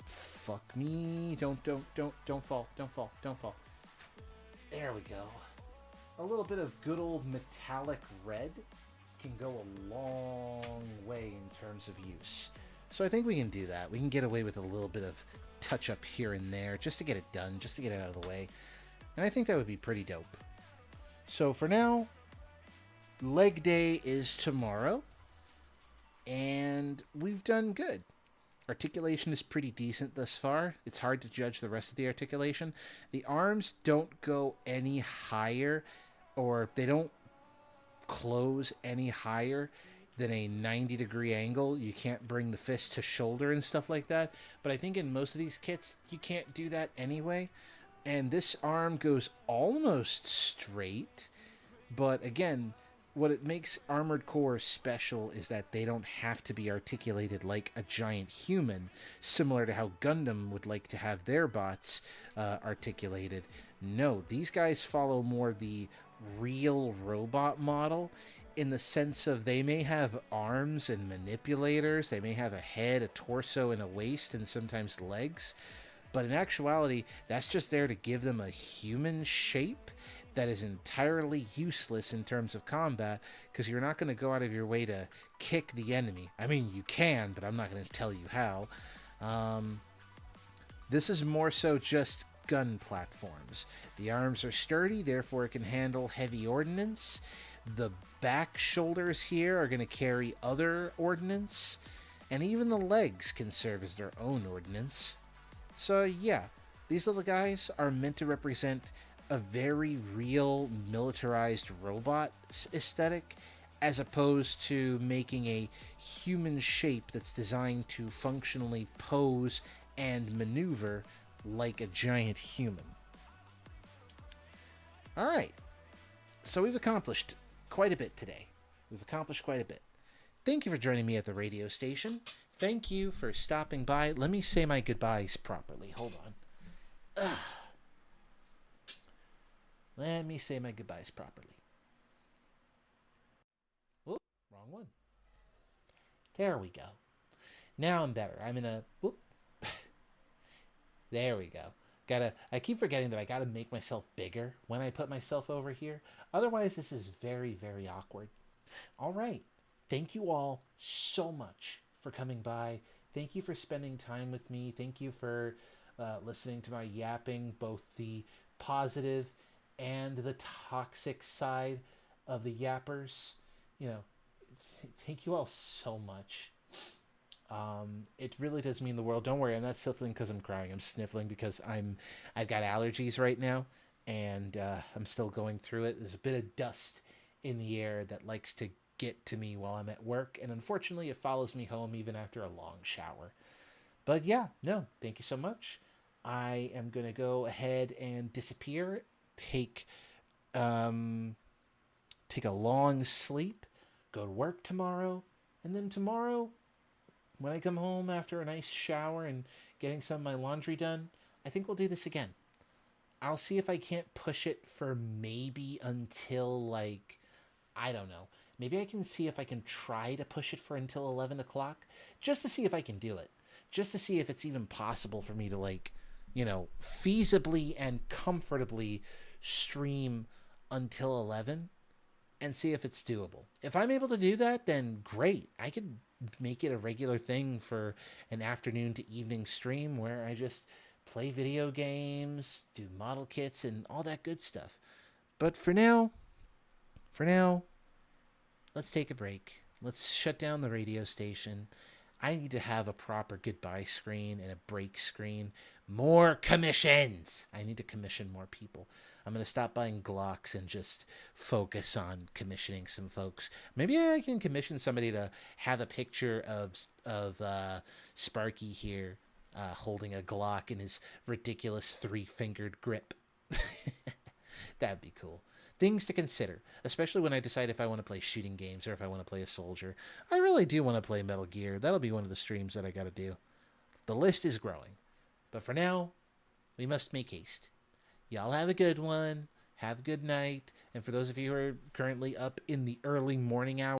Fuck me. Don't fall. Don't fall. Don't fall. There we go. A little bit of good old metallic red can go a long way in terms of use. So I think we can do that. We can get away with a little bit of touch up here and there just to get it done, just to get it out of the way. And I think that would be pretty dope. So for now, leg day is tomorrow, and we've done good. Articulation is pretty decent thus far. It's hard to judge the rest of the articulation. The arms don't go any higher, or they don't close any higher than a 90-degree angle. You can't bring the fist to shoulder and stuff like that. But I think in most of these kits, you can't do that anyway. And this arm goes almost straight. But again, what it makes Armored Core special is that they don't have to be articulated like a giant human, similar to how Gundam would like to have their bots articulated. No, these guys follow more the real robot model in the sense of they may have arms and manipulators, they may have a head, a torso, and a waist, and sometimes legs, but in actuality, that's just there to give them a human shape that is entirely useless in terms of combat, because you're not going to go out of your way to kick the enemy. I mean, you can, but I'm not going to tell you how. This is more so just gun platforms. The arms are sturdy, therefore it can handle heavy ordnance. The back shoulders here are going to carry other ordnance, and even the legs can serve as their own ordnance. So yeah, these little guys are meant to represent a very real militarized robot aesthetic, as opposed to making a human shape that's designed to functionally pose and maneuver like a giant human. All right, so we've accomplished quite a bit today. We've accomplished quite a bit. Thank you for joining me at the radio station. Thank you for stopping by. Let me say my goodbyes properly. Hold on. Ugh. Let me say my goodbyes properly. Whoop, wrong one. There we go. Now I'm better. I'm in a... Whoop. There we go. I keep forgetting that I gotta make myself bigger when I put myself over here. Otherwise, this is very, very awkward. All right. Thank you all so much for coming by. Thank you for spending time with me. Thank you for listening to my yapping, both the positive and the toxic side of the yappers. You know, thank you all so much. It really does mean the world. Don't worry, I'm not sniffling because I'm crying. I'm sniffling because I've got allergies right now, and I'm still going through it. There's a bit of dust in the air that likes to get to me while I'm at work, and unfortunately, it follows me home even after a long shower. But yeah, no, thank you so much. I am gonna go ahead and disappear, take take a long sleep, go to work tomorrow, and then tomorrow, when I come home after a nice shower and getting some of my laundry done, I think we'll do this again. I'll see if I can't push it for maybe until, like, I don't know. Maybe I can see if I can try to push it for until 11 o'clock, just to see if I can do it. Just to see if it's even possible for me to, like, feasibly and comfortably stream until 11 and see if it's doable. If I'm able to do that, then great. I could make it a regular thing for an afternoon to evening stream where I just play video games, do model kits, and all that good stuff. But for now, let's take a break. Let's shut down the radio station. I need to have a proper goodbye screen and a break screen. More commissions! I need to commission more people. I'm going to stop buying Glocks and just focus on commissioning some folks. Maybe I can commission somebody to have a picture of Sparky here holding a Glock in his ridiculous 3-fingered grip. That'd be cool. Things to consider, especially when I decide if I want to play shooting games or if I want to play a soldier. I really do want to play Metal Gear. That'll be one of the streams that I got to do. The list is growing. But for now, we must make haste. Y'all have a good one. Have a good night. And for those of you who are currently up in the early morning hours,